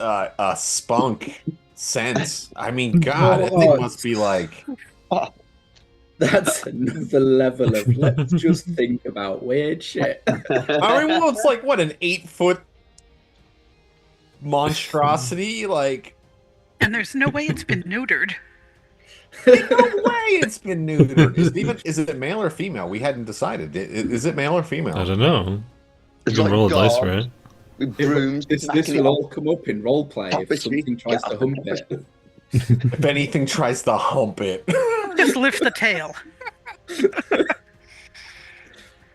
a spunk sense. I mean, God, that thing must be like. That's another level of let's just think about weird shit. I mean, well, it's like what, an 8 foot monstrosity? Like, And there's no way it's been neutered. no way it's been neutered. Is it male or female? We hadn't decided. Is it male or female? I don't know. It's You can like roll a dice, dogs right? with brooms. This smacking will it all come up in roleplay if Obviously, something tries to yeah. hump it. If anything tries to hump it. Just lift the tail.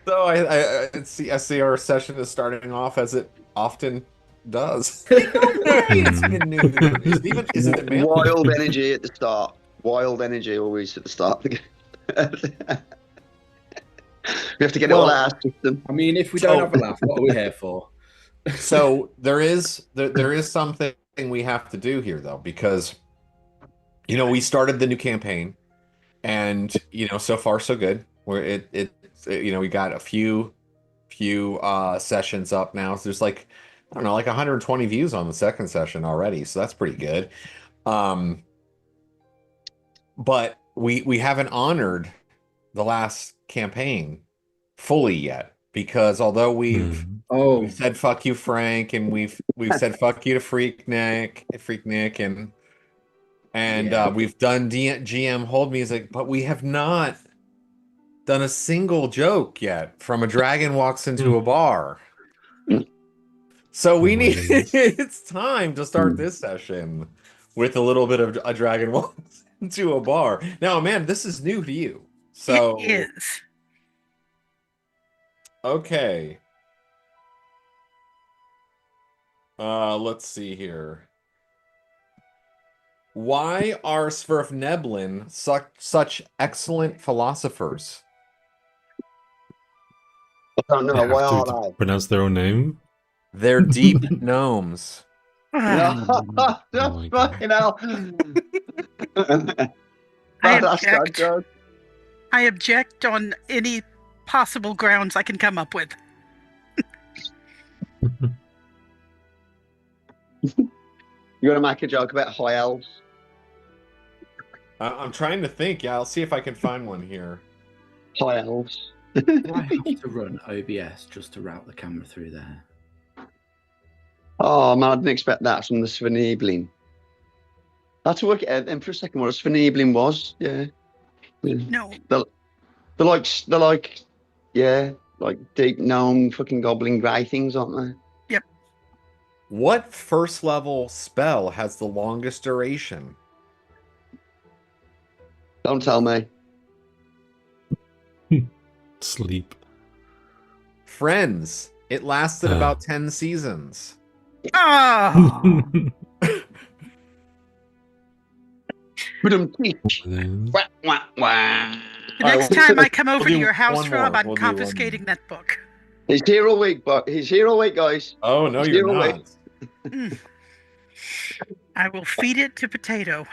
So I see our session is starting off as it often does. It's been neutered. Is it male? Wild energy at the start. Wild energy always at the start. We have to get it all out of our system. I mean, if we don't have a laugh, what are we here for? So there is something we have to do here though, because we started the new campaign, and so far so good. Where we got a few sessions up now. So there's like, I don't know, like 120 views on the second session already, so that's pretty good. But we haven't honored the last campaign fully yet, because although we've said fuck you Frank, and we've said fuck you to Freak Nick, and we've done GM hold music, but we have not done a single joke yet from a dragon walks into a bar. So we need it's time to start this session with a little bit of a dragon walks into a bar. Now, man, this is new to you. So It is. Okay. Let's see here. Why are Sverfneblin such excellent philosophers? I don't know. They have Why to are they? pronounce their own name? They're deep gnomes. my No, God. fucking hell. I That's that object. joke. I object on any possible grounds I can come up with. You want to make a joke about high elves? I'm trying to think. Yeah, I'll see if I can find one here. High elves. Do I have to run OBS just to route the camera through there? Oh man, I didn't expect that from the Svenebling. I had to work it out then for a second what a Svenebling was. Yeah. No. They're like, yeah, like deep gnome fucking goblin grey things, aren't they? What first level spell has the longest duration? Don't tell me. Sleep. Friends. It lasted about 10 seasons. Oh! Wah, wah, wah. The next time I come over We'll to do your house, one Rob, more. I'm We'll do one confiscating more. that book. He's here all week, but he's here all week, guys. Oh, no, He's you're here all not. week. I will feed it to Potato.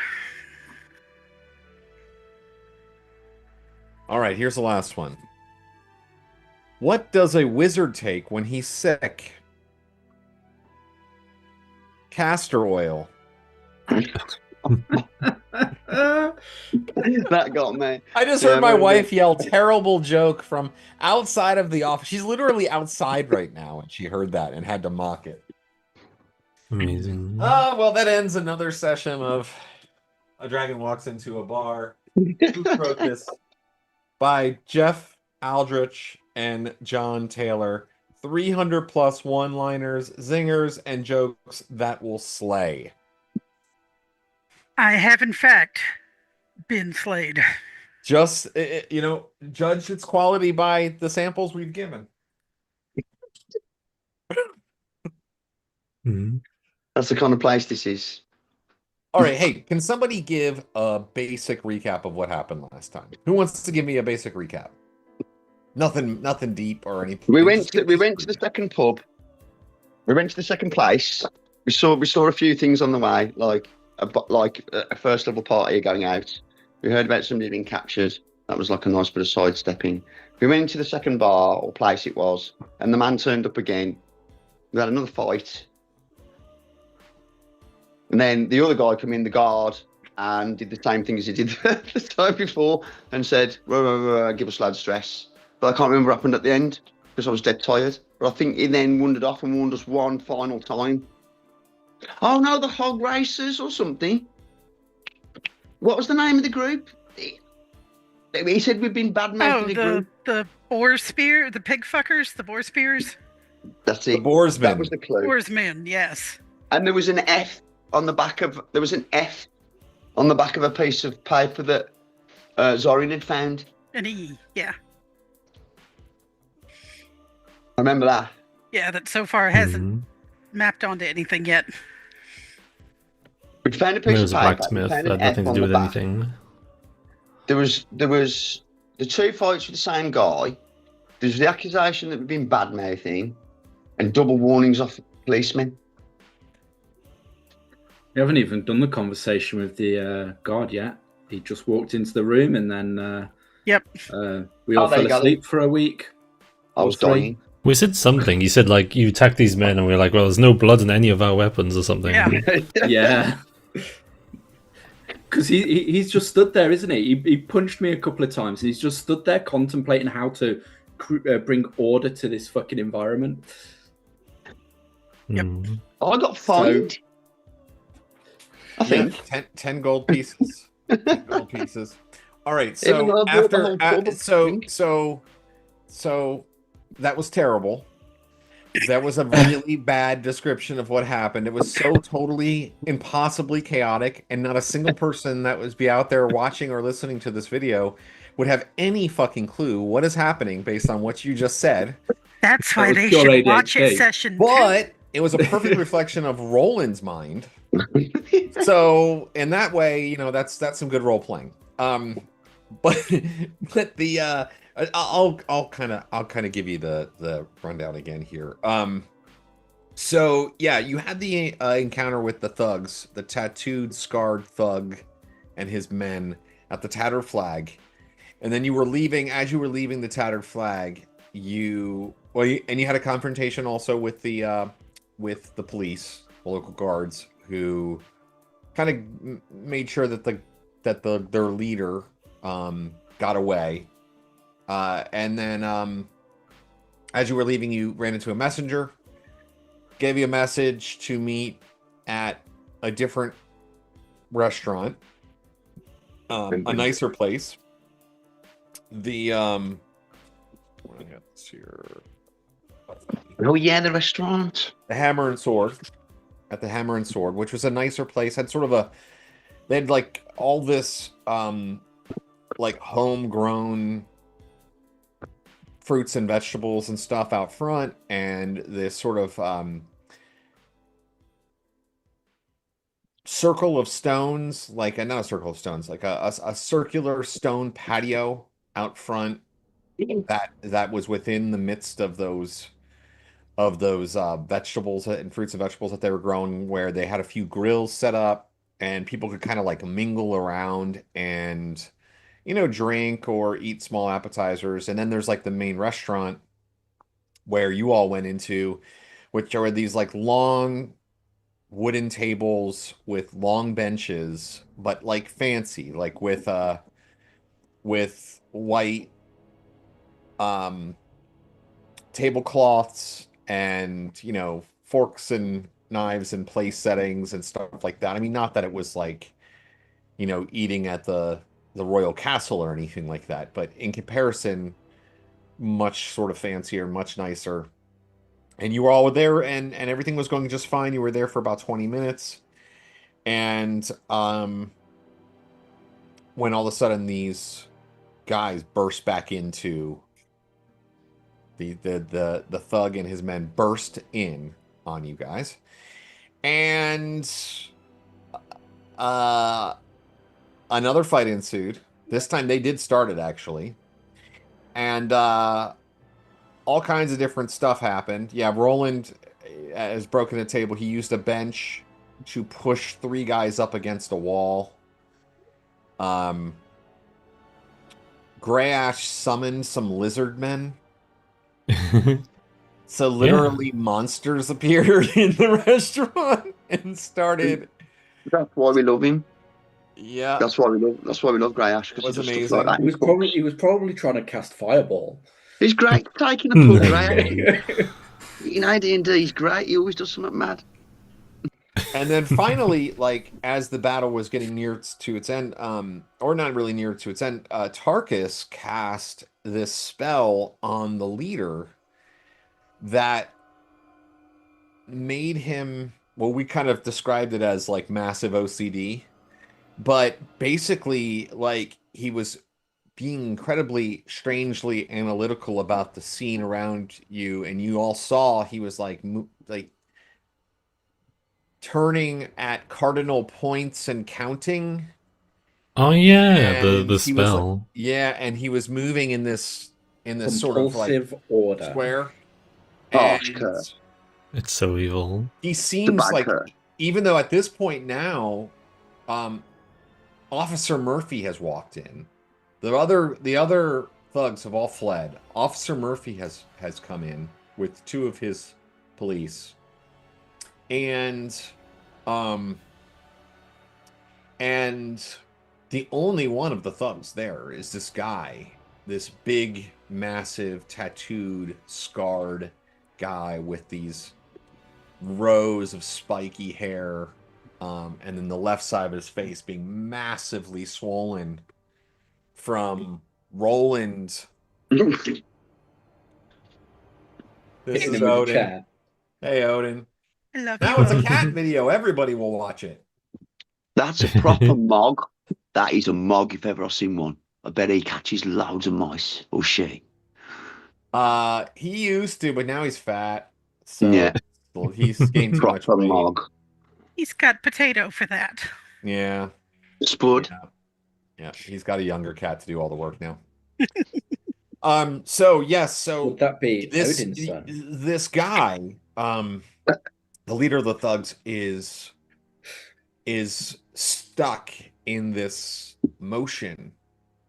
All right, here's the last one. What does a wizard take when he's sick? Castor oil. That got me. I just Yeah, heard my very wife good. yell terrible joke from outside of the office. She's literally outside right now, and she heard that and had to mock it. Amazing. Oh, well, that ends another session of A Dragon Walks Into a Bar. Who wrote this? By Jeff Aldrich and John Taylor. 300 plus one-liners, zingers, and jokes that will slay. I have, in fact, been slayed. Just, judge its quality by the samples we've given. Mhm. That's the kind of place this is. All right, hey, can somebody give a basic recap of what happened last time? Who wants to give me a basic recap? Nothing deep or anything. We went to the second pub. We went to the second place. We saw a few things on the way, like a first level party going out. We heard about somebody being captured. That was like a nice bit of sidestepping. We went into the second bar or place it was, and the man turned up again. We had another fight. And then the other guy came in, the guard, and did the same thing as he did the time before and said, give us loads of stress. But I can't remember what happened at the end because I was dead tired. But I think he then wandered off and warned us one final time. Oh no, the hog racers or something. What was the name of the group? He said we've been bad-mouthing the group. The boar spear, the pig fuckers, the boar spears. That's The it. Boarsmen. That was the clue. Boarsmen, yes. And there was an F on the back of a piece of paper that Zoryn had found. An E, yeah. I remember that. Yeah, that so far hasn't mapped onto anything yet. We found a There piece was of a paper. blacksmith. We found That an had F nothing to on do the with back. anything. There was the two fights with the same guy. There's the accusation that we've been bad-mouthing and double warnings off policemen. We haven't even done the conversation with the guard yet. He just walked into the room and then we all fell asleep for a week. I was dying. We said something. You said, like, you attacked these men, and we were like, well, there's no blood in any of our weapons or something. Yeah. Yeah. Because he's just stood there, isn't he? He punched me a couple of times. And he's just stood there contemplating how to bring order to this fucking environment. Yep. I got fined. I think 10 gold pieces. 10 gold pieces. All right. Even though So I bought the after, whole tub of drink. so that was terrible. That was a really bad description of what happened. It was so totally impossibly chaotic, and not a single person that was be out there watching or listening to this video would have any fucking clue what is happening based on what you just said. That's why was they pure should watch ADHD. it session But it was a perfect reflection of Roland's mind. So in that way, you know, that's some good role playing. But the I'll kind of give you the rundown again here. So yeah, you had the encounter with the thugs, the tattooed, scarred thug and his men at the Tattered Flag, and then you were leaving. As you were leaving the Tattered Flag, you had a confrontation also with the police, the local guards, who kind of made sure that their leader got away. And then as you were leaving, you ran into a messenger, gave you a message to meet at a different restaurant, a nicer place. The what do I got this here? Oh yeah, the restaurant. The Hammer and Sword. At the Hammer and Sword, which was a nicer place, had sort of they had like all this like homegrown fruits and vegetables and stuff out front, and this sort of circle of stones, like not a circle of stones, like a circular stone patio out front that was within the midst of those vegetables and fruits and vegetables that they were growing, where they had a few grills set up and people could kind of like mingle around and, you know, drink or eat small appetizers. And then there's like the main restaurant where you all went into, which are these like long wooden tables with long benches, but like fancy, like with white tablecloths and, you know, forks and knives and place settings and stuff like that. I mean, not that it was like, you know, eating at the royal castle or anything like that, but in comparison, much sort of fancier, much nicer. And you were all there, and everything was going just fine. You were there for about 20 minutes. And when all of a sudden these guys burst back into the thug and his men burst in on you guys, and another fight ensued. This time they did start it, actually, and all kinds of different stuff happened. Yeah, Roland has broken a table. He used a bench to push 3 guys up against a wall. Grey Ash summoned some lizard men. So literally monsters appeared in the restaurant and started That's why we love him. Yeah, That's why we love Grey Ash, because he Was does stuff amazing. like that. He was probably trying to cast fireball. He's great taking a pub, Grey Ash. In AD&D, he's great. He always does something mad. And then finally, like as the battle was getting near to its end, or not really near to its end, Tarkas cast this spell on the leader that made him, well, we kind of described it as like massive OCD, but basically like he was being incredibly strangely analytical about the scene around you, and you all saw he was like turning at cardinal points and counting. Oh yeah, And the he was like, spell. yeah, and he was moving in this sort of like Compulsive order. square. Oh, And curse. It's so evil. he The seems bad like, curse. even though at this point now, Officer Murphy has walked in. The other thugs have all fled. Officer Murphy has come in with two of his police. And and the only one of the thugs there is this guy, this big, massive, tattooed, scarred guy with these rows of spiky hair, and then the left side of his face being massively swollen from Roland. This is Odin. Hey, Odin. I love Now you. it's a cat video. Everybody will watch it. That's a proper mog. That is a mog if ever I've seen one. I bet he catches loads of mice, or she. He used to, but now he's fat. So Yeah. well, he's gained too much Proper weight. mog. He's got potato for that. Yeah. Spud. Yeah. He's got a younger cat to do all the work now. So yes, so would that be Odin's son? This guy, the leader of the thugs is stuck in this motion,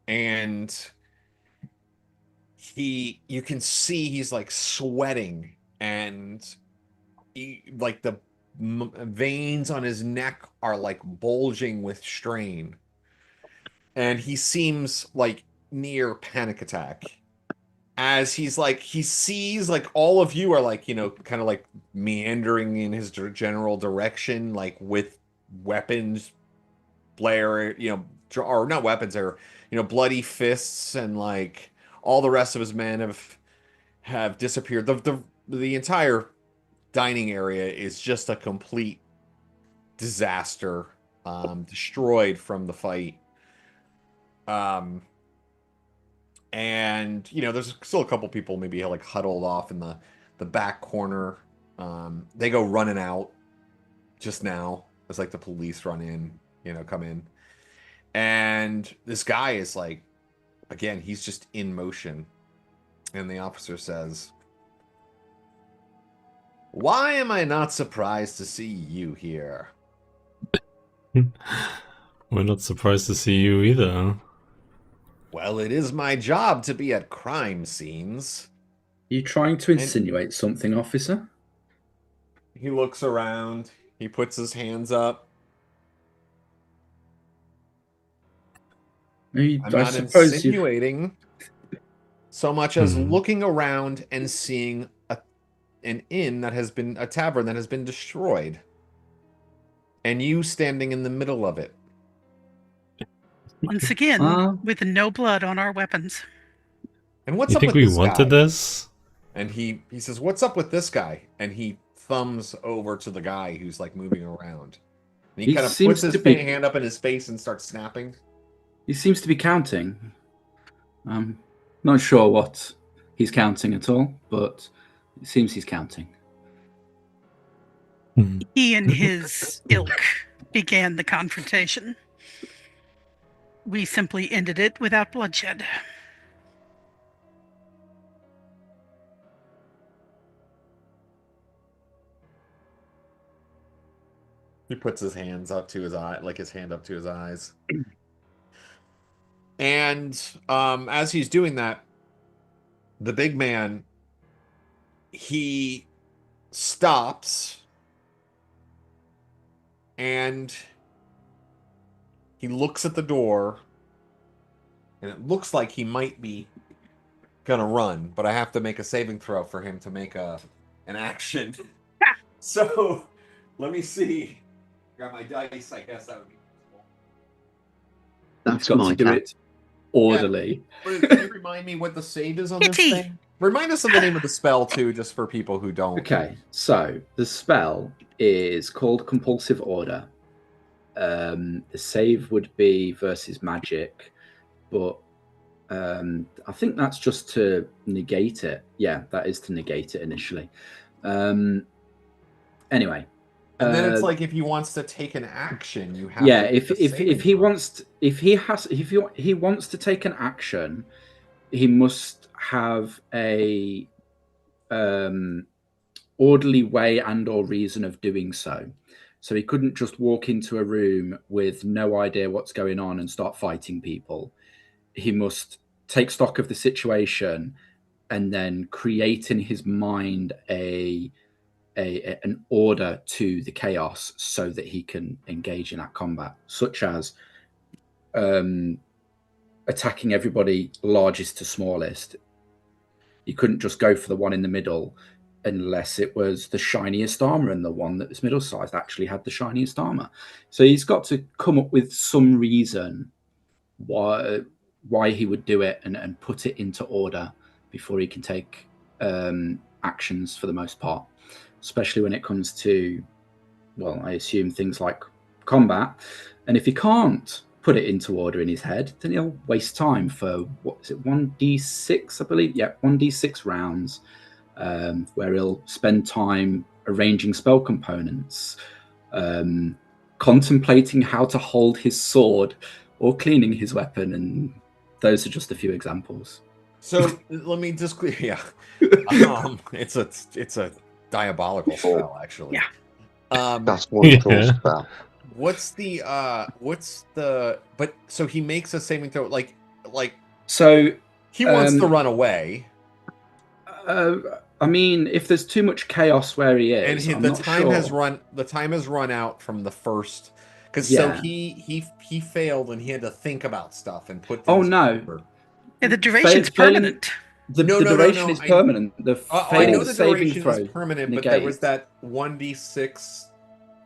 and you can see he's like sweating, and like the veins on his neck are like bulging with strain, and he seems like near panic attack as he sees like all of you are like, kind of like meandering in his general direction, like with weapons blare, or not weapons, or bloody fists, and like all the rest of his men have disappeared. The entire dining area is just a complete disaster, destroyed from the fight. And there's still a couple people maybe like huddled off in the back corner. They go running out just now. It's like the police run in, come in. And this guy is like, again, he's just in motion. And the officer says, "Why am I not surprised to see you here?" We're not surprised to see you either. "Well, it is my job to be at crime scenes." Are you trying to insinuate something, officer? He looks around. He puts his hands up. I'm not insinuating so much as looking around and seeing an inn that has been a tavern that has been destroyed, and you standing in the middle of it. Once again, with no blood on our weapons. And what's you up think with we this wanted guy? this? And he says, "What's up with this guy?" And he thumbs over to the guy who's like moving around. And he kind of puts his hand up in his face and starts snapping. He seems to be counting. I'm not sure what he's counting at all, but it seems he's counting. He and his ilk began the confrontation. We simply ended it without bloodshed. He puts his hands up to his eye, like his hand up to his eyes. And as he's doing that, the big man, he stops, and he looks at the door, and it looks like he might be gonna run, but I have to make a saving throw for him to make an action. So let me see. Got my dice. I guess that would be useful. That's got my to do cat. it orderly. Yeah. Can you remind me what the save is on this thing? Remind us of the name of the spell too, just for people who don't. Okay, so the spell is called Compulsive Order. The save would be versus magic, but I think that's just to negate it. Yeah, that is to negate it initially. Anyway. And then it's like if he wants to take an action, you have yeah. to If he wants to take an action, he must have a orderly way and or reason of doing so. So he couldn't just walk into a room with no idea what's going on and start fighting people. He must take stock of the situation and then create in his mind an order to the chaos so that he can engage in that combat, such as attacking everybody largest to smallest. You couldn't just go for the one in the middle unless it was the shiniest armor, and the one that was middle sized actually had the shiniest armor. So he's got to come up with some reason why he would do it and put it into order before he can take actions for the most part, especially when it comes to, well, I assume things like combat. And if he can't put it into order in his head, then he'll waste time for, what is it, 1d6, I believe? Yeah, 1d6 rounds, where he'll spend time arranging spell components, contemplating how to hold his sword or cleaning his weapon, and those are just a few examples. So let me just clear. Yeah, it's a diabolical spell, actually. Yeah. That's one cool spell. What's the but so he makes a saving throw, like so he wants to run away. I mean, if there's too much chaos where he is, and the time has run out from the first, because so he failed and he had to think about stuff and put things yeah, the duration's permanent. The duration is permanent. I know the duration is permanent, but there was that 1d6.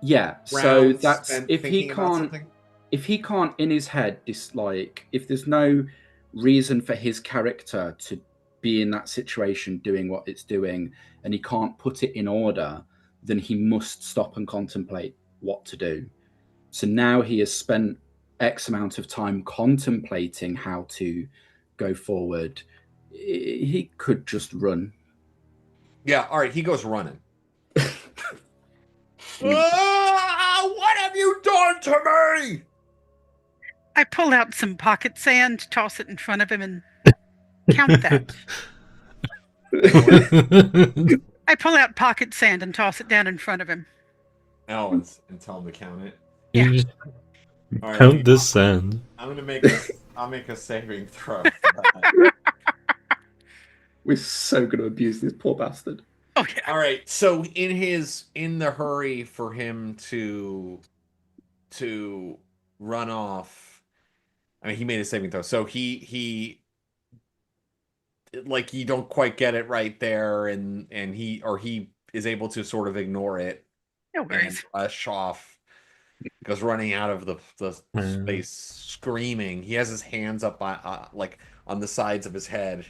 Yeah, so that's if he can't in his head if there's no reason for his character to be in that situation doing what it's doing, and he can't put it in order, then he must stop and contemplate what to do. So now he has spent X amount of time contemplating how to go forward. He could just run. Yeah, all right, he goes running. What have you done to me? I pull out some pocket sand, toss it in front of him, and count that. I pull out pocket sand and toss it down in front of him. And tell him to count it. Yeah. All right, count this sand. I'll make a saving throw for that. We're so going to abuse this poor bastard. Oh, yeah. All right, so in the hurry for him to run off, I mean, he made a saving throw, so he like, you don't quite get it right there, and he is able to sort of ignore it. No worries. And rush off, goes running out of the space, screaming. He has his hands up like on the sides of his head,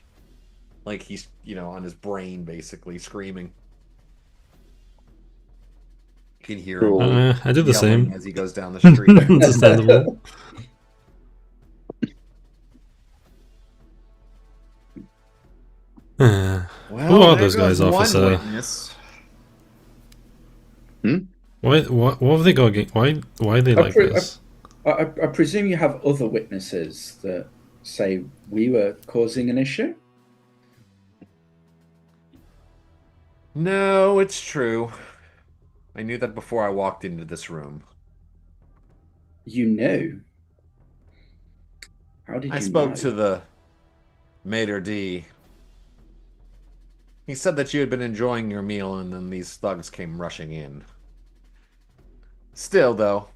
like he's, on his brain, basically screaming. You can hear him. I do the same as he goes down the street. Understandable. Who are those guys, officer? Why have they got? Why are they like this? I presume you have other witnesses that say we were causing an issue. No, it's true. I knew that before I walked into this room. You knew? How did you know? I spoke to the Maître D. He said that you had been enjoying your meal and then these thugs came rushing in. Still, though,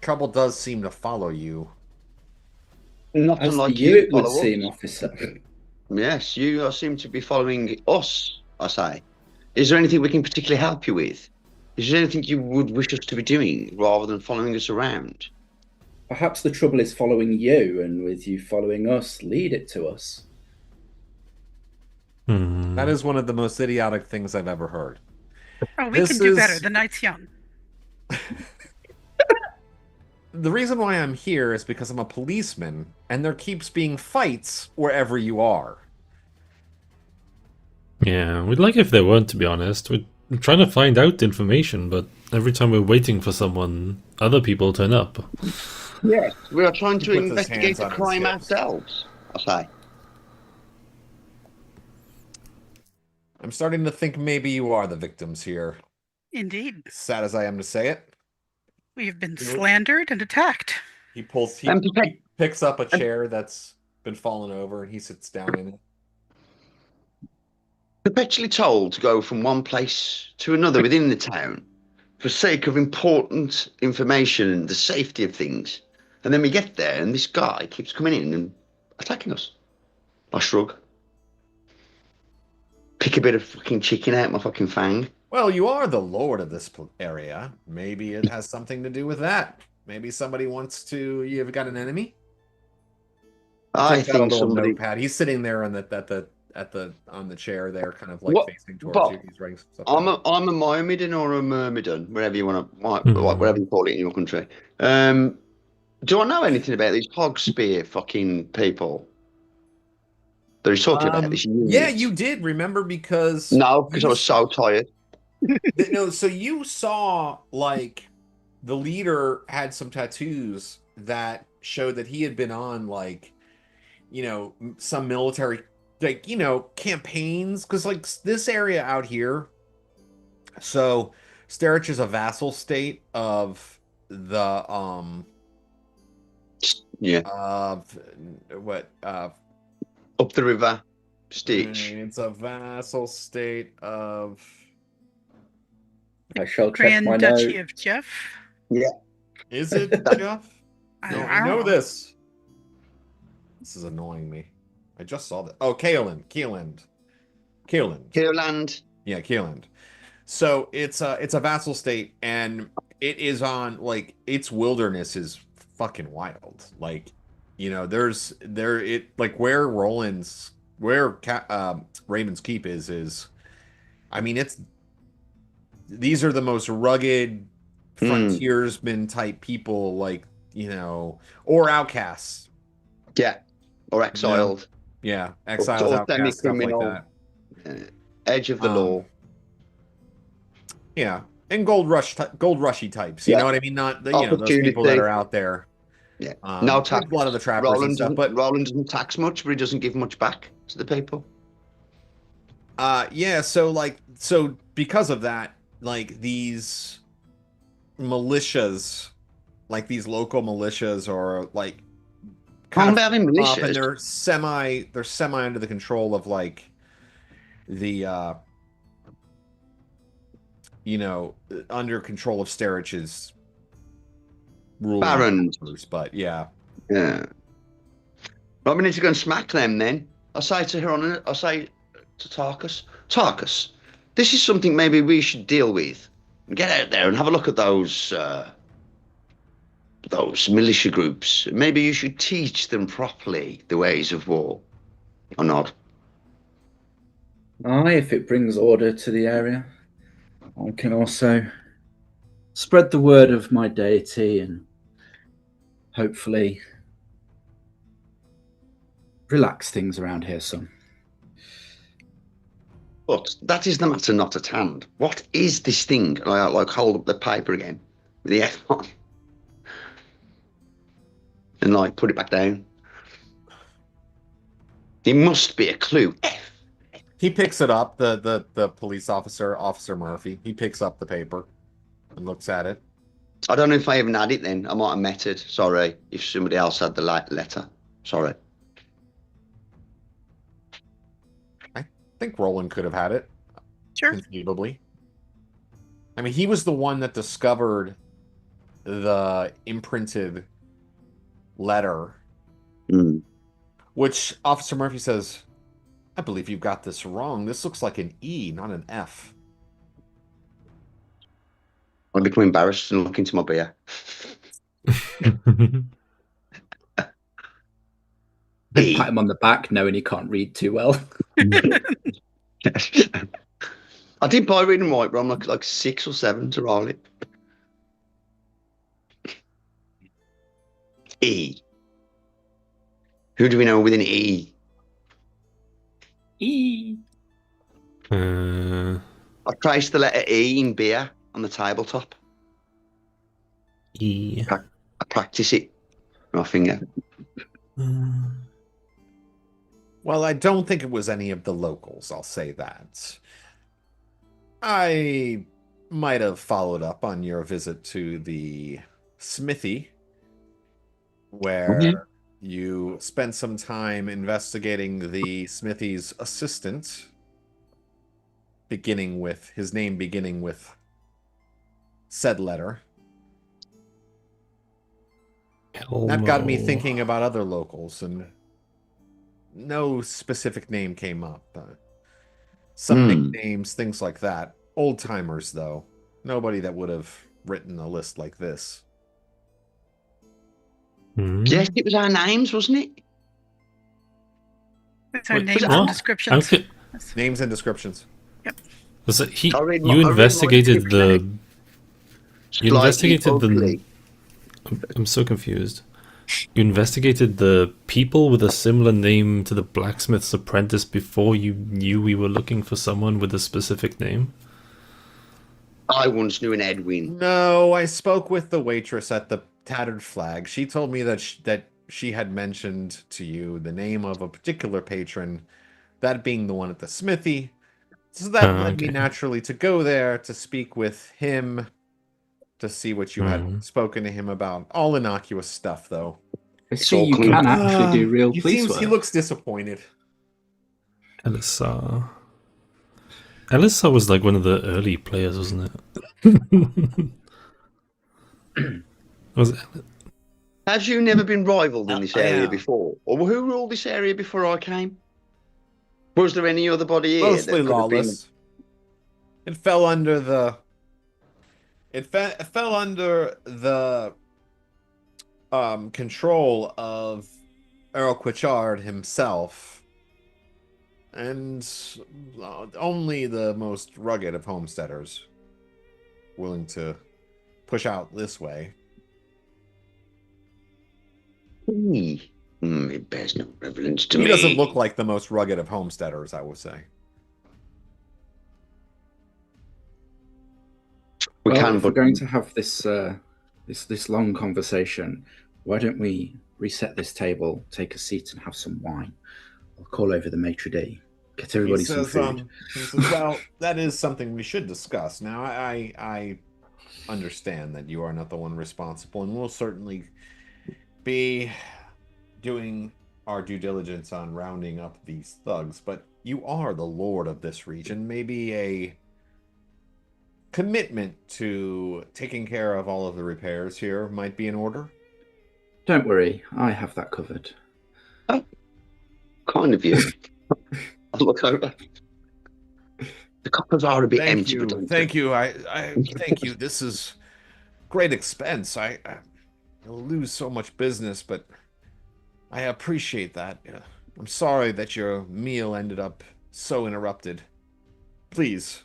trouble does seem to follow you. Not As unlike you, you, it would follow seem, us. officer. Yes, you seem to be following us, I say. Is there anything we can particularly help you with? Is there anything you would wish us to be doing rather than following us around? Perhaps the trouble is following you, and with you following us, lead it to us. That is one of the most idiotic things I've ever heard. Oh, we This can do better. is- The night's young. The reason why I'm here is because I'm a policeman, and there keeps being fights wherever you are. Yeah, we'd like if there weren't, to be honest. We're trying to find out information, but every time we're waiting for someone, other people turn up. Yes, we are trying to He puts his investigate hands the on his crime hips. ourselves, I say. I'm starting to think maybe you are the victims here. Indeed. Sad as I am to say it. We have been slandered and attacked. He picks up a chair that's been fallen over and he sits down in it. Perpetually told to go from one place to another within the town for sake of important information and the safety of things. And then we get there and this guy keeps coming in and attacking us. I shrug. Pick a bit of fucking chicken out my fucking fang. Well, you are the lord of this area. Maybe it has something to do with that. Maybe somebody wants to... You've got an enemy? I Takes out a think little somebody... notepad. He's sitting there on the chair there, kind of like What- facing towards what- you. He's writing some stuff I'm down. a Mohammedan or a Myrmidon, whatever you want to, Mhm. whatever you call it in your country. Do I know anything about these hog spear fucking people that he's talking about? This Yeah, unit? you did, remember, because... No, because I you was so tired. No, so you saw, like, the leader had some tattoos that showed that he had been on, like, you know, some military, like, you know, campaigns. Because, like, this area out here, so Sterich is a vassal state of the, Yeah, of, what, up the river, Stitch. it's a vassal state of... I shall check Grand my Duchy note. of Jeff. Is it, Jeff? No, I know this. This is annoying me. I just saw that. Oh, Kaeland. Kierland. Yeah, Kaeland. So it's a vassal state, and it is on, like, its wilderness is fucking wild. Like, you know, like where Raven's Keep is. I mean, these are the most rugged frontiersman type people, like, you know, or outcasts. Yeah, or exiled. Yeah, exiles, or outcasts, stuff like semi-criminal. that. Edge of the law. Yeah, and gold rushy types. You Yeah. know what I mean? Not the, you know, those people that are out there. Yeah. No No tax. tax. A lot of the trappers and stuff, but Roland doesn't tax much, but he doesn't give much back to the people. yeah. So because of that, like these militias, like these local militias, are like Calm kind down in of up, militias. and they're semi under the control of like the you know, under control of Sterich's ruling Barons. powers, but yeah. Yeah. Right, we need to go and smack them then. I say to her I say to Tarkas, this is something maybe we should deal with. Get out there and have a look at those militia groups. Maybe you should teach them properly the ways of war. Or not. Aye, if it brings order to the area. I can also spread the word of my deity and hopefully relax things around here some. But that is the matter not at hand. What is this thing? And I like hold up the paper again with the F on. And like put it back down. There must be a clue. F. He picks it up, the police officer, Officer Murphy. He picks up the paper and looks at it. I don't know if I even had it then. I might have met it. Sorry. If somebody else had the letter. Sorry. I think Roland could have had it. Sure. Conceivably. I mean, he was the one that discovered the imprinted letter, which Officer Murphy says, I believe you got this wrong. This looks like an E, not an F. I become embarrassed and look into my beer. Pat him on the back, knowing he can't read too well. I did buy reading right, but I'm like 6 or 7 to roll it. E. Who do we know with an E? E. I traced the letter E in beer on the tabletop. E. I practice it with my finger. Well, I don't think it was any of the locals, I'll say that. I might have followed up on your visit to the smithy, where you spent some time investigating the smithy's assistant, beginning with his name beginning with said letter. That got me thinking about other locals, and no specific name came up. Some nicknames, things like that. Old timers, though. Nobody that would have written a list like this. Yes, it was our names, wasn't it? It's our Wait, names what? and descriptions. Okay. Names and descriptions. Was it I read you investigated the... You Slightly investigated the... ugly. I'm so confused. You investigated the people with a similar name to the blacksmith's apprentice before you knew we were looking for someone with a specific name? I once knew an Edwin. No, I spoke with the waitress at the Tattered Flag. She told me that she had mentioned to you the name of a particular patron, that being the one at the smithy. So that led me naturally to go there to speak with him, to see what you had spoken to him about. All innocuous stuff, though. I see you can actually do real police work. He looks disappointed. Elisar. Elisar was like one of the early players, wasn't it? Have you never been rivaled in this area before? Or who ruled this area before I came? Was there any other body here? Mostly lawless. It fell under the... It fell under the control of Earl Quichard himself, and only the most rugged of homesteaders willing to push out this way. It bears no reverence to me. He doesn't look like the most rugged of homesteaders, I would say. If we're going to have this this long conversation, why don't we reset this table, take a seat, and have some wine? I'll call over the maitre d', get everybody some food. He says, well, that is something we should discuss. Now, I understand that you are not the one responsible, and we'll certainly be doing our due diligence on rounding up these thugs, but you are the lord of this region. Maybe a commitment to taking care of all of the repairs here might be in order. Don't worry, I have that covered. Oh, kind of you. I'll look over. The coppers are a bit empty. Thank you. I thank you. This is great expense. You'll lose so much business, but I appreciate that. I'm sorry that your meal ended up so interrupted. Please.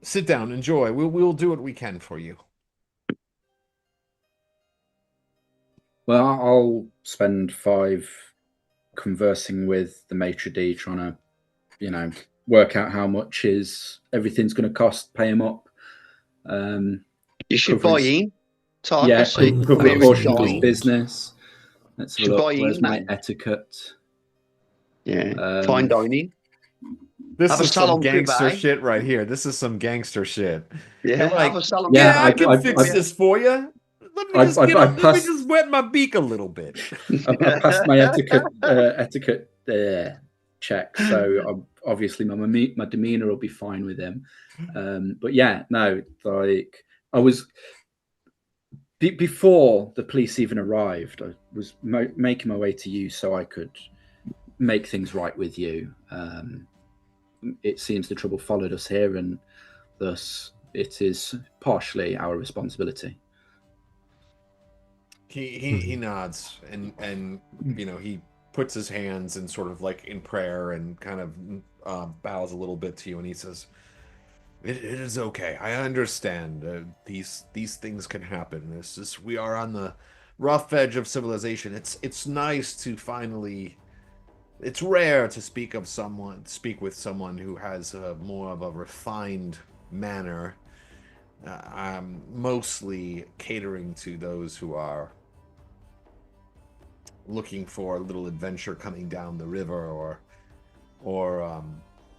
Sit down, enjoy. We'll do what we can for you. Well, I'll spend 5 conversing with the maitre d', trying to, work out how much everything's going to cost, pay him up. You should buy in. Tarkas, cover a portion of his business. Let's have a look. Where's my etiquette? Yeah, fine dining. This is some gangster shit right here. This is some gangster shit. Yeah, I can fix this for you. Let me just wet my beak a little bit. I passed my etiquette check, so obviously my demeanor will be fine with him. But yeah, no, like I was before the police even arrived. I was making my way to you so I could make things right with you. It seems the trouble followed us here, and thus it is partially our responsibility. He nods and he puts his hands in sort of like in prayer and kind of bows a little bit to you, and he says, it is okay. I understand. These things can happen. This is we are on the rough edge of civilization. It's nice to finally. It's rare to speak with someone who has more of a refined manner. I'm mostly catering to those who are looking for a little adventure coming down the river, or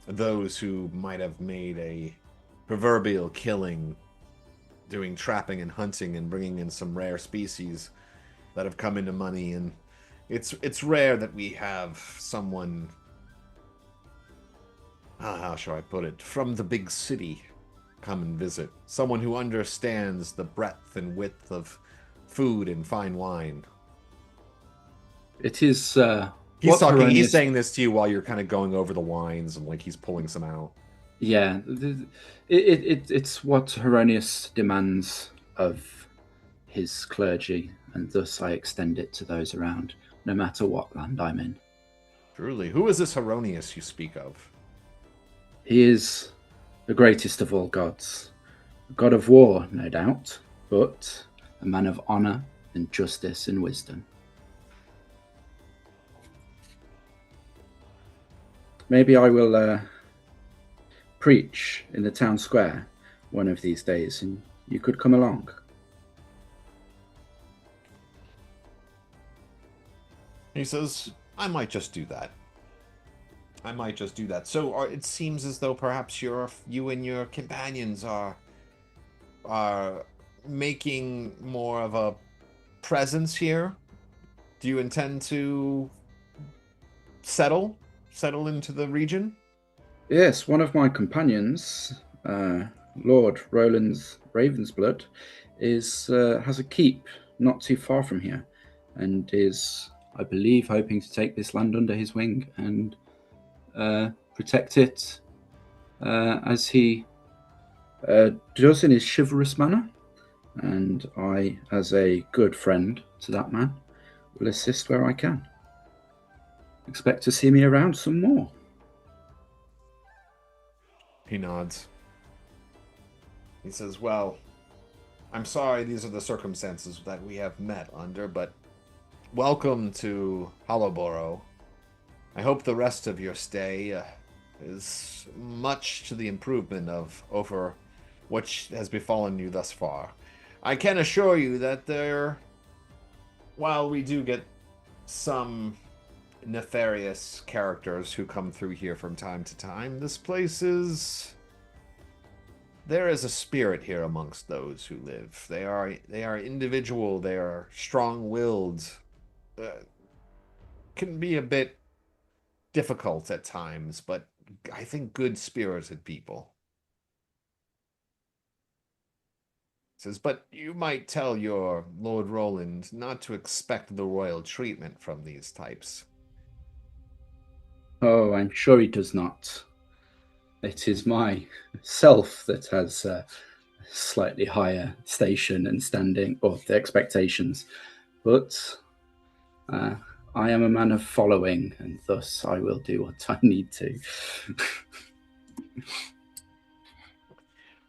those who might have made a proverbial killing doing trapping and hunting and bringing in some rare species that have come into money. And it's rare that we have someone, how shall I put it, from the big city come and visit. Someone who understands the breadth and width of food and fine wine. It is. He's talking. He's saying this to you while you're kind of going over the wines and like he's pulling some out. Yeah, it's what Heronius demands of his clergy, and thus I extend it to those around, no matter what land I'm in. Truly, who is this Heronius you speak of? He is the greatest of all gods, a god of war, no doubt, but a man of honor and justice and wisdom. Maybe I will preach in the town square one of these days, and you could come along. He says, I might just do that. So it seems as though perhaps you and your companions are making more of a presence here. Do you intend to settle into the region? Yes, one of my companions, Lord Roland Ravensblood, has a keep not too far from here, and is, I believe, hoping to take this land under his wing and protect it as he does in his chivalrous manner. And I, as a good friend to that man, will assist where I can. Expect to see me around some more. He nods. He says, well, I'm sorry these are the circumstances that we have met under, but welcome to Holloboro. I hope the rest of your stay is much to the improvement over what has befallen you thus far. I can assure you that while we do get some nefarious characters who come through here from time to time, this place there is a spirit here amongst those who live. They are individual, they are strong-willed. Can be a bit difficult at times, but I think good-spirited people. Says, but you might tell your Lord Roland not to expect the royal treatment from these types. Oh, I'm sure he does not. It is myself that has a slightly higher station and standing, or the expectations. But I am a man of following, and thus I will do what I need to.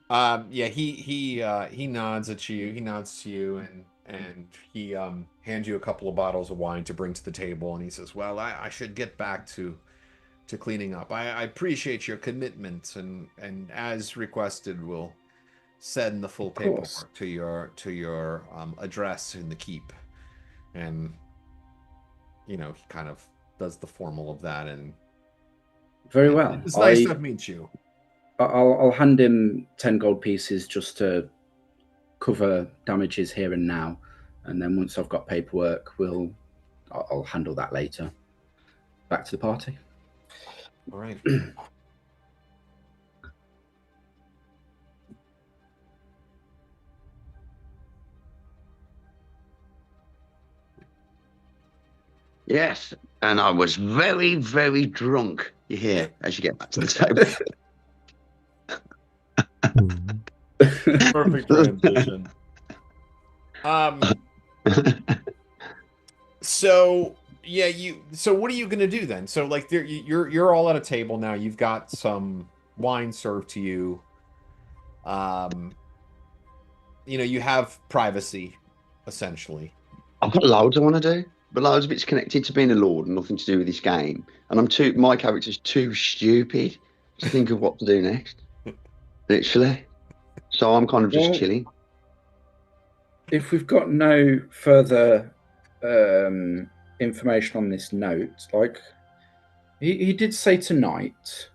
He nods at you. He nods to you, and he hands you a couple of bottles of wine to bring to the table. And he says, "Well, I should get back to cleaning up. I appreciate your commitment, and as requested, we'll send the full paperwork to your address in the keep." And he kind of does the formal of that, and very well. It's nice to meet you. I'll hand him 10 gold pieces just to cover damages here and now, and then once I've got paperwork, I'll handle that later. Back to the party. All right. Yes, and I was very, very drunk. You hear as you get back to the table. Perfect transition. So yeah, so what are you gonna do then? So like you're all at a table now. You've got some wine served to you. You have privacy, essentially. I've got loads I want to do, but loads of it's connected to being a lord and nothing to do with this game. And my character's too stupid to think of what to do next. Literally. So I'm kind of just chilling. If we've got no further information on this note, like he did say tonight.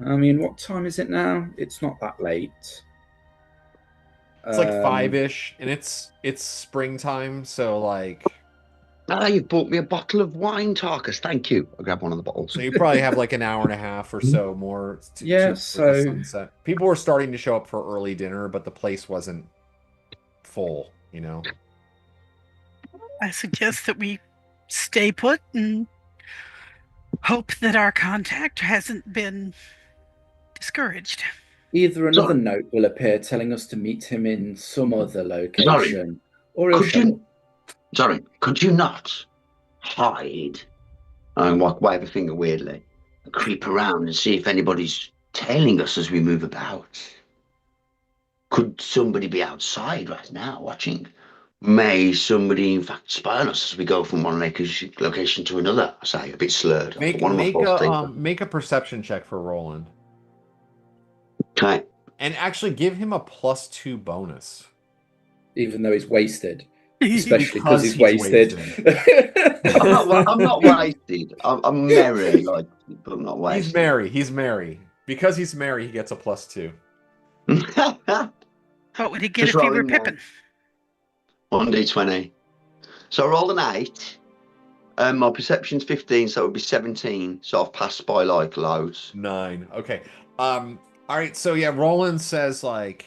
I mean, what time is it now? It's not that late. It's like 5-ish, and it's springtime, so like. Ah, you bought me a bottle of wine, Tarkas. Thank you. I'll grab one of the bottles. So you probably have like an hour and a half or so more. Yeah, so the sunset. People were starting to show up for early dinner, but the place wasn't full. I suggest that we stay put and hope that our contact hasn't been discouraged. either another note will appear telling us to meet him in some other location, or he'll show up. Sorry, could you not hide and wave a finger weirdly and creep around and see if anybody's tailing us as we move about? Could somebody be outside right now watching? May somebody in fact spy on us as we go from one location to another? I say a bit slurred. Make a perception check for Roland. Okay. And actually give him a +2 bonus. Even though he's wasted. Especially because he's wasted. I'm not wasted. I'm merry, but I'm not wasted. He's merry. Because he's merry, he gets a +2. What would he get if he were Pippin? 1d20. So I rolled an 8. My perception's 15, so it would be 17. So I've passed by like loads. 9. Okay. All right. So yeah, Roland says like,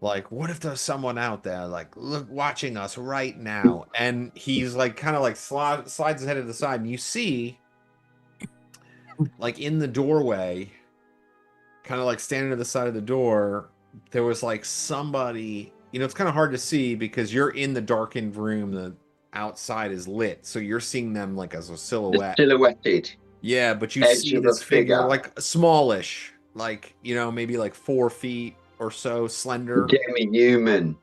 what if there's someone out there look watching us right now? And he's like kind of like slides his head to the side, and you see like in the doorway, kind of like standing to the side of the door, there was like somebody. It's kind of hard to see because you're in the darkened room. The outside is lit, so you're seeing them like as a silhouette. Silhouetted. Yeah, but you see this figure like smallish, like maybe like 4 feet or so, slender. Demi-human.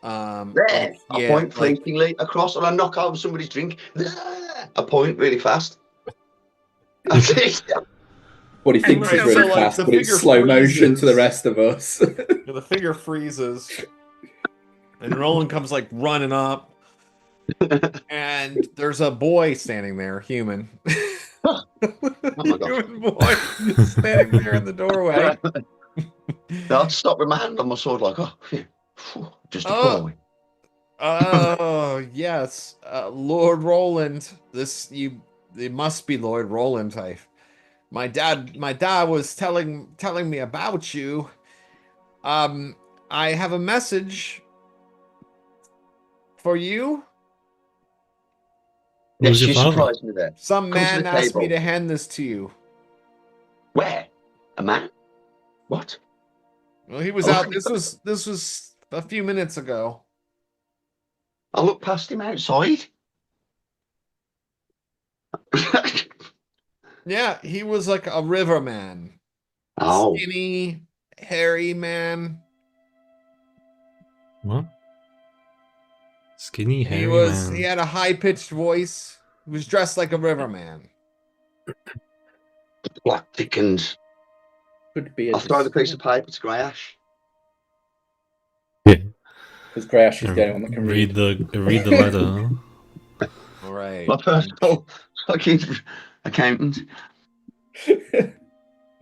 There. I point flinkingly across, and I knock over somebody's drink. I point really fast. What he thinks is really fast, but it's slow motion to the rest of us. The figure freezes, and Roland comes like running up, and there's a boy standing there, human. Oh my God. Human boy standing there in the doorway. I'll stop with my hand on my sword, like, just a boy. Oh yes, Lord Roland. It must be Lord Roland. My dad was telling me about you. I have a message for you. Yes, you surprised me there. Some man asked me to hand this to you. Where? A man? What? Well, he was out. This was a few minutes ago. I looked past him outside. Yeah, he was like a river man. Oh. Skinny, hairy man. What? Skinny, hairy man. He had a high-pitched voice. He was dressed like a river man. Black Dickens. Could be. I'll throw the piece of paper to Greyash. Yeah. Because Greyash is the only one that can read the letter. All right. My personal fucking accountant.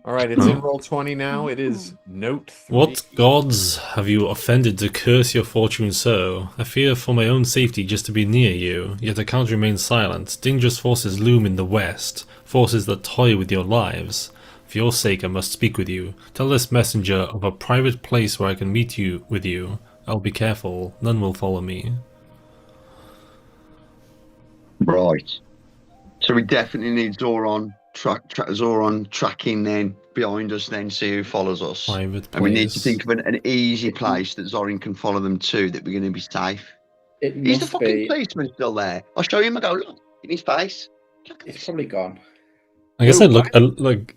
All right, it's in Roll20 now. It is note 3. What gods have you offended to curse your fortune so? I fear for my own safety just to be near you, yet I can't remain silent. Dangerous forces loom in the west, forces that toy with your lives. For your sake I must speak with you. Tell this messenger of a private place where I can meet with you. I'll be careful, none will follow me. Right. So we definitely need Zoran tracking then behind us, then see who follows us. Private And we need to place. think of an easy place that Zorin can follow them to, that we're going to be safe. It Is the must fucking be. policeman still there? I'll show him. I go, look in his face. Look at It's this. probably gone. I guess Who? I like.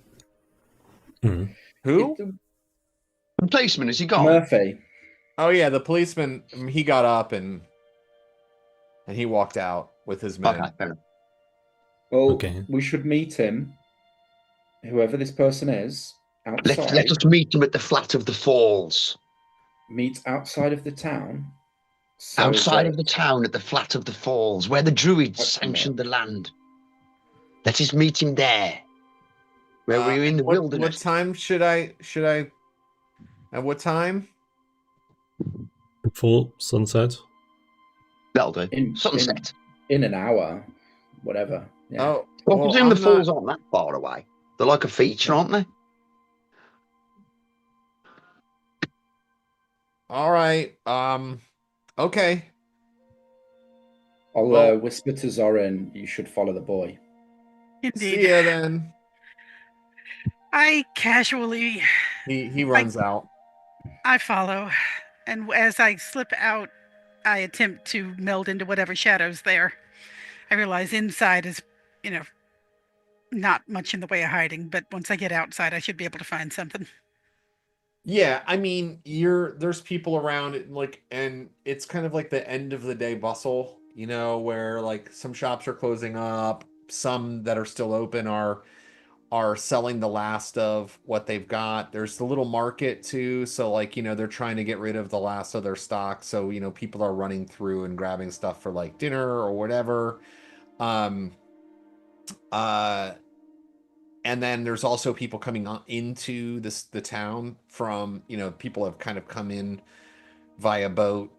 Hmm. Who? The policeman, is he gone? Murphy. Oh yeah, the policeman. He got up and he walked out with his men. Okay, fair enough. Well, Okay. we should meet him, whoever this person is, outside. Let us meet him at the flat of the falls. Meet outside of the town. So Outside that- of the town at the flat of the falls, where the druids That's sanctioned the land. Let us meet him there. Where we're in the What wilderness. time should I? At what time? Before sunset. That'll do. In- Sunset. in an hour, whatever. Yeah. Oh, Well, I presume the I'm falls not- aren't that far away. They're like a feature, aren't they? All right. Okay. I'll Well- whisper to Zorin, you should follow the boy. See Indeed. ya then. I casually He runs out. I follow, and as I slip out, I attempt to meld into whatever shadows there. I realize inside is, not much in the way of hiding, but once I get outside, I should be able to find something. Yeah, I mean, there's people around, and it's kind of like the end of the day bustle, where like some shops are closing up, some that are still open are selling the last of what they've got. There's the little market too, so like, they're trying to get rid of the last of their stock, so people are running through and grabbing stuff for like dinner or whatever. And then there's also people coming into the town from, people have kind of come in via boat,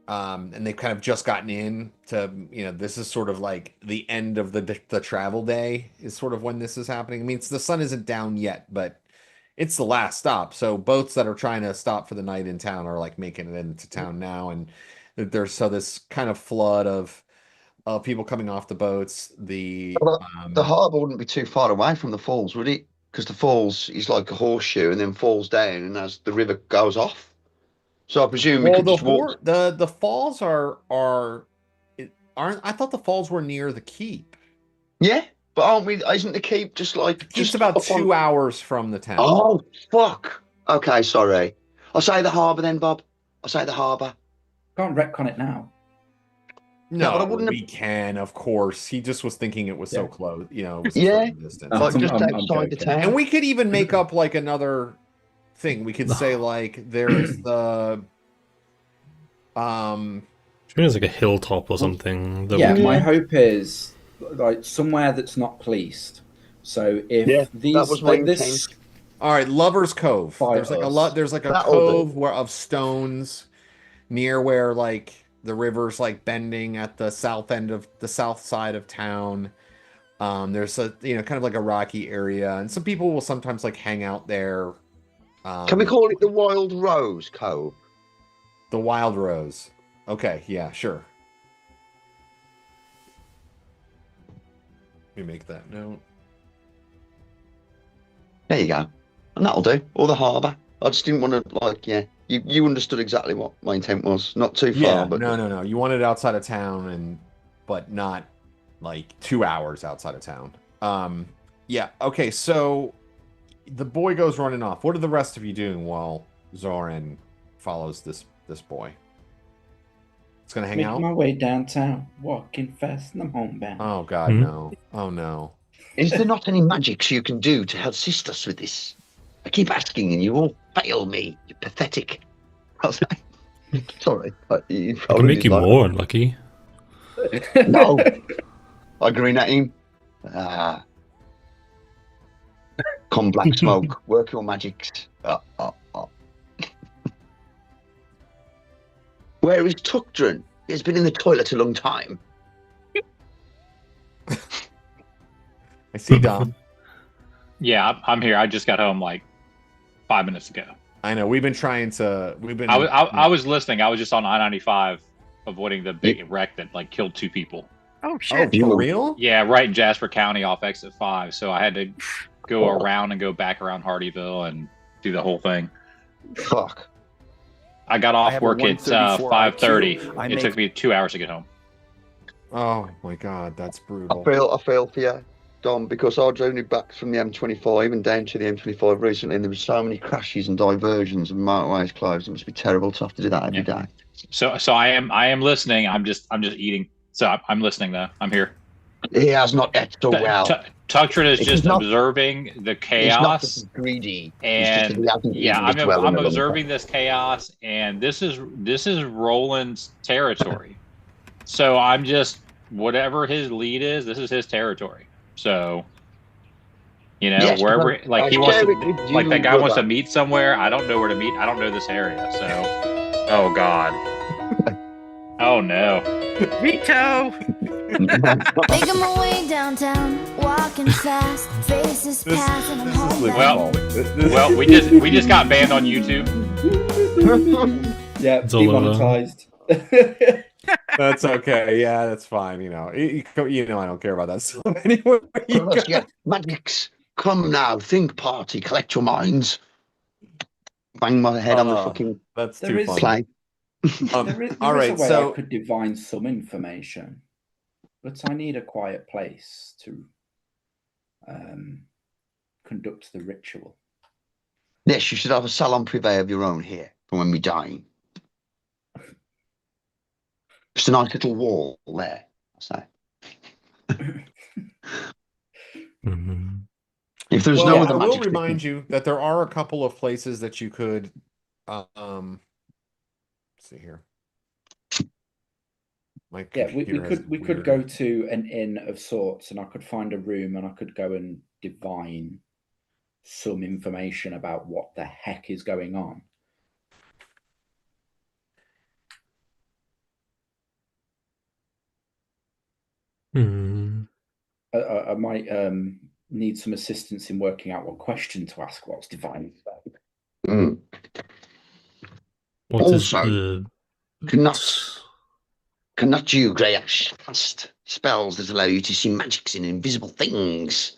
and they've kind of just gotten in to, this is sort of like the end of the travel day is sort of when this is happening. I mean, the sun isn't down yet, but it's the last stop. So boats that are trying to stop for the night in town are like making it into town now, and there's this kind of flood of people coming off the boats. The harbour wouldn't be too far away from the falls, would it? Because the falls is like a horseshoe and then falls down, and as the river goes off. So I presume we could just walk. The falls aren't. I thought the falls were near the keep. Yeah, but aren't we? Isn't the keep just like Just about 2 hours from the town? Oh fuck! Okay, sorry. I'll say the harbour then, Bob. I'll say the harbour. Can't retcon it now. No, but I wouldn't we can, of course. He just was thinking it was so close, it was a Yeah. certain distance. Oh, Like just I'm outside the joking. town. And we could even make up like another thing. We could say like there's the Maybe it's like a hilltop or something. Yeah, my hope is like somewhere that's not policed. So if these that was my like this, intent. all right, Lovers Cove. Fight There's like a us. lot. There's like a That'll do. cove of stones near where like the river's like bending at the south side of town. There's a kind of like a rocky area, and some people will sometimes like hang out there. Can we call it the Wild Rose Cove? The Wild Rose? Okay, yeah, sure. Let me make that note. There you go. And that'll do. Or the harbour. I just didn't want to you understood exactly what my intent was. Not too far, Yeah, but no. You want it outside of town, but not like 2 hours outside of town. Yeah. Okay. So the boy goes running off. What are the rest of you doing while Zorin follows this boy? It's gonna hang making out. my way downtown, walking fast, and I'm homebound. Oh God, no! Oh no! is there not any magics you can do to assist us with this? I keep asking and you all fail me. You're pathetic. Sorry. I can make you more unlucky. No. I grin at him. Come black smoke. Work your magics. Where is Tukdren? He's been in the toilet a long time. I see Dom. Yeah, I'm here. I just got home like 5 minutes ago. I know we've been trying to. I was listening. I was just on I-95, avoiding the big wreck that like killed 2 people. Oh shit! For real? Yeah, right in Jasper County off exit 5. So I had to go around and go back around Hardyville and do the whole thing. Fuck. I got off work at 5:30. It took me 2 hours to get home. Oh my god, that's brutal. I feel for you, Dom, because I was only back from the M25 and down to the M25 recently, and there were so many crashes and diversions and motorways closed. It must be terrible to have to do that every day. So I am listening. I'm just eating. So I'm listening though. I'm here. He has not ate so well. Tukdren is just observing the chaos. He's not just greedy. And I'm observing this chaos, and this is Roland's territory. So I'm just whatever his lead is. This is his territory. So wherever he wants to, like that guy wants to meet somewhere. I don't know where to meet. I don't know this area. So, oh god. Oh no. Veto. Making my way downtown, walking fast, faces passing, I'm home. Well, we just got banned on YouTube. Yeah, demonetized. That's okay. Yeah, that's fine. You know, I don't care about that stuff anyway. Magics, come now, think party, collect your minds. Bang my head on the fucking. That's too funny. Play. There is a way I could divine some information, but I need a quiet place to conduct the ritual. Yes, you should have a salon privé of your own here for when we die. Just a nice little wall there, I say. If there's no other I will magic, remind you that there are a couple of places that you could let's see here. We could go to an inn of sorts, and I could find a room, and I could go and divine some information about what the heck is going on. I might need some assistance in working out what question to ask whilst divining. Also, cannot you, Gygax, cast spells that allow you to see magics in invisible things?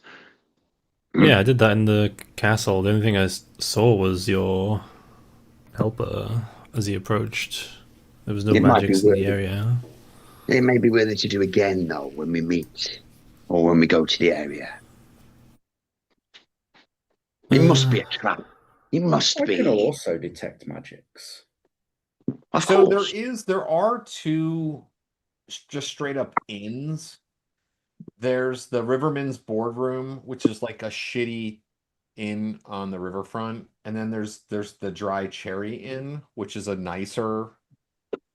Yeah, I did that in the castle. The only thing I saw was your helper as he approached. There was no magics in the area. It may be worthy to do again, though, when we meet or when we go to the area. It must be a trap. It must be. I can also detect magics. Of course. There are two just straight up inns. There's the Riverman's Boardroom, which is like a shitty inn on the riverfront, and then there's the Dry Cherry Inn, which is a nicer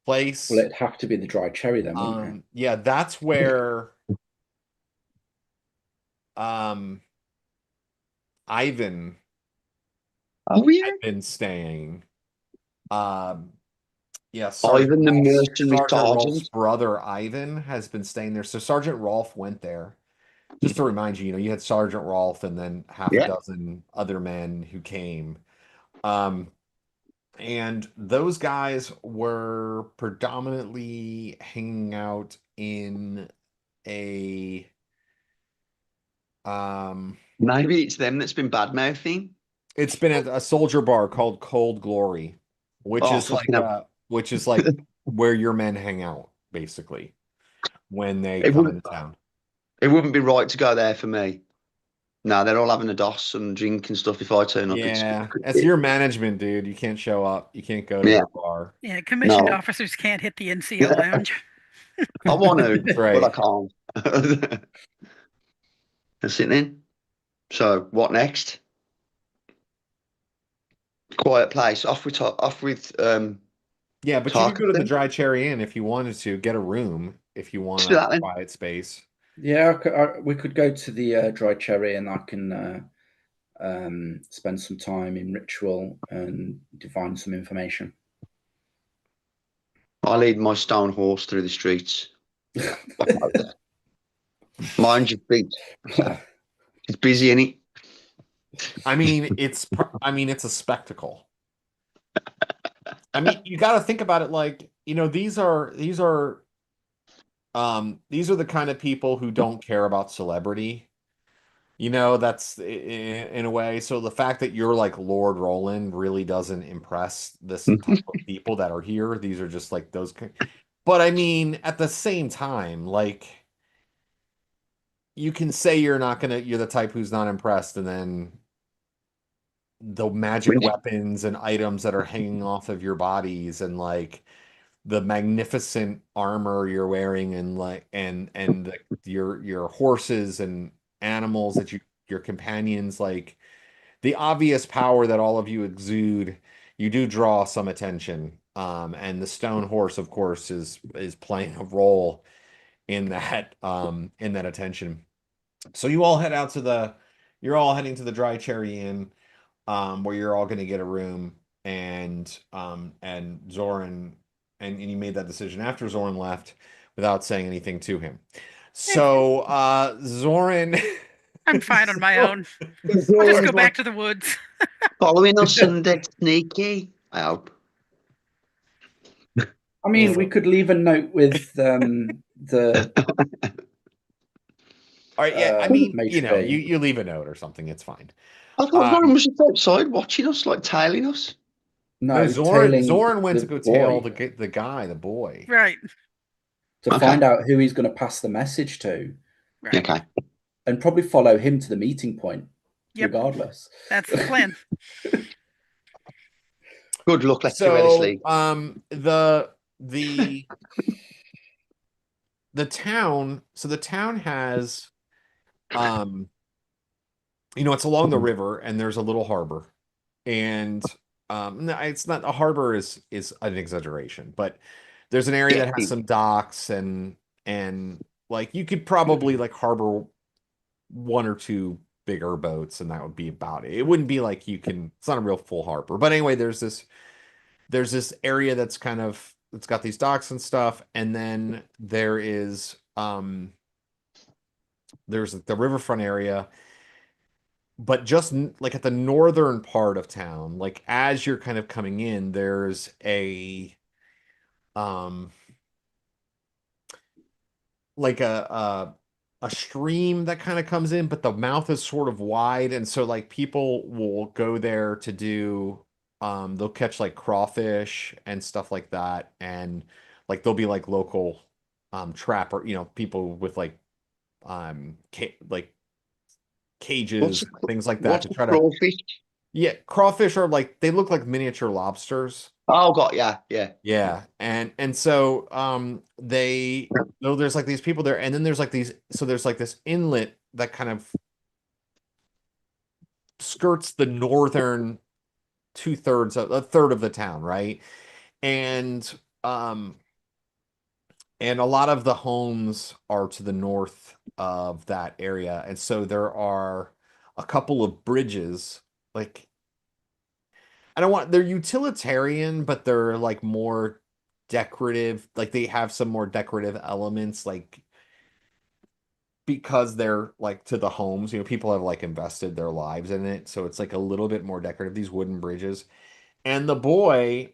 place. Well, it'd have to be the Dry Cherry then, wouldn't it? Yeah, that's where Ivan had been staying. Yeah, Ivan the mercenary Sergeant sergeant. Rolf's brother Ivan has been staying there. So Sergeant Rolf went there. Just to remind you, you had Sergeant Rolf and then half a dozen other men who came. And those guys were predominantly hanging out in a maybe it's them that's been bad mouthing. It's been at a soldier bar called Cold Glory, which is like where your men hang out, basically, when they come into town. It wouldn't be right to go there for me. No, they're all having a DOS and drink and stuff if I turn up. Yeah, that's your management, dude. You can't show up. You can't go to the bar. Yeah, commissioned officers can't hit the NCO lounge. I want to, right. but I can't. That's it then. So, what next? Quiet place. Off with. Yeah, but you could go to the Dry Cherry Inn if you wanted to get a room if you want a quiet space. Yeah, we could go to the Dry Cherry, and I can spend some time in ritual and divine some information. I lead my stone horse through the streets. Mind your feet. It's busy, ain't it? I mean, it's a spectacle. I mean, you got to think about it like, these are these are the kind of people who don't care about celebrity. You know, that's in a way. So the fact that you're like Lord Roland really doesn't impress this type of people that are here. These are just like those. But I mean, at the same time, like you can say you're the type who's not impressed, and then the magic weapons and items that are hanging off of your bodies and like the magnificent armor you're wearing and like your horses and animals that your companions, like the obvious power that all of you exude, you do draw some attention. And the stone horse, of course, is playing a role in that attention. So you're all heading to the Dry Cherry Inn, where you're all going to get a room, and Zoryn, and you made that decision after Zoryn left without saying anything to him. So Zoryn, I'm fine on my own. I'll just go back to the woods. Following us and it's sneaky. I hope. I mean, we could leave a note with the. All right, yeah. I mean, you leave a note or something. It's fine. I thought Zoran was just outside watching us, like tailing us. No, Zoryn went to go tail the guy, the boy. Right. To find out who he's going to pass the message to. Right. Okay. And probably follow him to the meeting point, regardless. That's the plan. Good luck. Let's do it, the town. So the town has, it's along the river, and there's a little harbor, and it's not a harbor is an exaggeration, but there's an area that has some docks and like you could probably like harbor one or two bigger boats, and that would be about it. It wouldn't be like it's not a real full harbor, but anyway, there's this area that's it's got these docks and stuff, and then there's the riverfront area, but just like at the northern part of town, like as you're kind of coming in, there's like a stream that kind of comes in, but the mouth is sort of wide, and so like people will go there to do they'll catch like crawfish and stuff like that, and like there'll be like local trapper, people with like cages, things like that to try crawfish? Crawfish are like, they look like miniature lobsters. Oh god, yeah. And so there's like these people there, and then there's like there's like this inlet that kind of skirts the northern a third of the town, right? And a lot of the homes are to the north of that area, and so there are a couple of bridges, like they're utilitarian, but they're like more decorative. Like they have some more decorative elements, like because they're like to the homes, people have like invested their lives in it. So it's like a little bit more decorative, these wooden bridges. And the boy,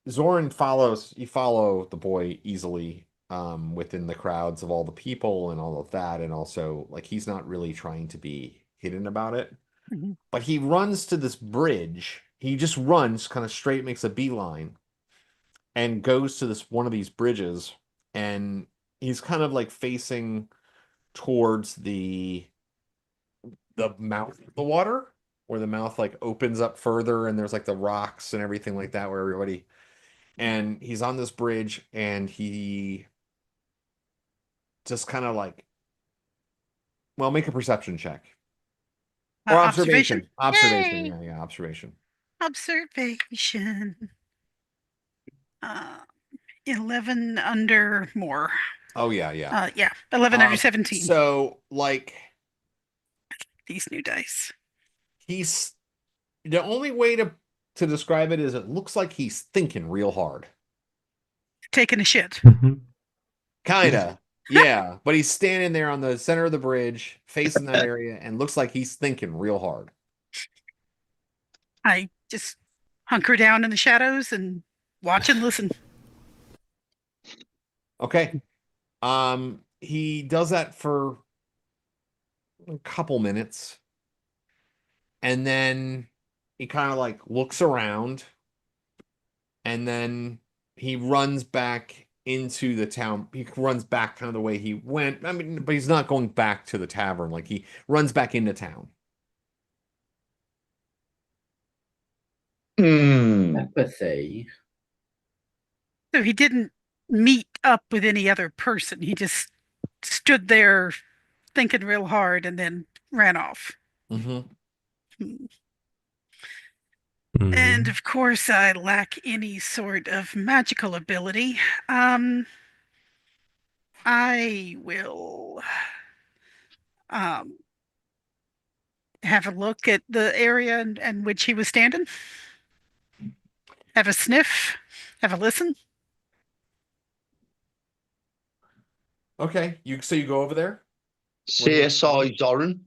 Zoryn you follow the boy easily within the crowds of all the people and all of that. And also like, he's not really trying to be hidden about it, but he runs to this bridge. He just runs kind of straight, makes a beeline, and goes to one of these bridges, and he's kind of like facing towards the mouth of the water, where the mouth like opens up further, and there's like the rocks and everything like that, and he's on this bridge, and he just kind of like, make a perception check. Or observation. Observation. Yeah, observation. Observation. 11 under more. Oh, yeah. 11 under 17. So, like... These new dice. The only way to describe it is it looks like he's thinking real hard. Taking a shit. Kinda. Yeah. But he's standing there on the center of the bridge, facing that area, and looks like he's thinking real hard. I just hunker down in the shadows and watch and listen. Okay. He does that for a couple minutes, and then he kind of like looks around, and then he runs back into the town. He runs back kind of the way he went. I mean, but he's not going back to the tavern. Like he runs back into town. Empathy. So he didn't meet up with any other person. He just stood there thinking real hard and then ran off. Mm-hmm. And of course, I lack any sort of magical ability. I will have a look at the area in which he was standing. Have a sniff. Have a listen. Okay, so you go over there. CSI Zoryn.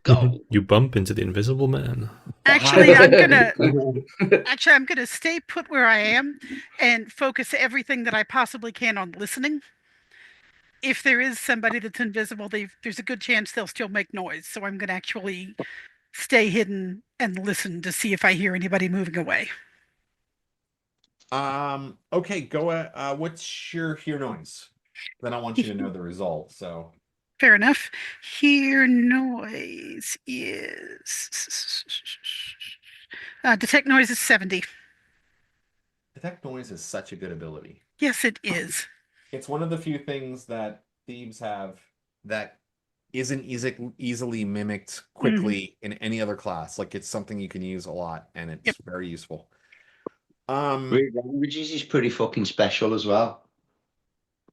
Go. You bump into the invisible man. Actually, I'm gonna stay put where I am and focus everything that I possibly can on listening. If there is somebody that's invisible, there's a good chance they'll still make noise. So I'm gonna actually stay hidden and listen to see if I hear anybody moving away. Okay, go. What's your hear noise? Then I want you to know the result. So fair enough. Hear noise is detect noise is 70. detect noise is such a good ability. Yes, it is. It's one of the few things that thieves have that isn't easily mimicked quickly in any other class. Like it's something you can use a lot, and it's very useful. Read languages is pretty fucking special as well.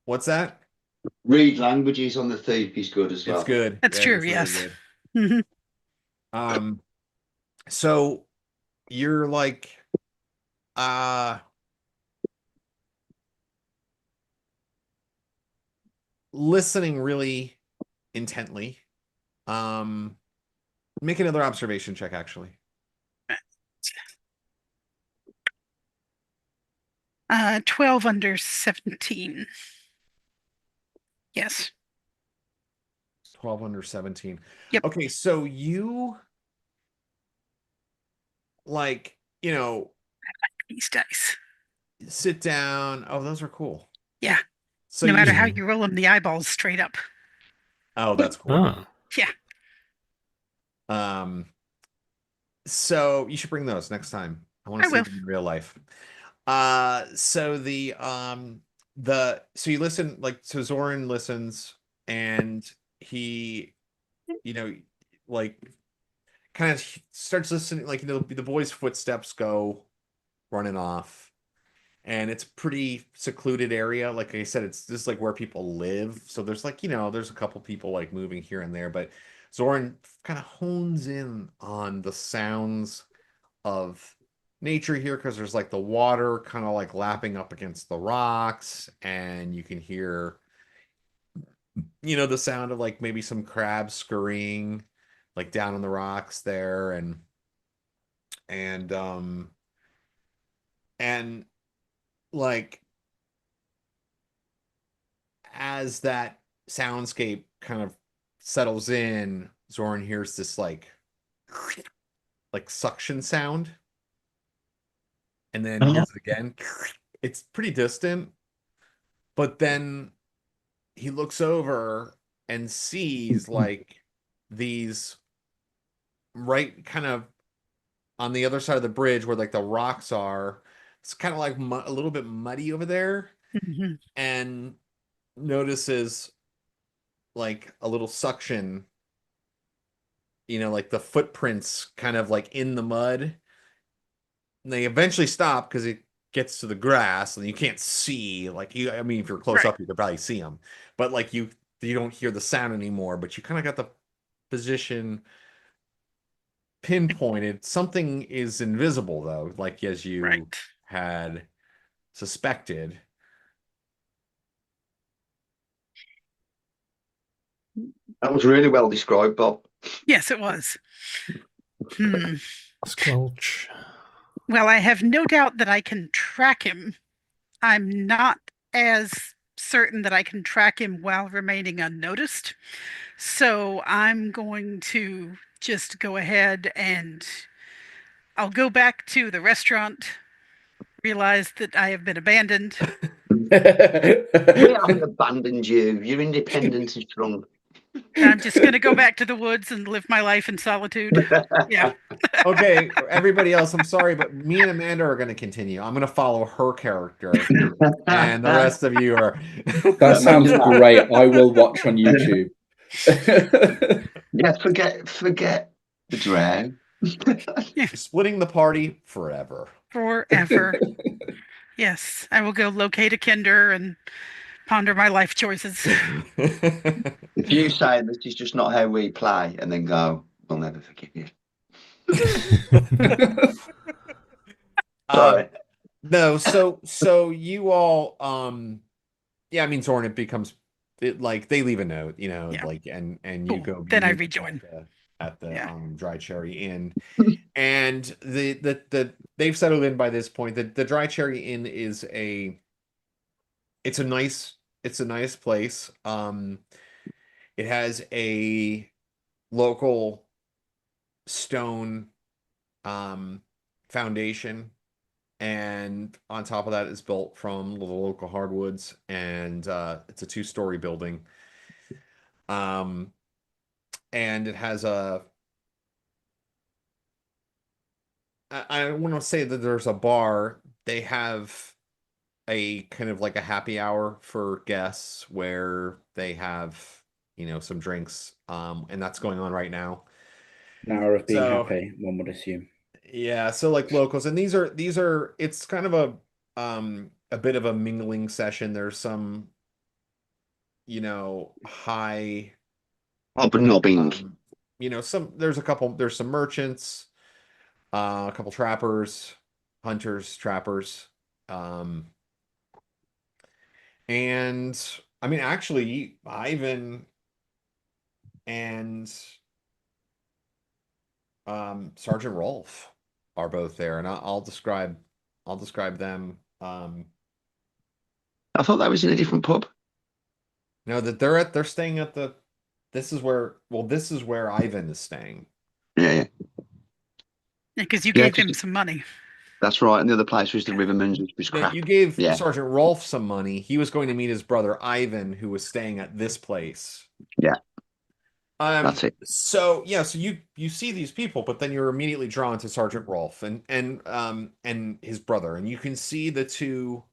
What's that? Read languages on the thief is good as well. It's good. That's Yeah, true. it's really Yes. good. So you're like, listening really intently. Make another observation check, actually. 12 under 17. Yes. 12 under 17. Yep. Okay, so you like, These dice. sit down. Oh, those are cool. Yeah. So no matter how you roll them, the eyeballs straight up. Oh, that's cool. Ah. Yeah. So you should bring those next time. I want to see them in real life. So so you listen, like, so Zoryn listens, and he, like, kind of starts listening, like, the boys' footsteps go running off, and it's pretty secluded area. Like I said, it's just like where people live. So there's like, there's a couple people like moving here and there, but Zoryn kind of hones in on the sounds of nature here, because there's like the water kind of like lapping up against the rocks, and you can hear the sound of like maybe some crabs scurrying like down on the rocks there, and like as that soundscape kind of settles in, Zoryn hears this like suction sound, and then hears it again. It's pretty distant, but then he looks over and sees like these right kind of on the other side of the bridge where like the rocks are. It's kind of like a little bit muddy over there, and notices like a little suction, like the footprints kind of like in the mud. And they eventually stop because it gets to the grass and you can't see, like, I mean, if you're close up, you could probably see them, but like you don't hear the sound anymore, but you kind of got the position pinpointed. Something is invisible though, like as you had suspected. That was really well described, Bob. Yes, it was. Squelch. Well, I have no doubt that I can track him. I'm not as certain that I can track him while remaining unnoticed. So I'm going to just go ahead and I'll go back to the restaurant, realize that I have been abandoned. We haven't abandoned you. Your independence is strong. I'm just going to go back to the woods and live my life in solitude. Yeah. Okay, everybody else, I'm sorry, but me and Amanda are going to continue. I'm going to follow her character, and the rest of you are. That sounds great. I will watch on YouTube. Yeah, forget the drow. Splitting the party forever. Forever. Yes, I will go locate a kinder and ponder my life choices. If you say this is just not how we play, and then go, we'll never forgive you. Sorry. No, so you all, yeah, I mean, Zoryn, it becomes like they leave a note, you know, Yeah. like and Cool. you go. Then you I meet rejoin. at the Yeah. Dry Cherry Inn, and the they've settled in by this point. The Dry Cherry Inn is it's a nice place. It has a local stone foundation, and on top of that is built from the local hardwoods, and it's a 2-story building. And it has I want to say that there's a bar. They have a kind of like a happy hour for guests where they have, you know, some drinks, and that's going on right now. An hour of being So, happy, one would assume. yeah, so like locals, and these are it's kind of a bit of a mingling session. There's some, you know, high Hobnobbing. you know, there's some merchants, a couple trappers, hunters, trappers, and I mean, actually, Ivan and Sergeant Rolf are both there, and I'll describe them. I thought that was in a different pub. No, that they're staying at the. This is where Ivan is staying. Yeah. Because you gave him some money. That's right. And the other place was the Rivermans, which was crap. You gave Sergeant Rolf some money. He was going to meet his brother Ivan, who was staying at this place. Yeah. That's it. So yeah, so you see these people, but then you're immediately drawn to Sergeant Rolf and his brother, and you can see the two.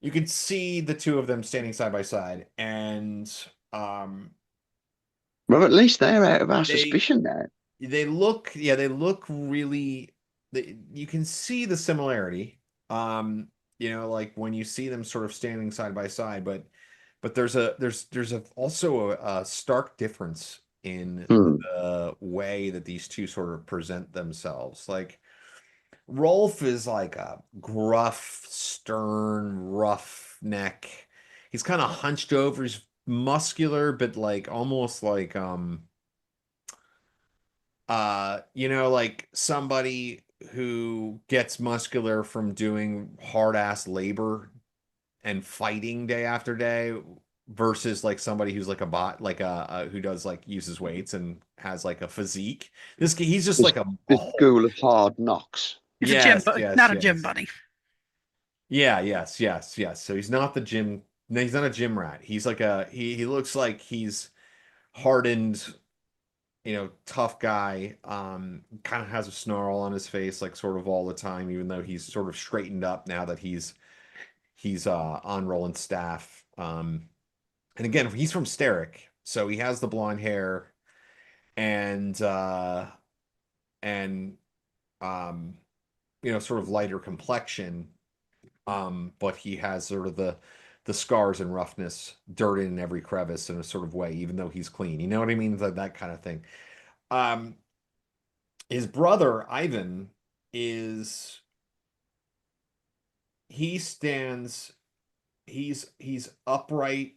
You can see the two of them standing side by side, and well, at least they're out of our suspicion there. They look really. You can see the similarity. You know, like when you see them sort of standing side by side, but there's also a stark difference in the way that these two sort of present themselves. Like Rolf is like a gruff, stern, rough neck. He's kind of hunched over. He's muscular, but like almost like you know, like somebody who gets muscular from doing hard ass labor and fighting day after day versus like somebody who's like a bot, like who does like uses weights and has like a physique. He's just like a school of hard knocks. He's not a gym buddy. Yeah, yes. So he's not the gym. No, he's not a gym rat. He's like he looks like he's hardened, you know, tough guy. Kind of has a snarl on his face, like sort of all the time, even though he's sort of straightened up now that he's on Roland's staff. And again, he's from Steric, so he has the blonde hair and you know, sort of lighter complexion. But he has sort of the scars and roughness, dirt in every crevice in a sort of way, even though he's clean. You know what I mean? That kind of thing. His brother Ivan is he's upright.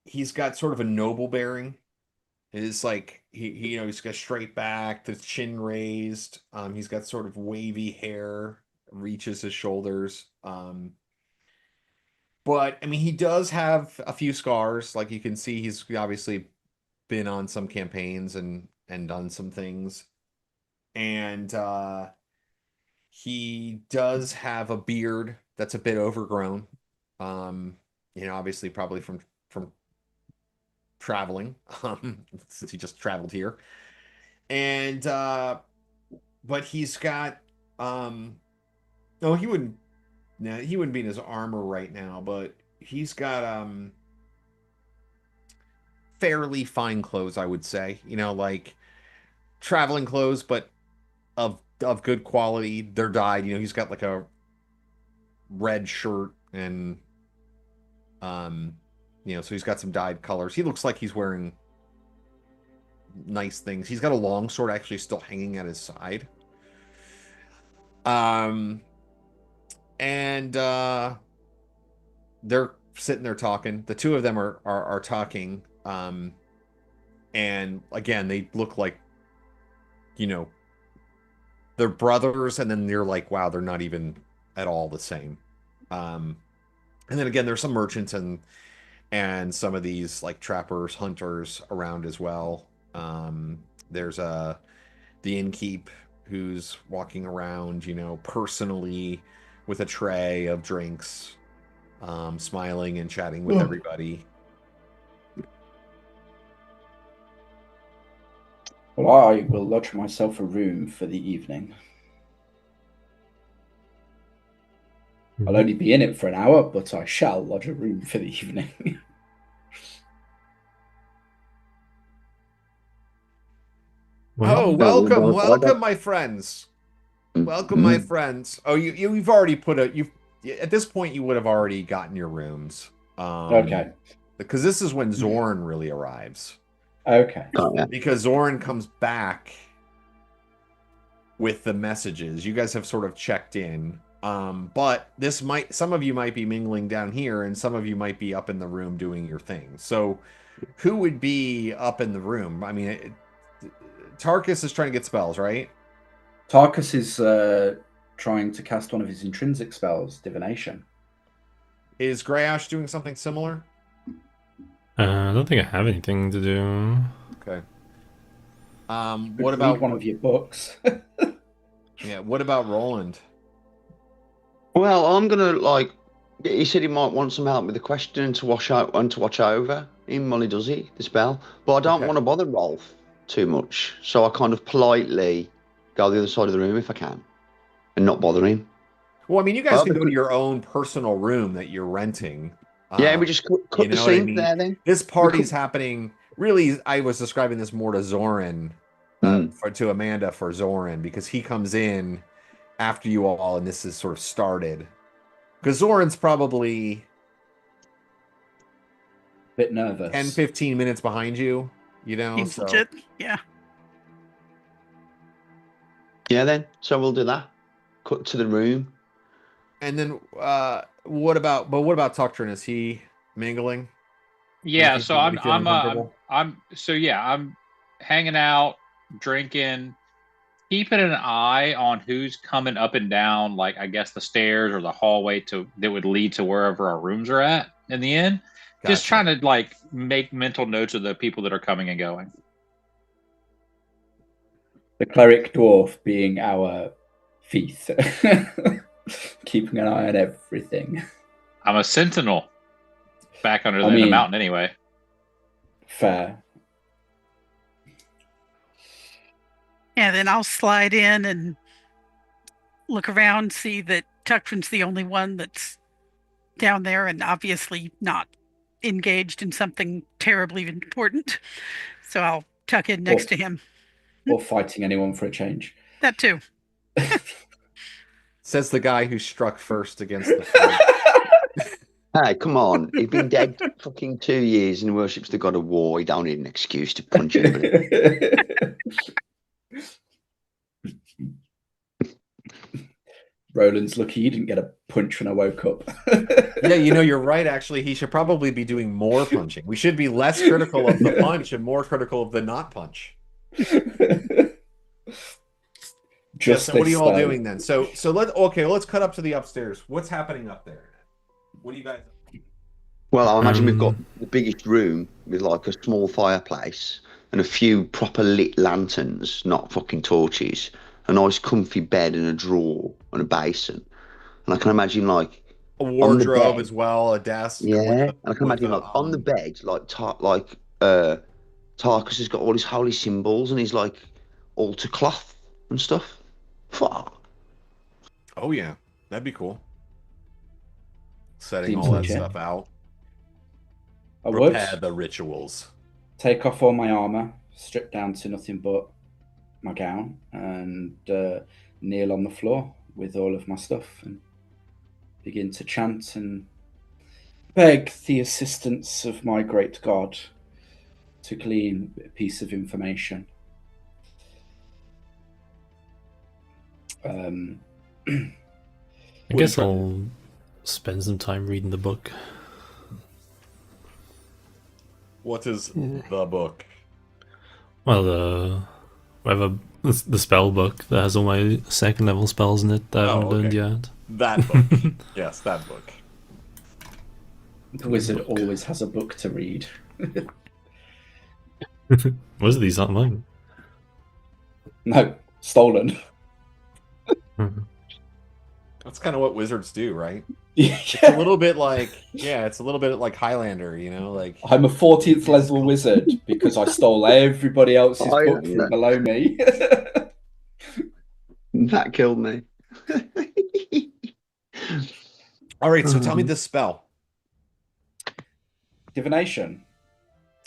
He's got sort of a noble bearing. It's like he's got straight back, the chin raised. He's got sort of wavy hair, reaches his shoulders. But I mean, he does have a few scars. Like you can see, he's obviously been on some campaigns and done some things. And he does have a beard that's a bit overgrown. Obviously probably from traveling, since he just traveled here. And but he's got no, he wouldn't be in his armor right now, but he's got fairly fine clothes, I would say. Like traveling clothes, but of good quality. They're dyed. He's got like a red shirt and so he's got some dyed colors. He looks like he's wearing nice things. He's got a long sword actually still hanging at his side. And they're sitting there talking. The two of them are talking. And again, they look like, they're brothers, and then you're like, wow, they're not even at all the same. And then again, there's some merchants and some of these like trappers, hunters around as well. There's the innkeep who's walking around, personally with a tray of drinks, smiling and chatting with everybody. Well, I will lodge myself a room for the evening. I'll only be in it for an hour, but I shall lodge a room for the evening. Welcome, my friends. Welcome, my friends. Oh, you've already at this point you would have already gotten your rooms. Okay. Because this is when Zoryn really arrives. Okay. Because Zoryn comes back with the messages. You guys have sort of checked in. But some of you might be mingling down here, and some of you might be up in the room doing your thing. So who would be up in the room? I mean, Tarkas is trying to get spells, right? Tarkas is trying to cast one of his intrinsic spells, divination. Is Greyash doing something similar? I don't think I have anything to do. Okay. What about one of your books? Yeah. What about Roland? Well, I'm gonna he said he might want some help with the question to watch out and to watch over him while he does the spell. But I don't want to bother Rolf too much, so I kind of politely go the other side of the room if I can, and not bother him. Well, I mean, you guys can go to your own personal room that you're renting. Yeah, we just cut the scene there then. This party's happening. Really, I was describing this more to Zoryn, to Amanda for Zoryn, because he comes in after you all, and this is sort of started. Because Zoran's probably a bit nervous. 10, 15 minutes behind you, so. Legit. Yeah. Yeah, then. So we'll do that. Cut to the room. And then what about Tukdren? Is he mingling? Yeah, so I'm hanging out, drinking, keeping an eye on who's coming up and down, like I guess the stairs or the hallway that would lead to wherever our rooms are at in the inn. Gotcha. Just trying to make mental notes of the people that are coming and going. The cleric dwarf being our thief, keeping an eye on everything. I'm a sentinel back under the mountain anyway. Fair. Yeah, then I'll slide in and look around, see that Tukdren's the only one that's down there and obviously not engaged in something terribly important. So I'll tuck in next to him. Or fighting anyone for a change. That too. Says the guy who struck first against the fight. Hey, come on. He's been dead fucking 2 years and worships the god of war. He don't need an excuse to punch anybody. Roland's lucky he didn't get a punch when I woke up. Yeah, you're right. Actually, he should probably be doing more punching. We should be less critical of the punch and more critical of the not punch. So what are you all doing then? So let's cut up to the upstairs. What's happening up there? What do you guys? Well, I imagine we've got the biggest room with like a small fireplace and a few proper lit lanterns, not fucking torches, a nice comfy bed and a drawer and a basin. And I can imagine like a wardrobe as well, a desk. Yeah, and I can imagine like on the bed, like Tarkas has got all his holy symbols and his like altar cloth and stuff. Fuck. Oh yeah, that'd be cool. Setting all that stuff out. I would prepare the rituals. Take off all my armor, strip down to nothing but my gown, and kneel on the floor with all of my stuff and begin to chant and beg the assistance of my great god to glean a piece of information. I guess I'll spend some time reading the book. What is the book? Well, the spell book that has all my second level spells in it that I haven't learned yet. That book. Yes, that book. The wizard always has a book to read. Was these not mine? No, stolen. That's kind of what wizards do, right? Yeah. It's a little bit like Highlander, like I'm a 14th level wizard because I stole everybody else's book from below me. That killed me. All right, so tell me the spell. Divination.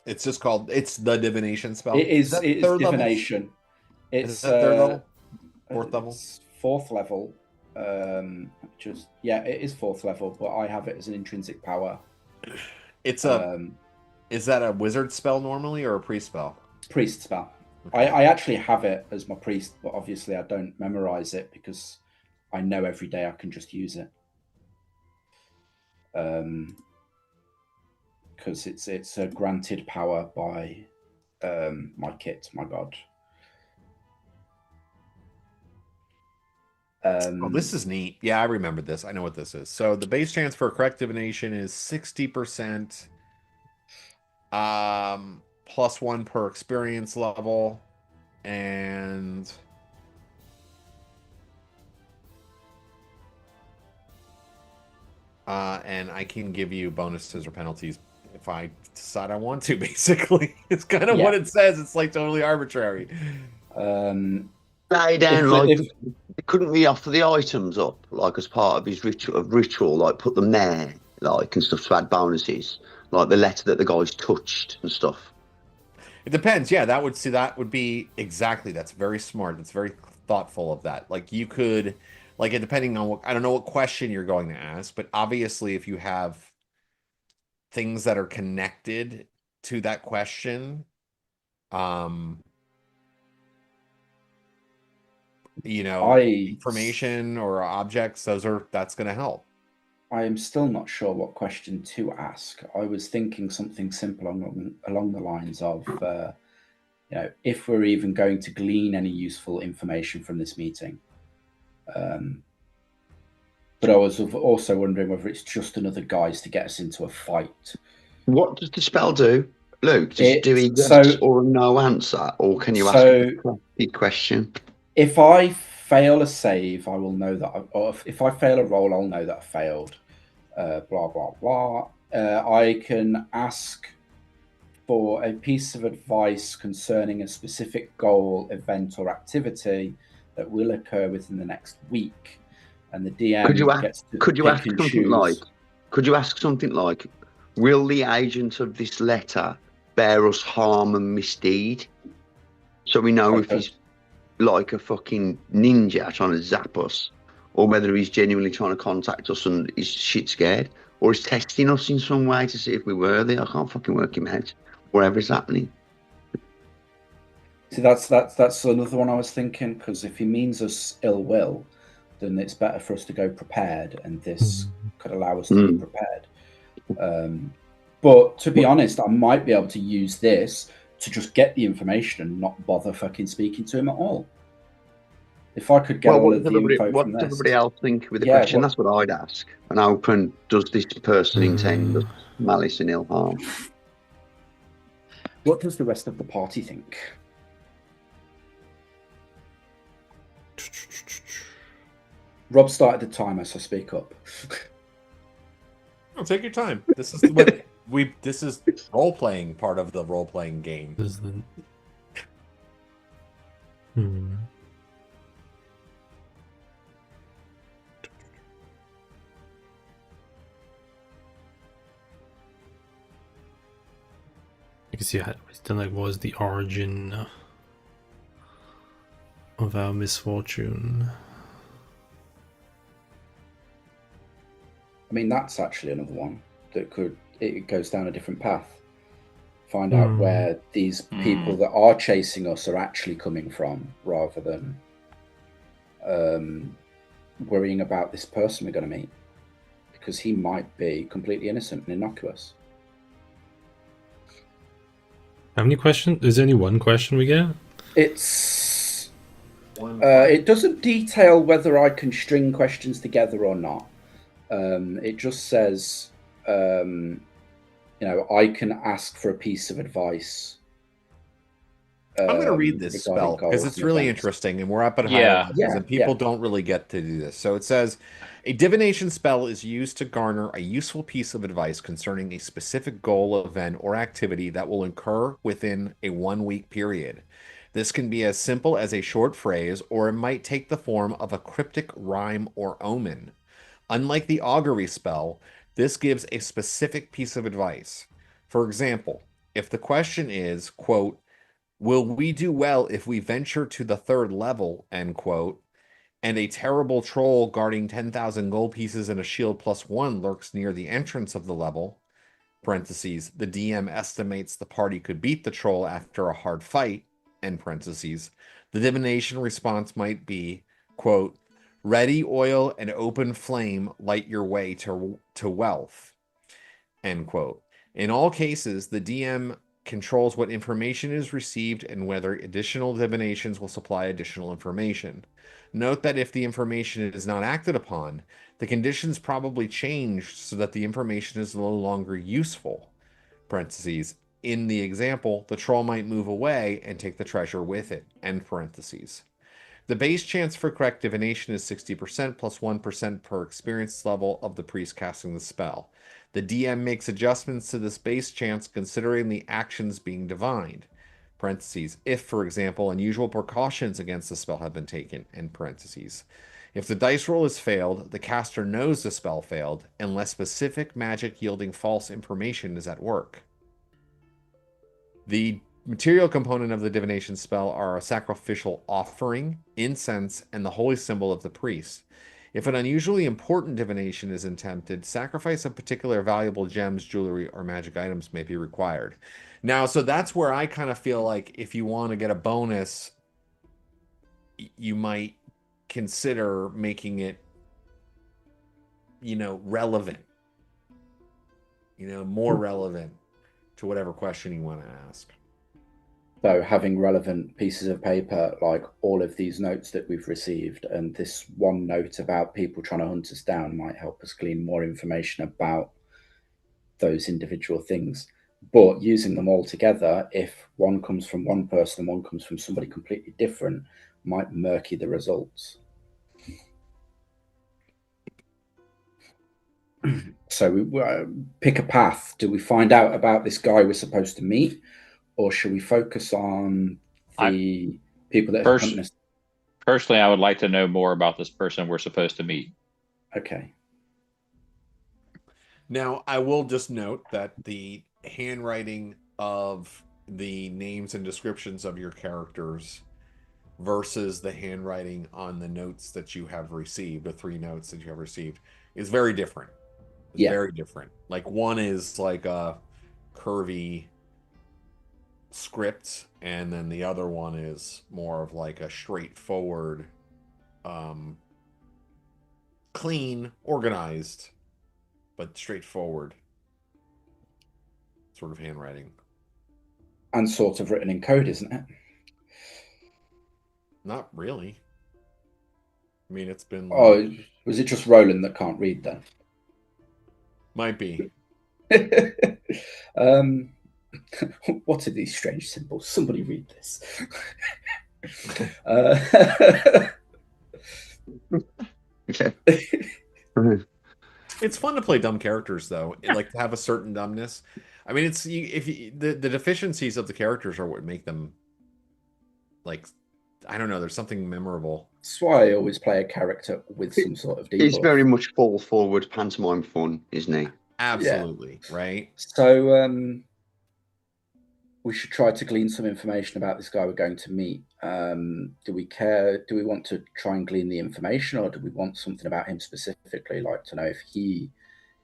It's the divination spell. It is divination. Level? It's third level? Fourth level? It's fourth level. It is fourth level, but I have it as an intrinsic power. It's is that a wizard spell normally or a priest spell? Priest spell. Okay. I actually have it as my priest, but obviously I don't memorize it because I know every day I can just use it. Because it's a granted power by my kit, my god. This is neat. Yeah, I remember this. I know what this is. So the base chance for correct divination is 60%, +1 per experience level, and I can give you bonuses or penalties if I decide I want to. Basically, it's kind of what it says. It's like totally arbitrary. Lay down it couldn't we offer the items up like as part of his ritual, like put them there, like and stuff to add bonuses, like the letter that the guy's touched and stuff. It depends. Yeah, that would be exactly. That's very smart. That's very thoughtful of that. Like you could, like it depending on I don't know what question you're going to ask, but obviously if you have things that are connected to that question, information or objects, that's going to help. I am still not sure what question to ask. I was thinking something simple along the lines of, if we're even going to glean any useful information from this meeting. But I was also wondering whether it's just another guise to get us into a fight. What does the spell do, Luke? Do we yes or no answer, or can you ask a big question? If I fail a save, I will know that. If I fail a roll, I'll know that I failed. Blah blah blah. I can ask for a piece of advice concerning a specific goal, event, or activity that will occur within the next week, and the DM could you ask something like, will the agent of this letter bear us harm and misdeed? So we know if he's like a fucking ninja trying to zap us, or whether he's genuinely trying to contact us and he's shit scared, or he's testing us in some way to see if we're worthy. I can't fucking work him out. Whatever's happening. See, that's another one I was thinking, because if he means us ill will, then it's better for us to go prepared, and this could allow us to be prepared. But to be honest, I might be able to use this to just get the information and not bother fucking speaking to him at all. If I could get all of the info what from does this. everybody else think with the question? That's what I'd ask. And open, does this person intend malice and ill harm? What does the rest of the party think? Rob started the timer, so speak up. No, take your time. This is what this is role playing part of the role playing game. This is the... Because you had then like, what was the origin of our misfortune? I mean, that's actually another one that it goes down a different path. Find out where these people that are chasing us are actually coming from, rather than worrying about this person we're going to meet, because he might be completely innocent and innocuous. How many questions? Is there only one question we get? It's it doesn't detail whether I can string questions together or not. It just says, I can ask for a piece of advice. I'm going to read this spell because it's really interesting, and we're up at higher levels, and people don't really get to do this. So it says, a divination spell is used to garner a useful piece of advice concerning a specific goal, event, or activity that will occur within a 1-week period. This can be as simple as a short phrase, or it might take the form of a cryptic rhyme or omen. Unlike the augury spell, this gives a specific piece of advice. For example, if the question is, quote, will we do well if we venture to the 3rd level, end quote, and a terrible troll guarding 10,000 gold pieces and a shield +1 lurks near the entrance of the level, parentheses, the DM estimates the party could beat the troll after a hard fight, end parentheses, the divination response might be, quote, ready oil and open flame light your way to wealth, end quote. In all cases, the DM controls what information is received and whether additional divinations will supply additional information. Note that if the information is not acted upon, the conditions probably change so that the information is no longer useful. Parentheses. In the example, the troll might move away and take the treasure with it. End parentheses. The base chance for correct divination is 60% plus 1% per experience level of the priest casting the spell. The DM makes adjustments to this base chance considering the actions being divined. Parentheses. If, for example, unusual precautions against the spell have been taken. End parentheses. If the dice roll is failed, the caster knows the spell failed, unless specific magic yielding false information is at work. The material component of the divination spell are a sacrificial offering, incense, and the holy symbol of the priest. If an unusually important divination is attempted, sacrifice of particular valuable gems, jewelry, or magic items may be required. Now, so that's where I kind of feel like if you want to get a bonus, you might consider making it, relevant, more relevant to whatever question you want to ask. So having relevant pieces of paper, like all of these notes that we've received, and this one note about people trying to hunt us down might help us glean more information about those individual things. But using them all together, if one comes from one person and one comes from somebody completely different, might murky the results. So we pick a path. Do we find out about this guy we're supposed to meet, or should we focus on the people that are hunting us? Personally, I would like to know more about this person we're supposed to meet. Okay. Now, I will just note that the handwriting of the names and descriptions of your characters versus the handwriting on the notes that you have received, the 3 notes that you have received, is very different. It's very different. Like, one is like a curvy script, and then the other one is more of like a straightforward clean, organized, but straightforward sort of handwriting. And sort of written in code, isn't it? Not really. I mean, it's been like... Oh, was it just Roland that can't read then? Might be. What are these strange symbols? Somebody read this. It's fun to play dumb characters, though. Like to have a certain dumbness. I mean, it's the deficiencies of the characters are what make them like, I don't know. There's something memorable. That's why I always play a character with some sort of debuff. He's very much fall forward pantomime fun, isn't he? Absolutely, yeah. Right. So we should try to glean some information about this guy we're going to meet. Do we care? Do we want to try and glean the information, or do we want something about him specifically, like to know if he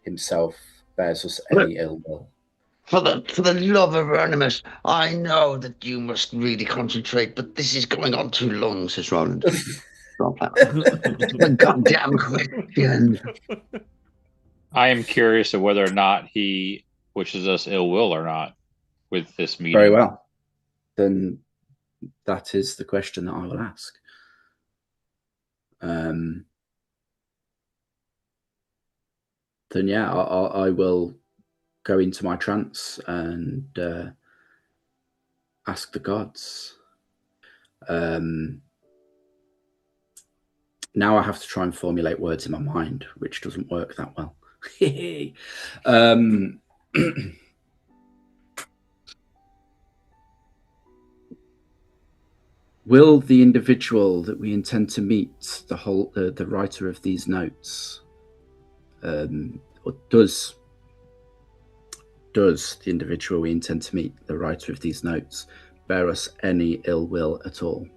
himself bears us any ill will? For the love of Animus, I know that you must really concentrate, but this is going on too long, says Roland. The goddamn question. I am curious of whether or not he wishes us ill will or not with this meeting. Very well. Then that is the question that I will ask. Then yeah, I will go into my trance and ask the gods. Now I have to try and formulate words in my mind, which doesn't work that well. Will the individual that we intend to meet, the writer of these notes, or does the individual we intend to meet, the writer of these notes, bear us any ill will at all?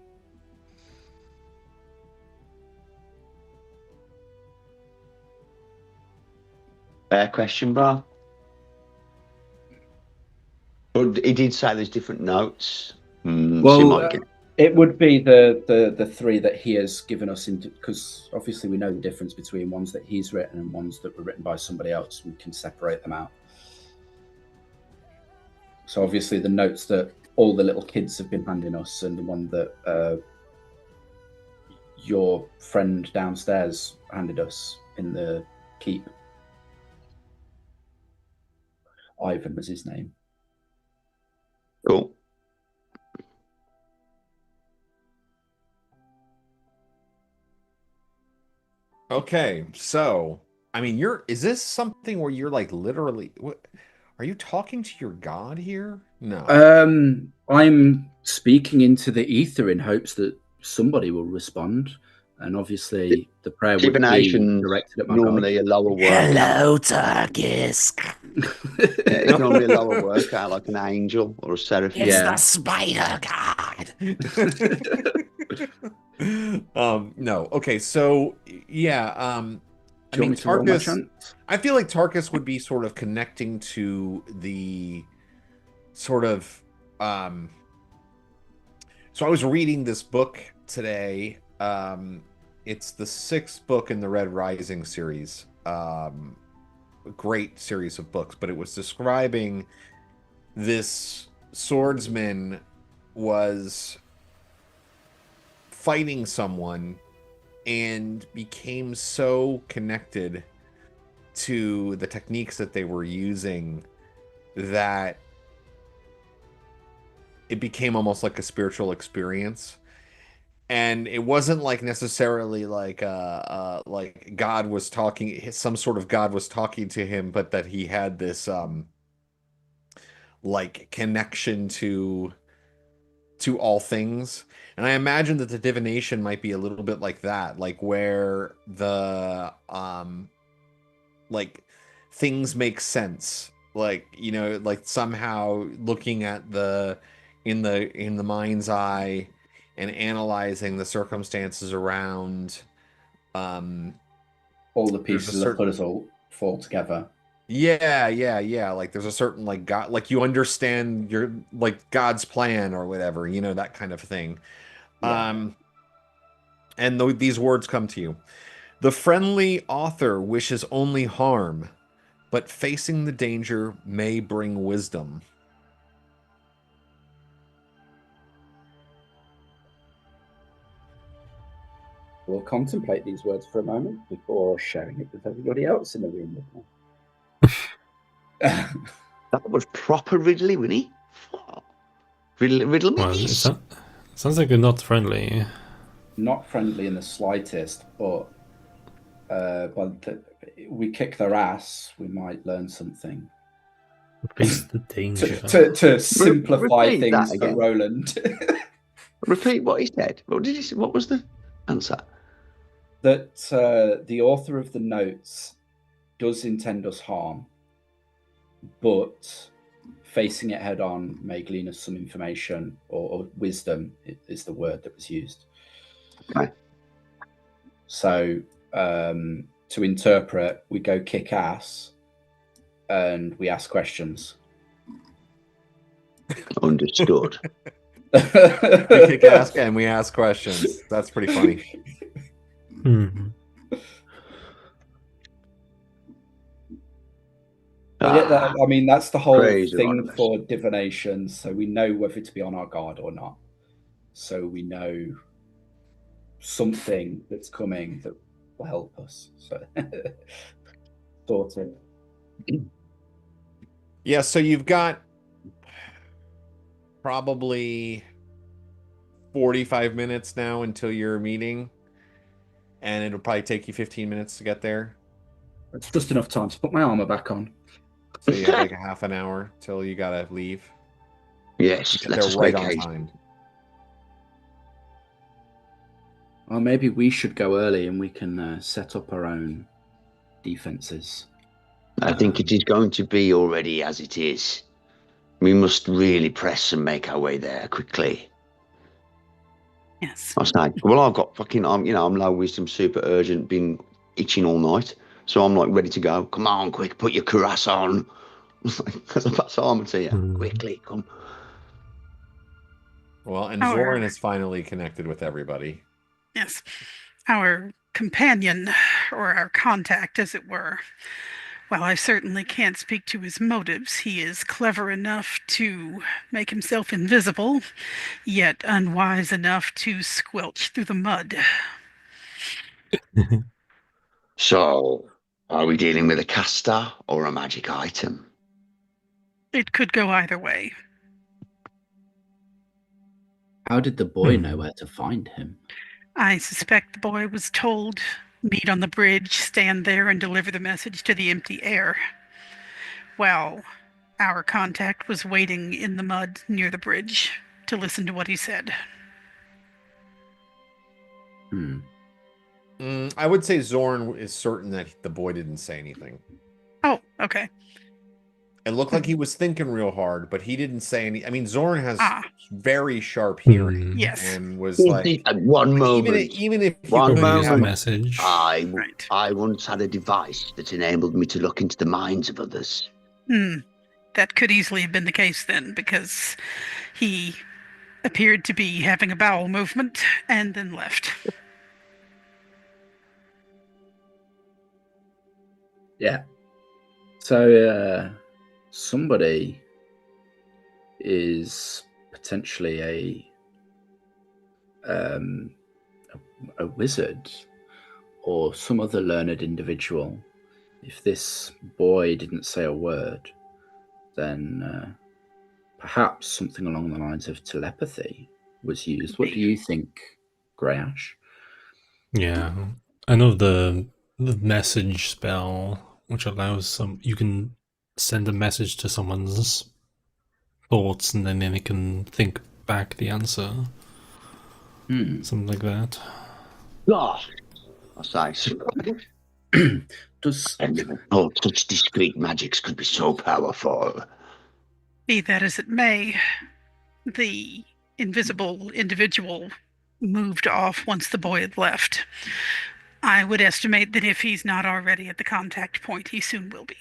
Fair question, bro. But he did say there's different notes. Well, it would be the three that he has given us, because obviously we know the difference between ones that he's written and ones that were written by somebody else. We can separate them out. So obviously the notes that all the little kids have been handing us, and the one that your friend downstairs handed us in the keep. Ivan was his name. Cool. Okay, so I mean, is this something where you're like literally, what, are you talking to your god here? No. I'm speaking into the ether in hopes that somebody will respond, and obviously the prayer would be directed at my normally god. A lower worker. Hello, Tarkas. It's normally a lower worker, like an angel or a seraphim. It's the spider god. No. Okay, so yeah, I mean, Tarkas, I feel like Tarkas would be sort of connecting to the sort of so I was reading this book today. It's the 6th book in the Red Rising series. A great series of books, but it was describing this swordsman was fighting someone and became so connected to the techniques that they were using that it became almost like a spiritual experience. And it wasn't like necessarily like God was talking, some sort of God was talking to him, but that he had this like connection to all things. And I imagine that the divination might be a little bit like that, like where the like things make sense, like, you know, like somehow looking at in the mind's eye and analyzing the circumstances around all the pieces that put us all fall together. Yeah. Like there's a certain like God, like you understand your like God's plan or whatever, you know, that kind of thing. Yeah. And these words come to you. The friendly author wishes only harm, but facing the danger may bring wisdom. We'll contemplate these words for a moment before sharing it with everybody else in the room with me. That was proper Ridley, wasn't he? Riddle me Well, this. it sounds like you're not friendly. Not friendly in the slightest, but we kick their ass, we might learn something. Face the danger. To simplify Repeat that things for again. Roland. Repeat what he said. What did he say? What was the answer? That the author of the notes does intend us harm, but facing it head on may glean us some information or wisdom is the word that was used. Okay. So to interpret, we go kick ass and we ask questions. Understood. We kick ass and we ask questions. That's pretty funny. I mean, that's the whole Crazy thing for divination. So we know whether to be on our guard or not. So we know something that's coming that will help us. So sort of. Yeah, so you've got probably 45 minutes now until your meeting, and it'll probably take you 15 minutes to get there. It's just enough time to put my armor back on. So you have like a half an hour till you gotta leave. Yes, They're right on time. Well, maybe we should go early and we can set up our own defenses. I think it is going to be already as it is. We must really press and make our way there quickly. Yes. I was like, well, I've got fucking, I'm low wisdom, super urgent, been itching all night. So I'm like ready to go. Come on, quick, put your cuirass on. Because I've got armor to you. Quickly, come. Well, and Zoryn has finally connected with everybody. Yes. Our companion, or our contact, as it were. While I certainly can't speak to his motives, he is clever enough to make himself invisible, yet unwise enough to squelch through the mud. So, are we dealing with a caster or a magic item? It could go either way. How did the boy know where to find him? I suspect the boy was told, meet on the bridge, stand there, and deliver the message to the empty air. Well, our contact was waiting in the mud near the bridge to listen to what he said. I would say Zoryn is certain that the boy didn't say anything. Oh, okay. It looked like he was thinking real hard, but he didn't say any. I mean, Zoryn has very sharp hearing. Yes. And was like, at one moment, even if you one couldn't have moment, a message. I once had a device that enabled me to look into the minds of others. That could easily have been the case then, because he appeared to be having a bowel movement and then left. Yeah. So somebody is potentially a wizard or some other learned individual. If this boy didn't say a word, then perhaps something along the lines of telepathy was used. What do you think, Greyash? Yeah, I know the message spell, which allows you can send a message to someone's thoughts and then they can think back the answer. Something like that. God, I say. I never thought such discreet magics could be so powerful. Be that as it may, the invisible individual moved off once the boy had left. I would estimate that if he's not already at the contact point, he soon will be.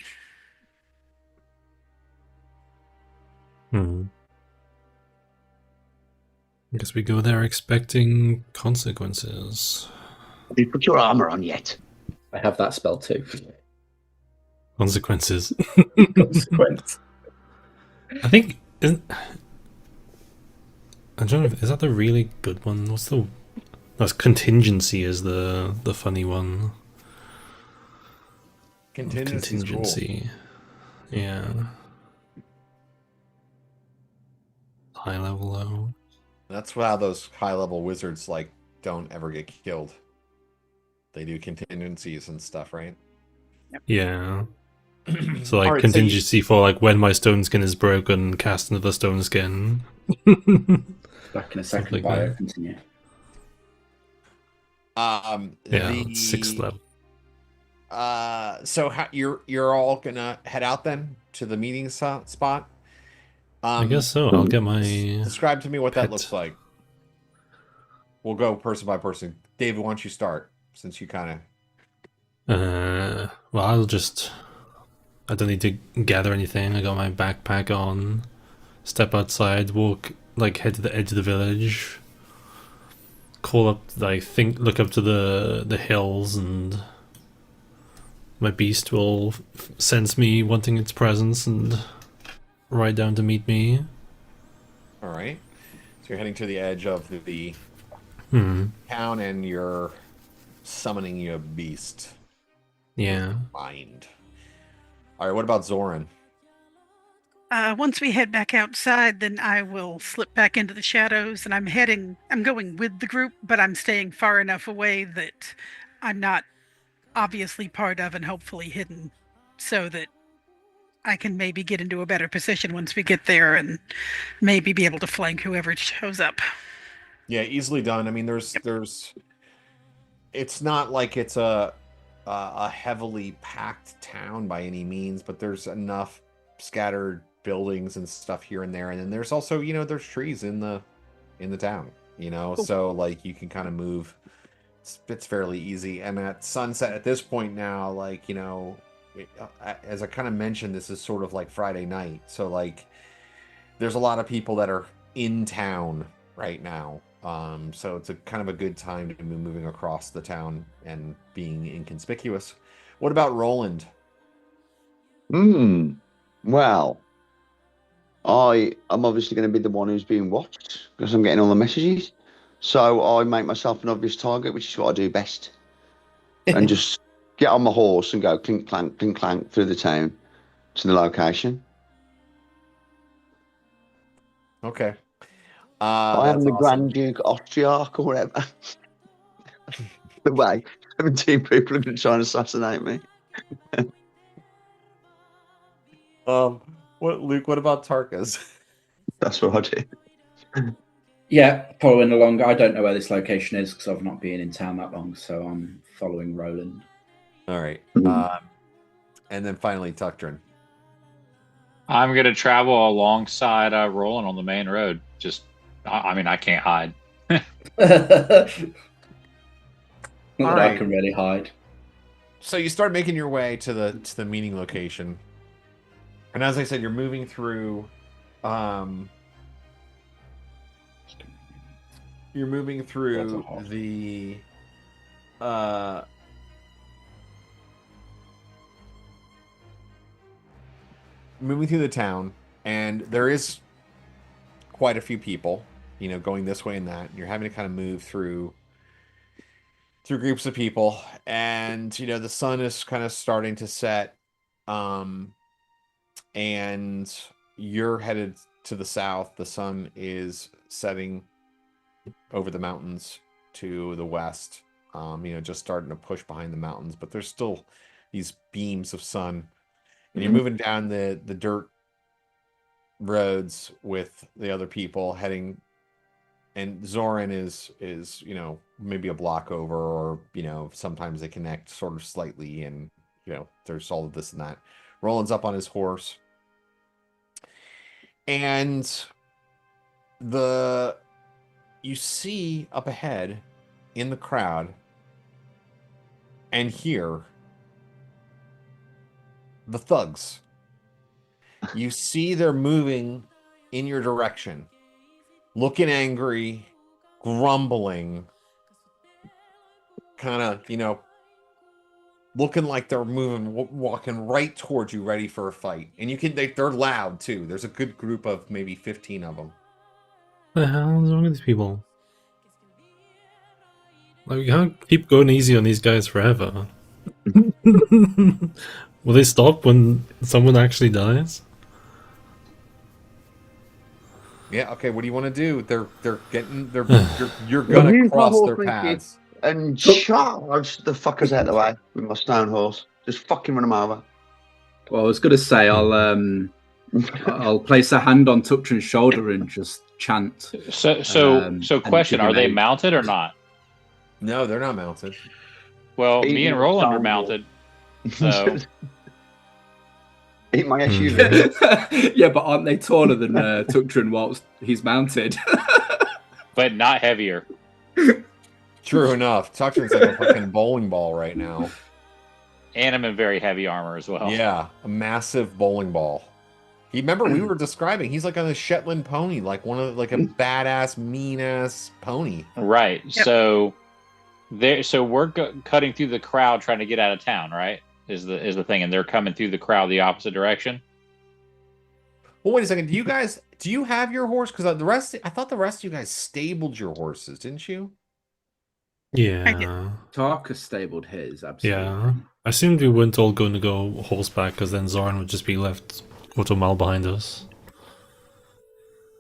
I guess we go there expecting consequences. Have you put your armor on yet? I have that spell too. Consequences. Consequence. I think I don't know. Is that the really good one? What's the? That's contingency is the funny one. Contingency. Yeah. High level though. That's how those high level wizards like don't ever get killed. They do contingencies and stuff, right? Yeah. So like All right, contingency for like when my stone skin is broken, cast another stone skin. Back in a second. like Bio that. continue. Yeah, the 6th level. So you're all gonna head out then to the meeting spot. I guess so. I'll get my. Describe to me what pet. that looks like. We'll go person by person. David, why don't you start since you kind of. Well, I don't need to gather anything. I got my backpack on. Step outside. Head to the edge of the village. Call up. Look up to the hills, and my beast will sense me wanting its presence and ride down to meet me. All right. So you're heading to the edge of the town, and you're summoning your beast. Yeah. Mind. All right. What about Zoryn? Once we head back outside, then I will slip back into the shadows, and I'm going with the group, but I'm staying far enough away that I'm not obviously part of and hopefully hidden, so that I can maybe get into a better position once we get there and maybe be able to flank whoever shows up. Yeah, easily done. I mean, there's it's not like it's a heavily packed town by any means, but there's enough scattered buildings and stuff here and there, and then there's also there's trees in the town, Cool. so like you can kind of move. It's fairly easy, and at sunset at this point now, like as I kind of mentioned, this is sort of like Friday night, so like there's a lot of people that are in town right now, so it's a kind of a good time to be moving across the town and being inconspicuous. What about Roland? Well, I'm obviously going to be the one who's being watched because I'm getting all the messages. So I make myself an obvious target, which is what I do best, and just get on my horse and go clink clank through the town to the location. Okay. I am That's the awesome. Grand Duke Austriarch or whatever. The way 17 people have been trying to assassinate me. What, Luke? What about Tarkas? That's what I do. Yeah, following along. I don't know where this location is because I've not been in town that long, so I'm following Roland. All right. And then finally, Tukdren. I'm going to travel alongside Roland on the main road. I can't hide. Not that I can really hide. So you start making your way to the meeting location, and as I said, you're moving through. You're moving through the. Moving through the town, and there is quite a few people, going this way and that. You're having to kind of move through groups of people, and the sun is kind of starting to set, and you're headed to the south. The sun is setting over the mountains to the west, just starting to push behind the mountains, but there's still these beams of sun. And you're moving down the dirt roads with the other people heading, and Zoryn is maybe a block over, or sometimes they connect sort of slightly, and there's all of this and that. Roland's up on his horse, and you see up ahead in the crowd and hear the thugs. You see they're moving in your direction, looking angry, grumbling, kind of, looking like they're walking right towards you, ready for a fight. And they're loud too. There's a good group of maybe 15 of them. What the hell is wrong with these people? Like, we can't keep going easy on these guys forever. Will they stop when someone actually dies? Yeah. Okay. What do you want to do? You're gonna cross their paths. And charge the fuckers out of the way with my stone horse. Just fucking run them over. Well, I was going to say I'll place a hand on Tukdren's shoulder and just chant. So question: Are they mounted or not? No, they're not mounted. Well, me and Roland are mounted. So eat my SUV. Yeah, but aren't they taller than Tukdren whilst he's mounted? But not heavier. True enough. Tukdren's like a fucking bowling ball right now. And I'm in very heavy armor as well. Yeah, a massive bowling ball. Remember we were describing, he's like on a Shetland pony, like a badass, mean ass pony. Right. Yep. So we're cutting through the crowd trying to get out of town, right? Is the thing, and they're coming through the crowd the opposite direction. Well, wait a second. Do you have your horse? Because I thought the rest of you guys stabled your horses, didn't you? Yeah. Tarkas stabled his, absolutely. Yeah. I assumed we weren't all going to go horseback, because then Zoryn would just be left a quarter mile behind us.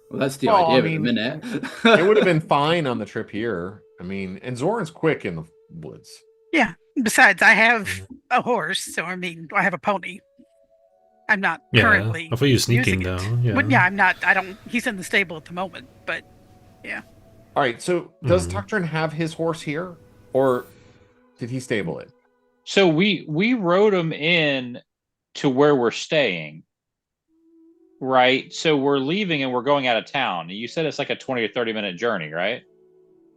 Well, that's the idea at the minute. It would have been fine on the trip here. I mean, and Zoran's quick in the woods. Yeah. Besides, I have a horse, so I mean, I have a pony. I'm not currently. I thought you were sneaking using it. though. Yeah. But yeah, I'm not. I don't. He's in the stable at the moment, but yeah. All right. So does Tukdren have his horse here, or did he stable it? So we rode him in to where we're staying. Right. So we're leaving and we're going out of town. You said it's like a 20 or 30-minute journey, right?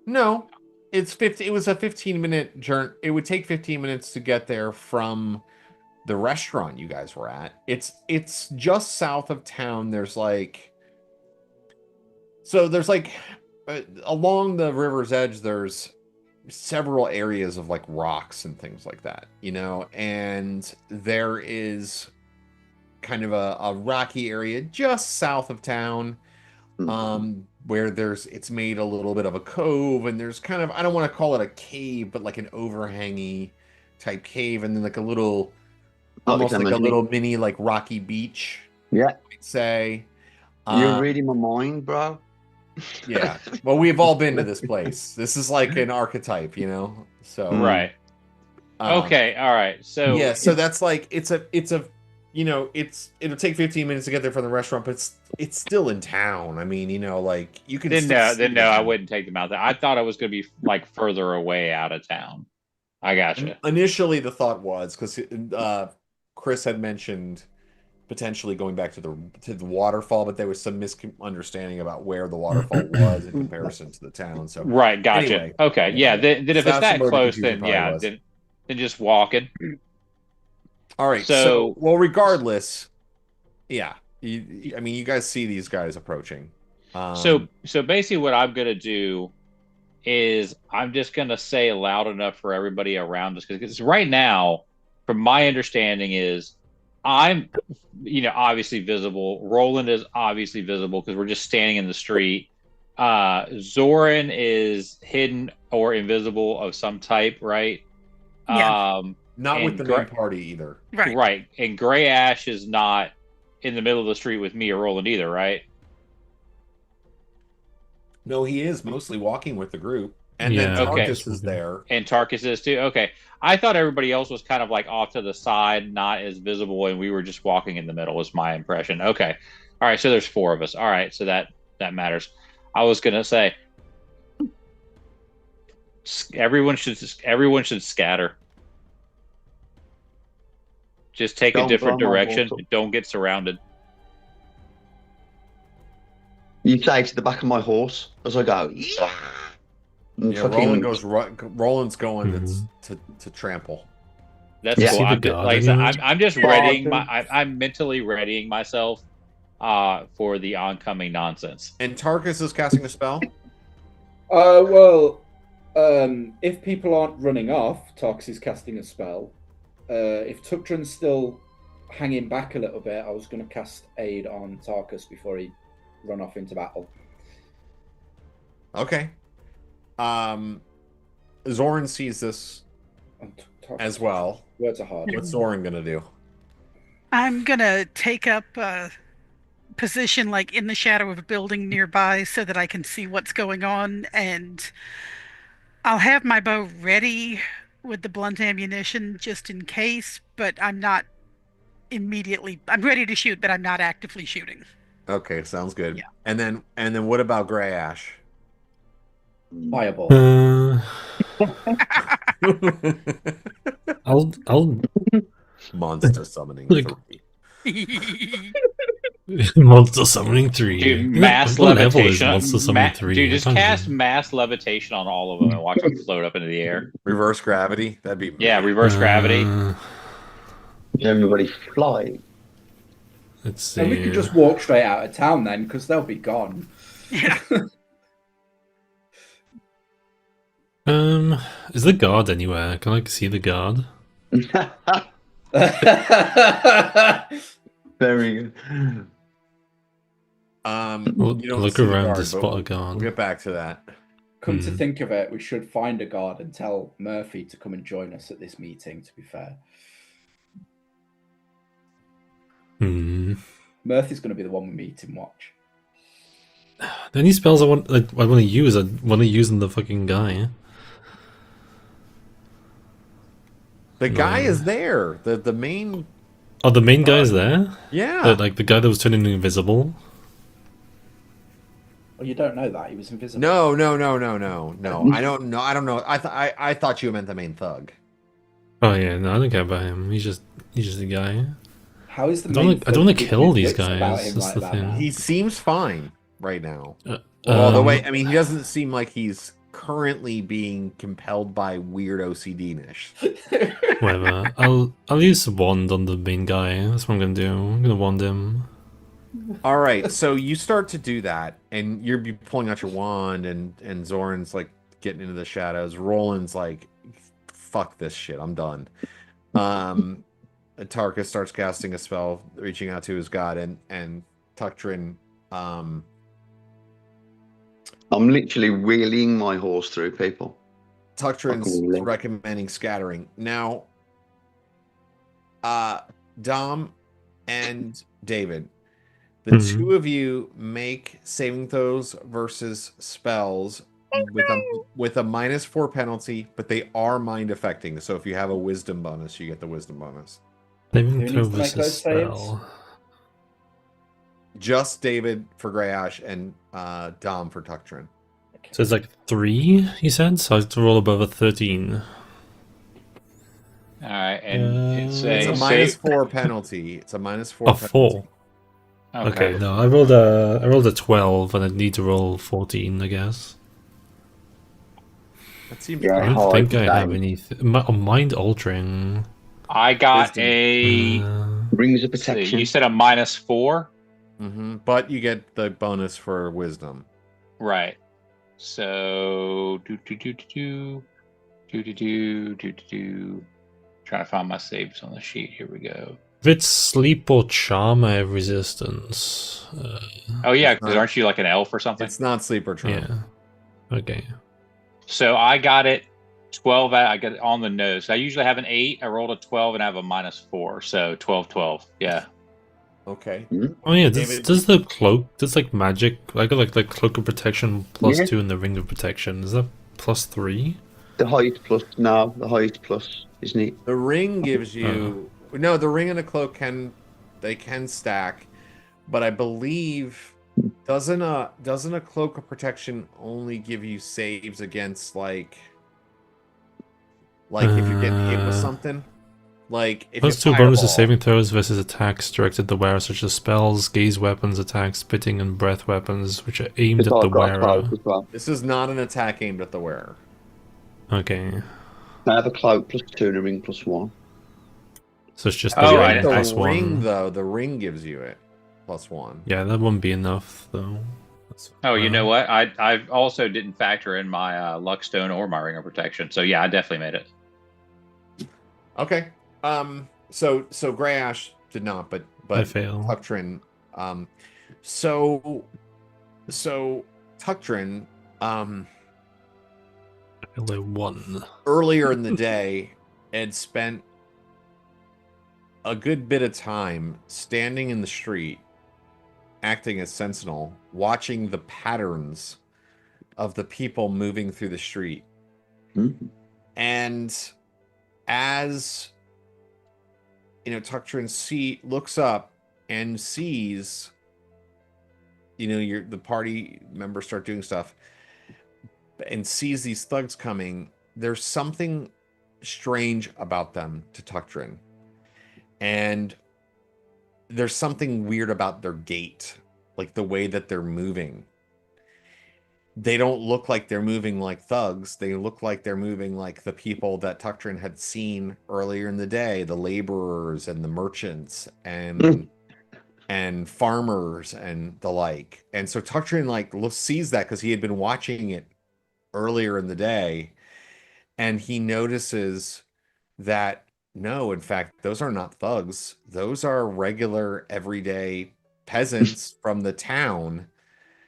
No, it's 50. It was a 15-minute journey. It would take 15 minutes to get there from the restaurant you guys were at. It's just south of town. There's along the river's edge, there's several areas of like rocks and things like that, and there is kind of a rocky area just south of town, where it's made a little bit of a cove, and there's kind of, I don't want to call it a cave, but like an overhangy type cave, and then like a little, almost like a little mini like rocky beach. Yeah, I'd say. You're reading my mind, bro. Yeah. Well, we've all been to this place. This is like an archetype, So right. Okay. All right. So yeah. So that's like it'll take 15 minutes to get there from the restaurant, but it's still in town. I mean, like you can. Then no, I wouldn't take them out there. I thought I was going to be like further away out of town. I gotcha. Initially, the thought was because Chris had mentioned potentially going back to the waterfall, but there was some misunderstanding about where the waterfall was in comparison to the town. So right, gotcha. Anyway, okay, yeah. Then if it's that close, then yeah, then just walking. All right. So well, regardless, yeah. I mean, you guys see these guys approaching. So basically, what I'm gonna do is I'm just gonna say loud enough for everybody around us, because right now, from my understanding, is I'm, obviously visible. Roland is obviously visible because we're just standing in the street. Zoryn is hidden or invisible of some type, right? Yeah. Not with the main party either. Right. Right. And Gray Ash is not in the middle of the street with me or Roland either, right? No, he is mostly walking with the group. And then Tarkas is there. And Tarkas is too? Okay. I thought everybody else was kind of like off to the side, not as visible, and we were just walking in the middle, was my impression. Okay. All right, so there's 4 of us. All right, so that matters. I was going to say everyone should scatter. Just take a different direction. Don't get surrounded. You say to the back of my horse as I go, yeah. Yeah, Roland's going to trample. That's cool. I'm just readying I'm mentally readying myself for the oncoming nonsense. And Tarkas is casting a spell? If people aren't running off, Tarkas is casting a spell. if Tukdren's still hanging back a little bit, I was going to cast Aid on Tarkas before he run off into battle. Okay. Zoryn sees this as well. Words are hard. What's Zoryn gonna do? I'm gonna take up a position like in the shadow of a building nearby so that I can see what's going on, and I'll have my bow ready with the blunt ammunition just in case, but I'm not immediately. I'm ready to shoot, but I'm not actively shooting. Okay, sounds good. Yeah. And then what about Grey Ash? Fireball. I'll Monster summoning Like- 3. Monster Summoning 3. Dude, mass What level is levitation. Monster Summoning 3? Dude, just I can't cast remember. mass levitation on all of them and watch them float up into the air. Reverse gravity. That'd be Yeah, reverse gravity. Everybody fly. Let's see. And we could just walk straight out of town then, because they'll be gone. Yeah. Is the guard anywhere? Can I see the guard? Very good. I'll you don't look see the around guard, to but spot a We'll guard. get back to that. Come to think of it, we should find a guard and tell Murphy to come and join us at this meeting, to be fair. Murphy's going to be the one we meet and watch. The only spells I want to use, I want to use on the fucking guy. The guy is there. The main. Oh, the main guy's there? Yeah. The guy that was turning invisible? Oh, you don't know that? He was invisible. No. I don't know. I thought you meant the main thug. Oh yeah, no, I don't care about him. He's just a guy. How is the I don't want to kill these guys. That's the thing. He seems fine right now. Um, He doesn't seem like he's currently being compelled by weird OCD-nish. Whatever. I'll use a wand on the main guy. That's what I'm gonna do. I'm gonna wand him. All right, so you start to do that, and you're pulling out your wand, and Zoryn's like getting into the shadows. Roland's like, "Fuck this shit, I'm done." Tarkas starts casting a spell, reaching out to his god, and Tukdren. I'm literally wheeling my horse through people. Tukdren's Fucking recommending scattering now. Dom and David. The two of you make saving throws versus spells with a -4 penalty, but they are mind affecting. So if you have a wisdom bonus, you get the wisdom bonus. Saving needs throw to make versus those saves? spell. Just David for Grey Ash and Dom for Tukdren. So it's like 3, you said? So I have to roll above a 13. Alright, and It's a -4 penalty. It's a -4 Oh, penalty. 4. Okay. Okay, no, I rolled a 12 and I need to roll 14, I guess. That seems Yeah. I don't hard think I to have say. anything. Mind altering. I got Wisdom. a. Rings of let's see, protection. You said a -4? But you get the bonus for wisdom. Right. So trying to find my saves on the sheet. Here we go. If it's sleep or charm, I have resistance. Oh yeah, because aren't you like an elf or something? It's not sleep or charm. Yeah. Okay. So I got it 12. I got it on the nose. I usually have an 8. I rolled a 12 and I have a -4. So 12. Yeah. Okay. Oh yeah, David- does the cloak, does like magic, I got like the cloak of protection +2 Yeah. and the ring of protection. Is that +3? The height plus. No, the height plus, isn't it? The ring gives you no. The ring and the cloak can stack, but I believe doesn't a cloak of protection only give you saves against like if you're getting hit with something, like if +2 you bonuses fireball. saving throws versus attacks directed at the wearer, such as spells, gaze weapons, attacks, spitting, and breath weapons, which are aimed at the I've got a wearer. cloak as well. This is not an attack aimed at the wearer. Okay, I have a cloak +2 and a ring +1. so it's just Oh, the right, ring The plus ring 1. though, the ring gives you it +1. Yeah, that wouldn't be enough though. Oh, you know what? I also didn't factor in my luck stone or my ring of protection. So yeah, I definitely made it. Okay. So Grey Ash did not, but I fail. Tukdren. So Tukdren, Only 1. earlier in the day, had spent a good bit of time standing in the street, acting as sentinel, watching the patterns of the people moving through the street. Mm-hmm. And as Tukdren looks up and sees, the party members start doing stuff and sees these thugs coming. There's something strange about them to Tukdren. And there's something weird about their gait, like the way that they're moving. They don't look like they're moving like thugs. They look like they're moving like the people that Tukdren had seen earlier in the day, the laborers and the merchants and farmers and the like. And so Tukdren sees that because he had been watching it earlier in the day, and he notices that no, in fact, those are not thugs. Those are regular everyday peasants from the town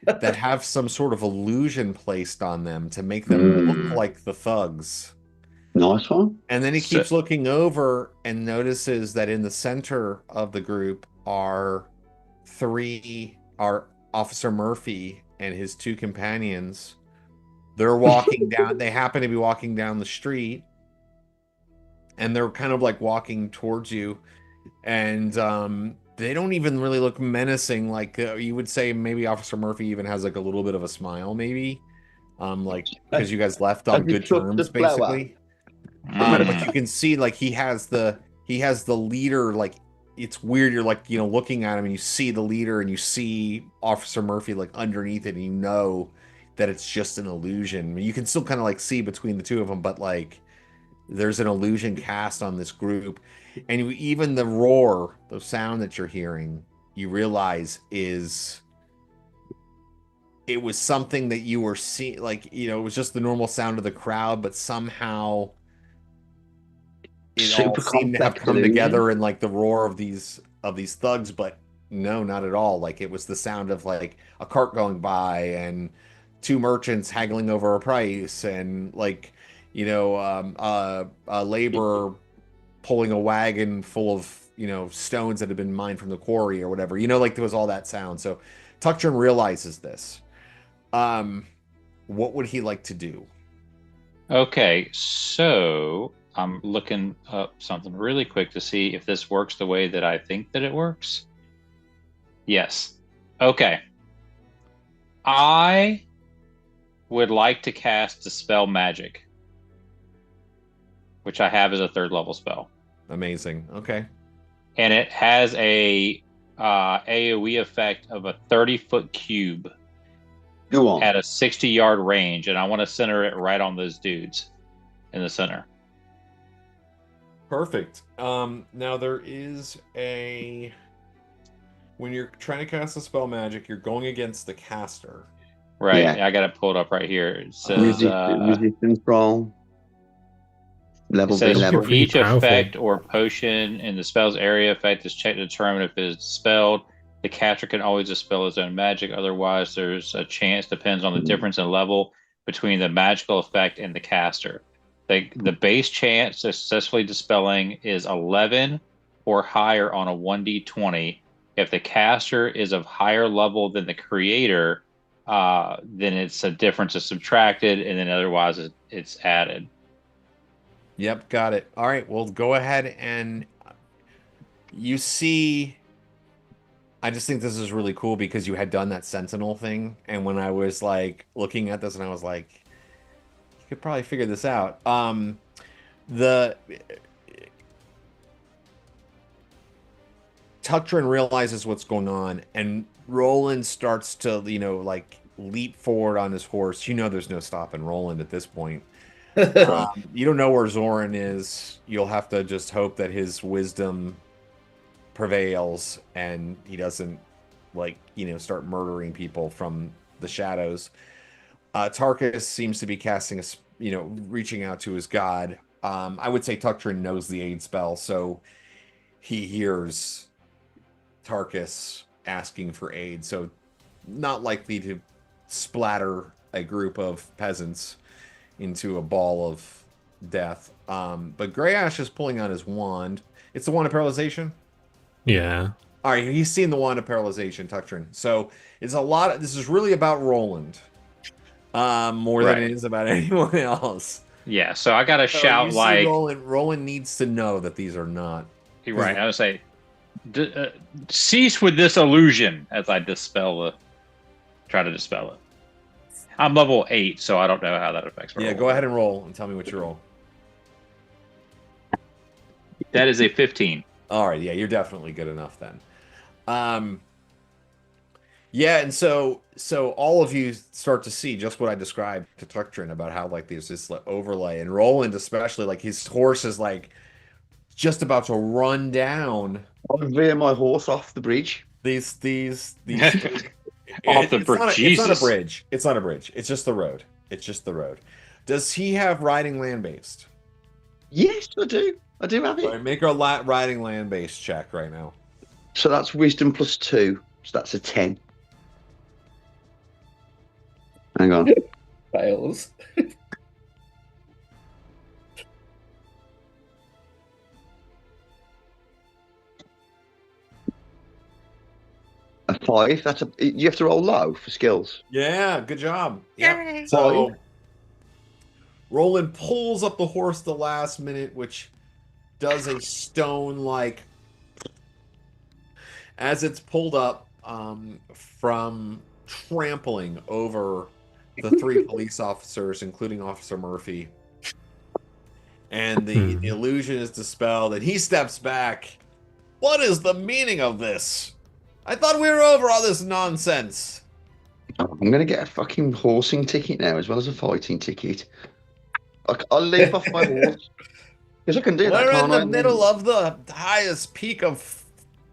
that have some sort of illusion placed on them to make them look like the thugs. Nice one. And then he keeps looking over and notices that in the center of the group are Officer Murphy and his 2 companions. They're walking down. They happen to be walking down the street, and they're kind of like walking towards you, and they don't even really look menacing. Like you would say, maybe Officer Murphy even has like a little bit of a smile, maybe, because you guys left on good terms, basically. But you can see like he has the leader. Like it's weird. You're like looking at him, and you see the leader, and you see Officer Murphy like underneath it, and you know that it's just an illusion. You can still kind of like see between the two of them, but like there's an illusion cast on this group. And even the roar, the sound that you're hearing, you realize it was something that you were seeing, like, it was just the normal sound of the crowd, but somehow it all seemed to have come together in like the roar of these thugs, but no, not at all. Like it was the sound of like a cart going by and 2 merchants haggling over a price, and like a laborer pulling a wagon full of stones that had been mined from the quarry or whatever. Like there was all that sound. So Tukdren realizes this. What would he like to do? Okay, so I'm looking up something really quick to see if this works the way that I think that it works. Yes. Okay. I would like to cast Dispel Magic, which I have as a 3rd level spell. Amazing. Okay. And it has a AoE effect of a 30-foot cube. Go on. At a 60-yard range, and I want to center it right on those dudes in the center. Perfect. Now there is when you're trying to cast a spell magic, you're going against the caster. Right. Yeah. I got it pulled up right here. It says resistance roll. Level it says level. for each effect or potion in the spell's area, effect is checked to determine if it is dispelled. The caster can always dispel his own magic. Otherwise, there's a chance, depends on the difference in level between the magical effect and the caster. The base chance of successfully dispelling is 11 or higher on a 1d20. If the caster is of higher level than the creator, then it's a difference is subtracted, and then otherwise it's added. Yep, got it. All right, well, go ahead and you see. I just think this is really cool because you had done that sentinel thing, and when I was like looking at this, and I was like, you could probably figure this out. The Tukdren realizes what's going on, and Roland starts to, like leap forward on his horse. There's no stopping Roland at this point. You don't know where Zoryn is. You'll have to just hope that his wisdom prevails and he doesn't start murdering people from the shadows. Tarkas seems to be casting reaching out to his god, I would say Tukdren knows the aid spell, so he hears Tarkas asking for aid, so not likely to splatter a group of peasants into a ball of death. But Grey Ash is pulling out his wand. It's the wand of paralyzation? Yeah. All right, he's seen the wand of paralyzation, Tukdren. So it's a lot of, this is really about Roland. More than it is about anyone else. Yeah, so I gotta shout like Roland needs to know that these are not. You're right. I would say, cease with this illusion as I try to dispel it. I'm level 8, so I don't know how that affects my roll. Go ahead and roll and tell me what you roll. That is a 15. All right, yeah, you're definitely good enough then. Yeah, and so all of you start to see just what I described to Tukdren about how like there's this overlay, and Roland especially, like his horse is like just about to run down. I'll veer my horse off the bridge. These off the bridge. It's not a bridge. It's not a bridge. It's just the road. It's just the road. Does he have riding land-based? Yes, I do. I do have it. All right, make a riding land-based check right now. So that's wisdom +2. So that's a 10. Hang on. Fails. A 5. That's a. You have to roll low for skills. Yeah, good job. Yay. Yeah. So Roland pulls up the horse the last minute, which does a stone-like as it's pulled up from trampling over the 3 police officers, including Officer Murphy. And the illusion is dispelled, and he steps back. What is the meaning of this? I thought we were over all this nonsense. I'm going to get a fucking horsing ticket now, as well as a fighting ticket. I'll leap off my horse. Because I can do that. We're in the middle of the highest peak of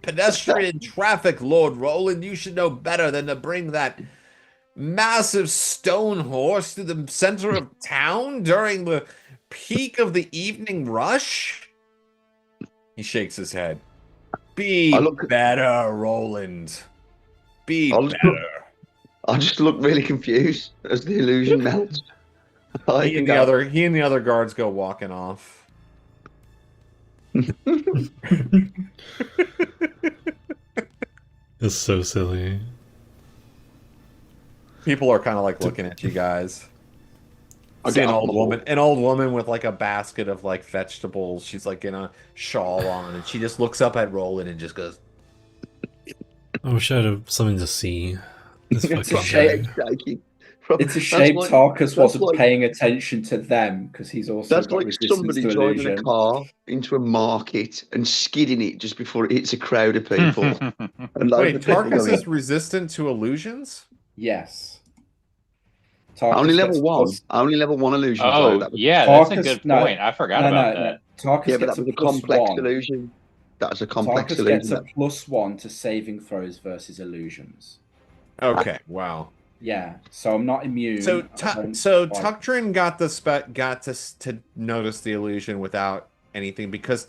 pedestrian traffic, Lord Roland. You should know better than to bring that massive stone horse to the center of town during the peak of the evening rush. He shakes his head. Be better, Roland. Be better. I just look really confused as the illusion melts. He and the other guards go walking off. It's so silly. People are kind of like looking at you guys. See an old woman with like a basket of like vegetables. She's like in a shawl on, and she just looks up at Roland and just goes, I wish I had something to see. It's a shame. It's a shame Tarkas wasn't paying attention to them, because he's also that's like somebody driving a car into a market and skidding it just before it hits a crowd of people. And wait, Tarkas is resistant to illusions? Yes. Only level 1. Only level 1 illusion. Oh, yeah, that's a good point. I forgot about that. Tarkas gets a complex illusion. That's a complex illusion. Tarkas gets a +1 to saving throws versus illusions. Okay, wow. Yeah, so I'm not immune. So Tukdren got to notice the illusion without anything because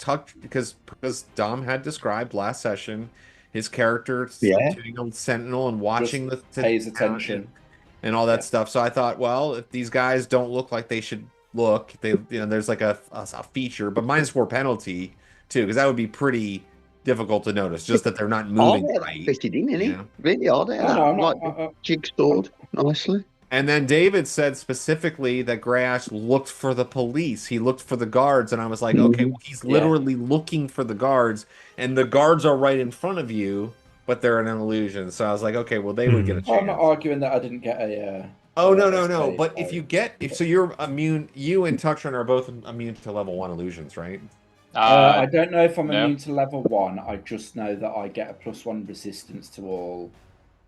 Dom had described last session his character tuning on Sentinel and watching just pays attention and all that stuff. So I thought, well, if these guys don't look like they should look, there's like a feature, but -4 penalty too, because that would be pretty difficult to notice, just that they're not moving right. Fitted in, really are they? Jigsawed nicely. And then David said specifically that Grey Ash looked for the police. He looked for the guards, and I was like, okay, well, he's literally looking for the guards, and the guards are right in front of you, but they're an illusion. So I was like, okay, well, they would get a chance. I'm not arguing that I didn't get a. No. But if you're immune, you and Tukdren are both immune to level 1 illusions, right? I don't know if I'm immune to level 1. I just know that I get a +1 resistance to all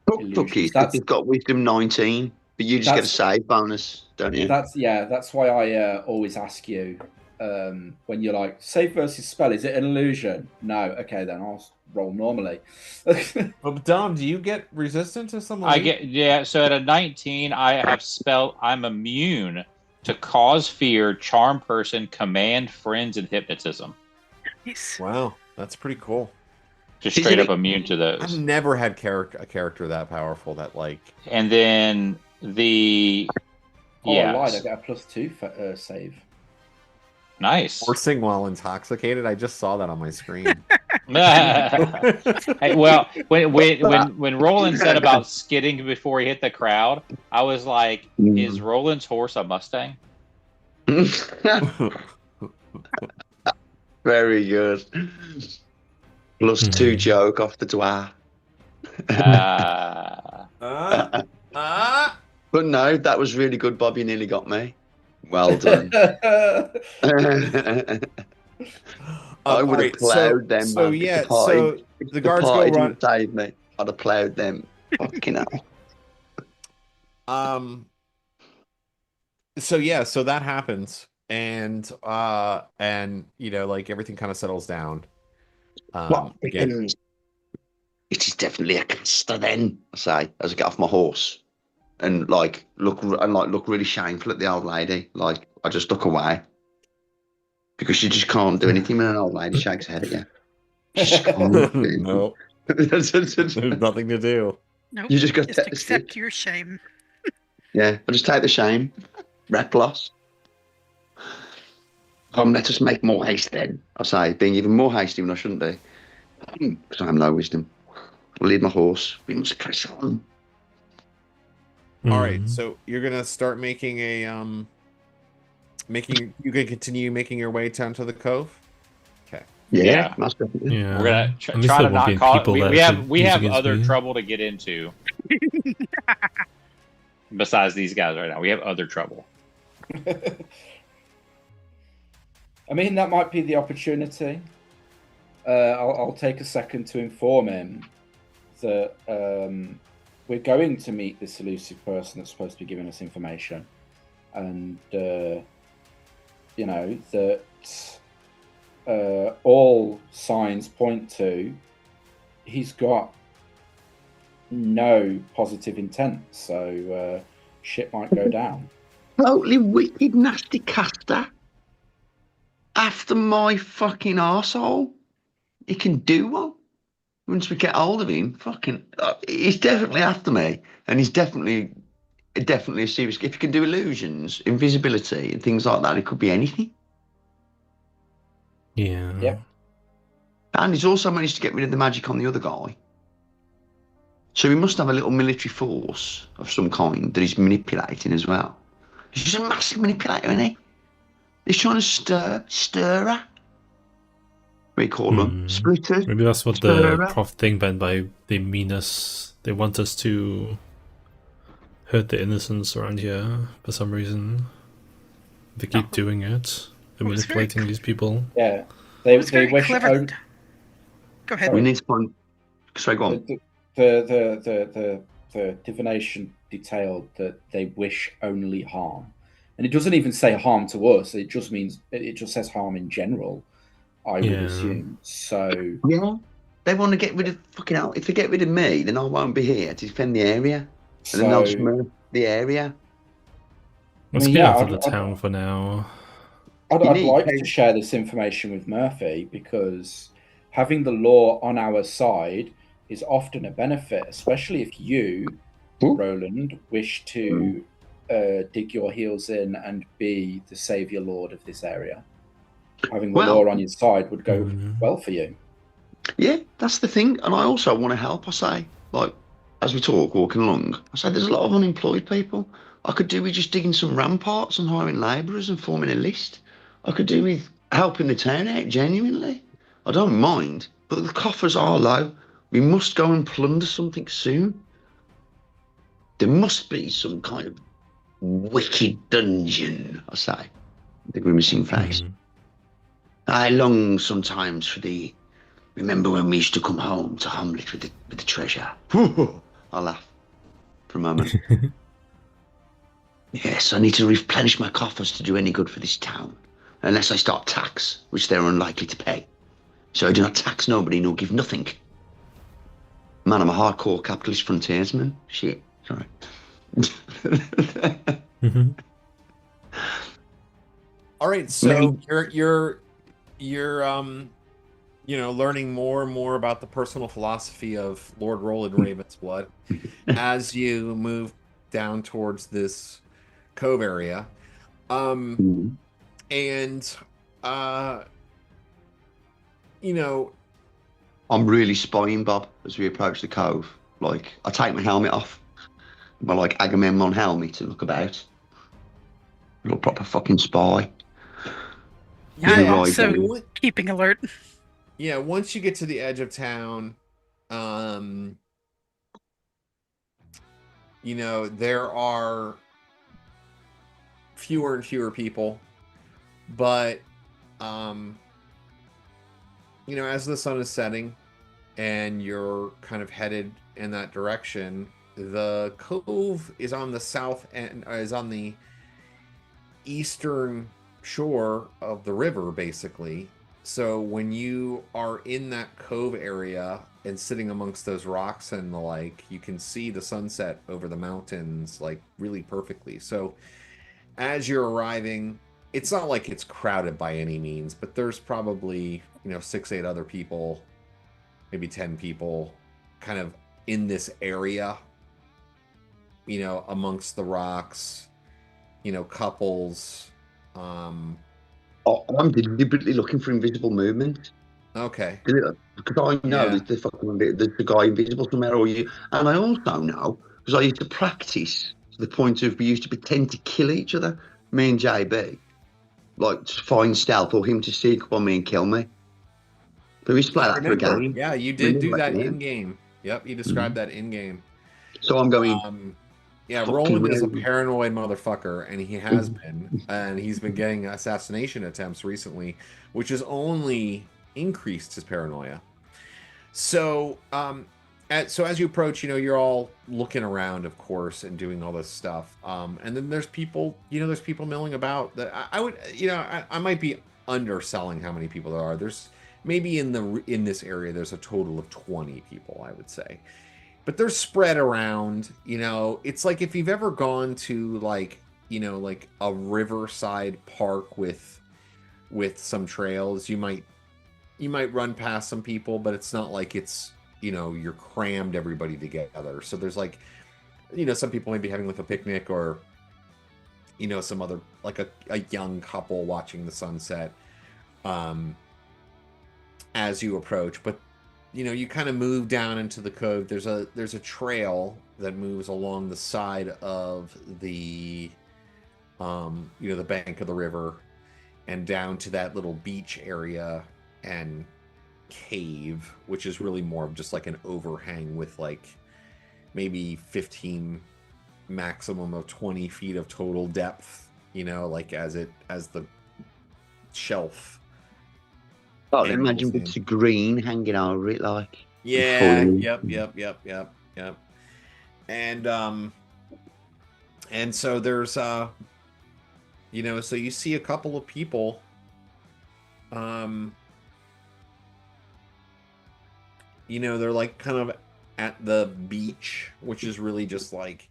illusions. You've got wisdom 19, but you just get a save bonus, don't you? That's why I always ask you when you're like, save versus spell, is it an illusion? No. Okay, then I'll roll normally. But Dom, do you get resistant to some? So at a 19, I'm immune to cause fear, charm person, command friends, and hypnotism. Nice. Wow, that's pretty cool. Just straight up immune to those. I've never had a character that powerful that like. And then the I lied. I get a +2 for save. Nice. Forcing while intoxicated. I just saw that on my screen. Hey, well, when Roland said about skidding before he hit the crowd, I was like, "Is Roland's horse a Mustang?" Very good. +2 joke off the dwarf. But no, that was really good, Bob. You nearly got me. Well done. I would have plowed them. So man. yeah, So the guards go run. Didn't save me. I'd have plowed them. Fucking hell. So yeah, so that happens, and you know, like everything kind of settles down. Again, it is definitely a caster then. I say as I get off my horse and look really shameful at the old lady. Like I just look away because you just can't do anything when an old lady shakes her head at you. You just can't. No, there's nothing to do. Nope. You just got to accept your shame. Yeah, I just take the shame. Rep loss. Let us make more haste then. I say, being even more hasty when I shouldn't be. Because I have no wisdom. I'll lead my horse. We must press on. All right, so you're gonna start making a you can continue making your way down to the cove. Okay. Yeah. That's definitely. We're gonna try to not call it. We have other trouble to get into. Besides these guys right now, we have other trouble. I mean, that might be the opportunity. I'll take a second to inform him that we're going to meet this elusive person that's supposed to be giving us information, and you know that all signs point to he's got no positive intent, so shit might go down. Totally wicked, nasty caster. After my fucking arsehole. He can do one. Once we get hold of him, he's definitely after me. And he's definitely a serious. If he can do illusions, invisibility, and things like that, it could be anything. Yeah. Yep. And he's also managed to get rid of the magic on the other guy. So he must have a little military force of some kind that he's manipulating as well. He's just a massive manipulator, isn't he? He's trying to stir her. We call them splitters. Maybe that's what the prof thing meant by they mean us. They want us to hurt the innocents around here for some reason. They keep doing it. They're manipulating these people. Yeah, they wish. Clever. Go ahead. We need to find. Sorry, go on. The divination detailed that they wish only harm, and it doesn't even say harm to us. It just means it just says harm in general. I would assume. So yeah, they want to get rid of fucking hell. If they get rid of me, then I won't be here to defend the area, and then they'll just move the area. Let's get out of the town for now. I'd like to share this information with Murphy because having the law on our side is often a benefit, especially if you, Roland, wish to dig your heels in and be the savior lord of this area. Having the law on your side would go well for you. Yeah, that's the thing. And I also want to help, I say. Like, as we talk, walking along, I say there's a lot of unemployed people. I could do with just digging some ramparts and hiring labourers and forming a list. I could do with helping the town out, genuinely. I don't mind, but the coffers are low. We must go and plunder something soon. There must be some kind of wicked dungeon, I say. The grimacing face. I long sometimes for the. Remember when we used to come home to Hamlet with the treasure? I laugh for a moment. Yes, I need to replenish my coffers to do any good for this town, unless I start tax, which they're unlikely to pay. So I do not tax nobody nor give nothing. Man, I'm a hardcore capitalist frontiersman. Shit, sorry. All right, so you're learning more and more about the personal philosophy of Lord Roland Ravensblood as you move down towards this cove area. And I'm really spying Bob as we approach the cove. Like, I take my helmet off, my like Agamemnon helmet to look about. You're a proper fucking spy. Yeah, I'm also keeping alert. Yeah, once you get to the edge of town, there are fewer and fewer people, but as the sun is setting and you're kind of headed in that direction, the cove is on the south end, is on the eastern shore of the river, basically. So when you are in that cove area and sitting amongst those rocks and the like, you can see the sunset over the mountains like really perfectly. So as you're arriving, it's not like it's crowded by any means, but there's probably 6-8 other people, maybe 10 people kind of in this area, amongst the rocks, couples. I'm deliberately looking for invisible movement. Okay. Because I know there's the guy invisible somewhere, and I also know because I used to practice to the point of we used to pretend to kill each other, me and JB, like to find stealth or him to sneak up on me and kill me. But we used to play that for a game. Yeah, you did do that in game. Yep, you described that in game. So I'm going. Roland is a paranoid motherfucker, and he has been, and he's been getting assassination attempts recently, which has only increased his paranoia. So, as you approach, you're all looking around, of course, and doing all this stuff. And then there's people, there's people milling about. That I would, I might be underselling how many people there are. There's maybe in this area, there's a total of 20 people, I would say. But they're spread around, it's like if you've ever gone to like a riverside park with some trails, you might run past some people, but it's not like it's, you're crammed everybody together. So there's like, some people may be having like a picnic or, some other, like a young couple watching the sunset as you approach. But you kind of move down into the cove. There's a trail that moves along the side of the the bank of the river and down to that little beach area and cave, which is really more of just like an overhang with like maybe 15, maximum of 20 feet of total depth, like as the shelf. Oh, imagine bits of green hanging over it, like. Yeah. Yep. And so there's so you see a couple of people, they're like kind of at the beach, which is really just like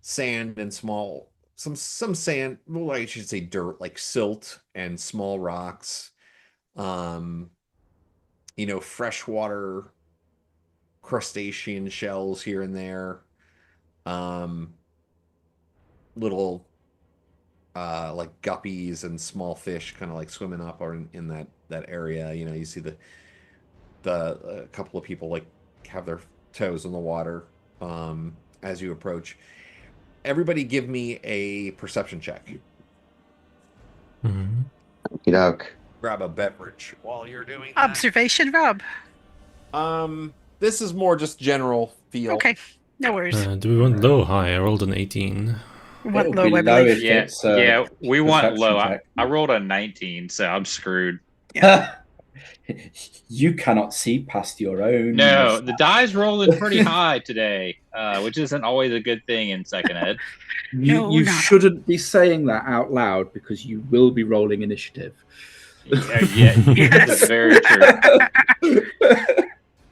sand and some sand. Well, I should say dirt, like silt and small rocks. Freshwater crustacean shells here and there. Little like guppies and small fish kind of like swimming up or in that area. You see the couple of people like have their toes in the water as you approach. Everybody give me a perception check. Grab a beverage while you're doing that. Observation, Rob. This is more just general feel. Okay, no worries. Do we want low or high? I rolled an 18. What low, I believe. Yeah, we want low. I rolled a 19, so I'm screwed. Yeah. You cannot see past your own. No, the die's rolling pretty high today, which isn't always a good thing in second ed. You shouldn't be saying that out loud because you will be rolling initiative. That's very true.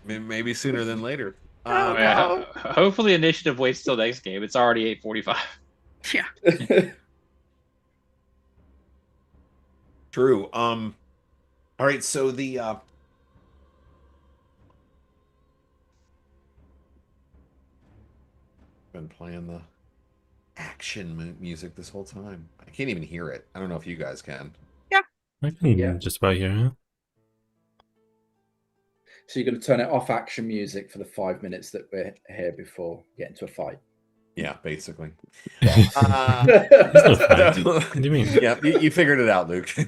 Maybe sooner than later. Hopefully initiative waits till next game. It's already 8:45. Yeah. True. All right, so the been playing the action music this whole time. I can't even hear it. I don't know if you guys can. I can just about hear it. So you're going to turn it off action music for the 5 minutes that we're here before getting to a fight. Yeah, basically. There's no fight. What do you mean? Yeah, you figured it out, Luke. So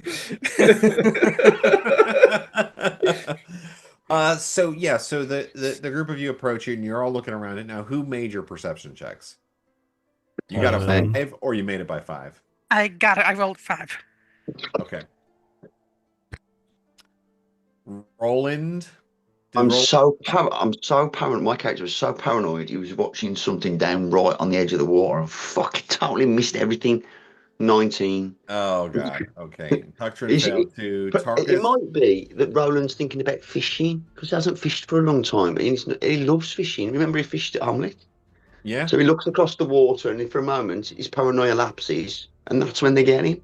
the group of you approach you, and you're all looking around it. Now, who made your perception checks? You got a 5, or you made it by 5? I got it. I rolled 5. Okay. Roland. I'm so paranoid. My character was so paranoid. He was watching something down right on the edge of the water and fucking totally missed everything. 19. Oh god. Okay. Tukdren failed too. Tarkas. It might be that Roland's thinking about fishing because he hasn't fished for a long time. And he loves fishing. Remember, he fished at Hamlet. Yeah. So he looks across the water, and for a moment, his paranoia lapses, and that's when they get him.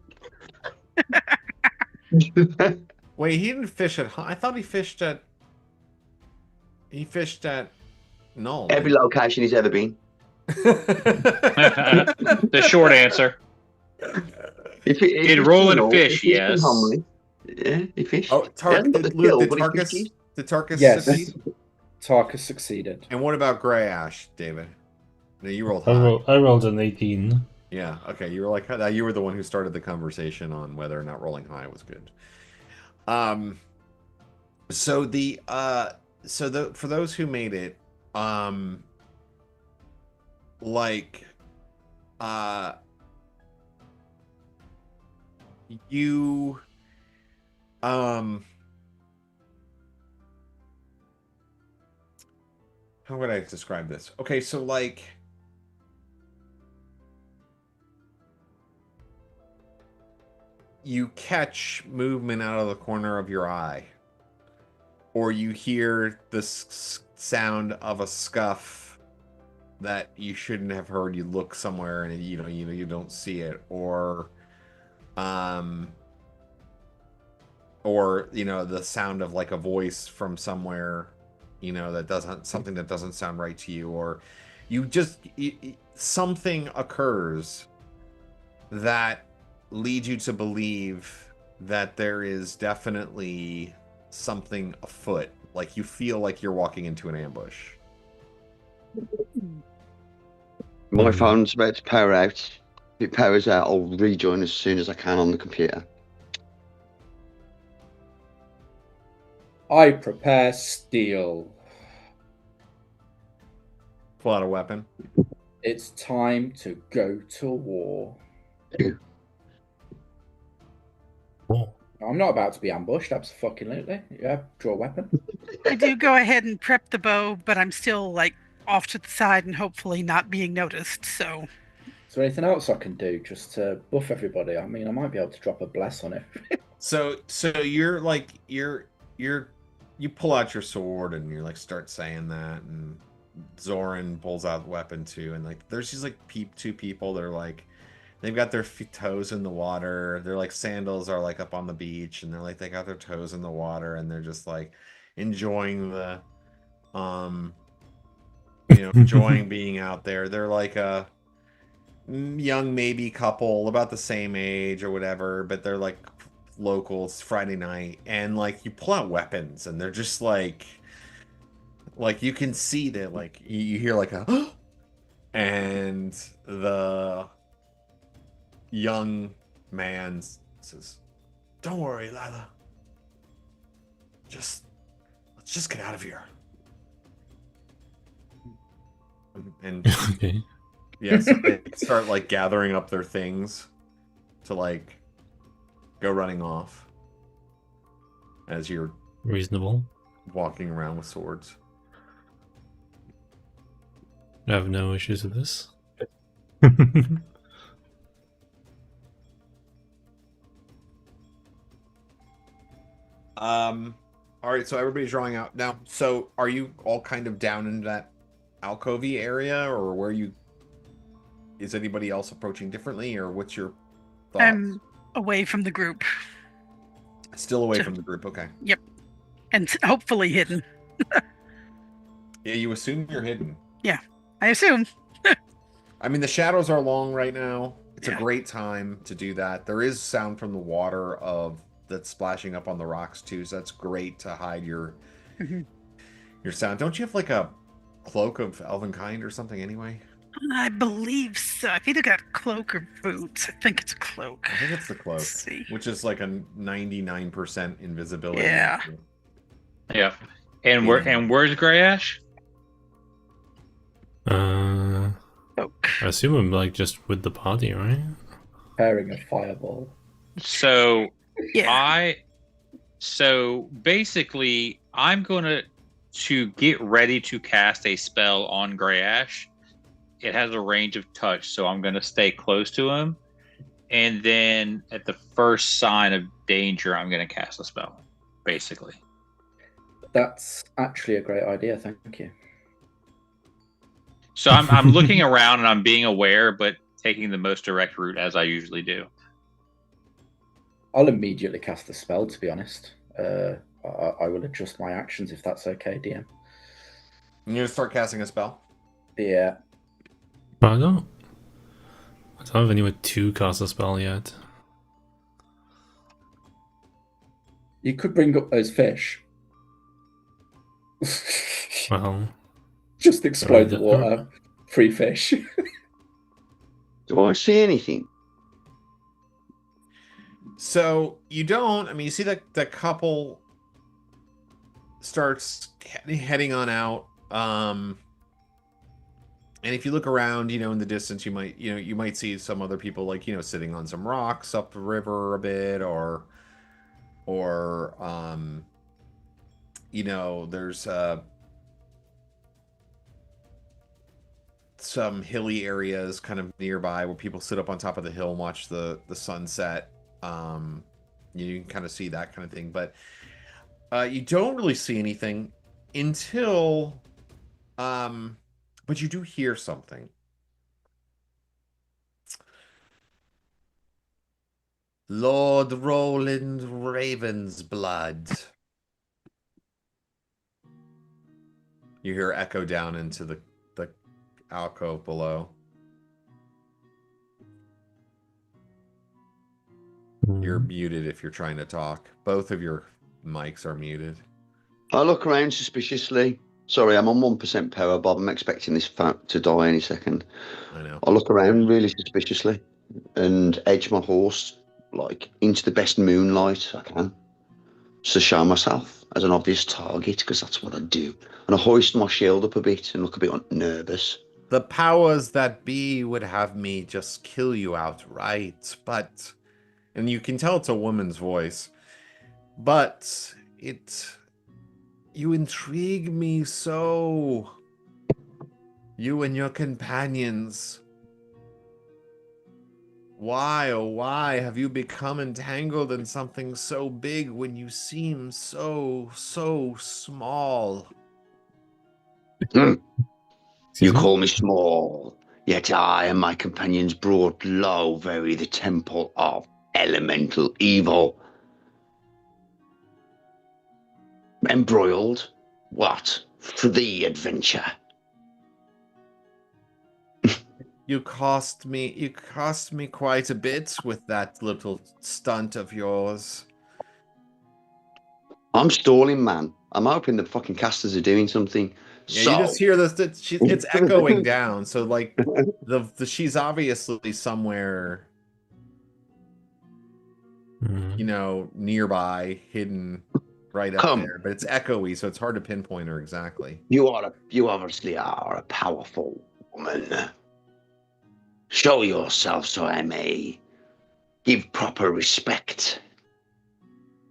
Wait, he didn't fish at. I thought he fished at. He fished at Null. Every location he's ever been. The short answer. Did Roland fish? Yes. Yeah, he fished. Oh, did Tarkas Yes. succeed? Tarkas succeeded. And what about Grey Ash, David? No, you rolled high. I rolled an 18. Yeah. Okay. You were like you were the one who started the conversation on whether or not rolling high was good. For those who made it, you how would I describe this? Okay, so like you catch movement out of the corner of your eye, or you hear the sound of a scuff that you shouldn't have heard. You look somewhere and you don't see it, or the sound of like a voice from somewhere, something that doesn't sound right to you, or something occurs that leads you to believe that there is definitely something afoot. Like you feel like you're walking into an ambush. My phone's about to power out. If it powers out, I'll rejoin as soon as I can on the computer. I prepare steel. Pull out a weapon. It's time to go to war. Oh. I'm not about to be ambushed, absolutely. Yeah, draw a weapon. I do go ahead and prep the bow, but I'm still like off to the side and hopefully not being noticed. So, is there anything else I can do just to buff everybody? I mean, I might be able to drop a bless on it. So you're like you pull out your sword and you're like start saying that, and Zoryn pulls out the weapon too, and like there's these like two people that are like they've got their toes in the water. Their like sandals are like up on the beach, and they got their toes in the water, and they're just like enjoying the enjoying being out there. They're like a young maybe couple about the same age or whatever, but they're like locals. Friday night, and like you pull out weapons, and they're just like you can see that like you hear like a and the young man says, "Don't worry, Lila. Let's just get out of here." And Okay. yes, they start like gathering up their things to like go running off as you're Reasonable. walking around with swords. I have no issues with this. All right, so everybody's drawing out now. So are you all kind of down in that alcovey area, or is anybody else approaching differently, or what's your thoughts? I'm away from the group. Still away from the group. Okay. Yep. And hopefully hidden. Yeah, you assume you're hidden. Yeah, I assume. I mean, the shadows are long right now. It's Yeah. a great time to do that. There is sound from the water that's splashing up on the rocks too, so that's great to hide your sound. Don't you have like a cloak of elvenkind or something anyway? I believe so. I've either got cloak or boots. I think it's cloak. I think it's the cloak, Let's see. which is like a 99% invisibility. Yeah. Yeah. And where's Grey Ash? Cloak. I assume I'm like just with the party, right? Preparing a fireball. So Yeah. So basically I'm gonna to get ready to cast a spell on Grey Ash. It has a range of touch, so I'm gonna stay close to him. And then at the first sign of danger, I'm gonna cast a spell. Basically. That's actually a great idea, thank you. So I'm looking around and I'm being aware, but taking the most direct route as I usually do. I'll immediately cast the spell, to be honest. I will adjust my actions if that's okay, DM. You're gonna start casting a spell? Yeah. But I don't have anywhere to cast a spell yet. You could bring up those fish. Well, Just explode the Right. water. Free fish. Do I see anything? So you don't. I mean, you see that the couple starts heading on out. And if you look around, in the distance, you might see some other people like, sitting on some rocks up the river a bit, or there's some hilly areas kind of nearby where people sit up on top of the hill and watch the sunset. You can kind of see that kind of thing, but you don't really see anything until but you do hear something. Lord Roland Ravensblood. You hear echo down into the alcove below. You're muted if you're trying to talk. Both of your mics are muted. I look around suspiciously. Sorry, I'm on 1% power, Bob. I'm expecting this to die any second. I know. I look around really suspiciously and edge my horse like into the best moonlight I can to show myself as an obvious target, because that's what I do. And I hoist my shield up a bit and look a bit nervous. The powers that be would have me just kill you outright, but... And you can tell it's a woman's voice. But you intrigue me so. You and your companions. Why, oh why have you become entangled in something so big when you seem so small? You call me small, yet I and my companions brought low very the temple of elemental evil. Embroiled? What? For the adventure? You cost me quite a bit with that little stunt of yours. I'm stalling, man. I'm hoping the fucking casters are doing something. Yeah, so... you just hear this. It's echoing down. So like she's obviously somewhere, nearby, hidden right up there. But it's echoey, so it's hard to pinpoint her exactly. You obviously are a powerful woman. Show yourself so I may give proper respect.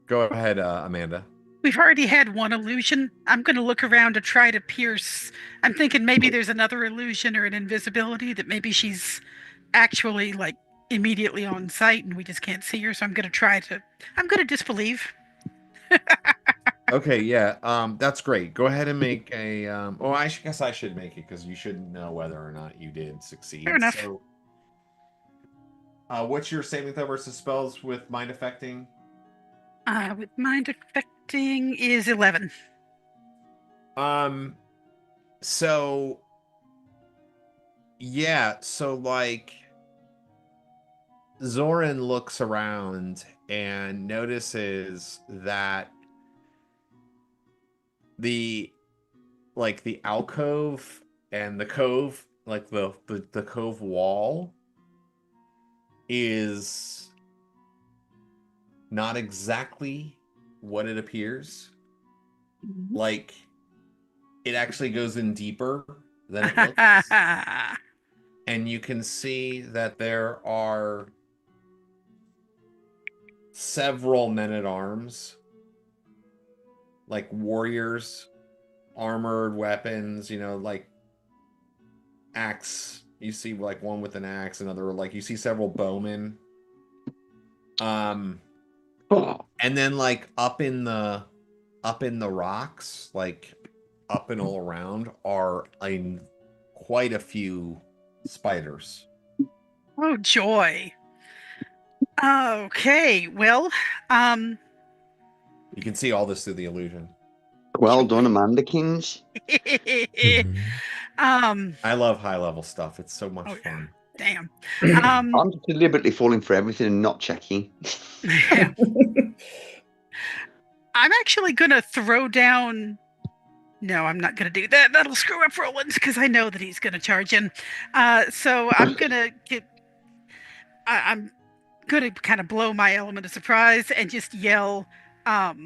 Go ahead, Amanda. We've already had one illusion. I'm going to look around to try to pierce. I'm thinking maybe there's another illusion or an invisibility that maybe she's actually like immediately on site and we just can't see her. So I'm going to disbelieve. Okay, yeah, that's great. Go ahead and make a. I guess I should make it because you shouldn't know whether or not you did succeed. Fair enough. So, what's your saving throw versus spells with mind affecting? With mind affecting is 11. So yeah, so like Zoryn looks around and notices that the alcove and the cove, like the cove wall, is not exactly what it appears. Like, it actually goes in deeper than it looks. And you can see that there are several men-at-arms, like warriors, armored weapons, like axe. You see like one with an axe, another, like you see several bowmen. And then like up in the rocks, like up and all around, are quite a few spiders. Oh, joy. Okay, well, You can see all this through the illusion. Well done, Amanda Kings. I love high level stuff. It's so much fun. Damn. I'm just deliberately falling for everything and not checking. I'm actually gonna throw down. No, I'm not gonna do that. That'll screw up Roland because I know that he's gonna charge in. So I'm gonna get. I'm gonna kind of blow my element of surprise and just yell, a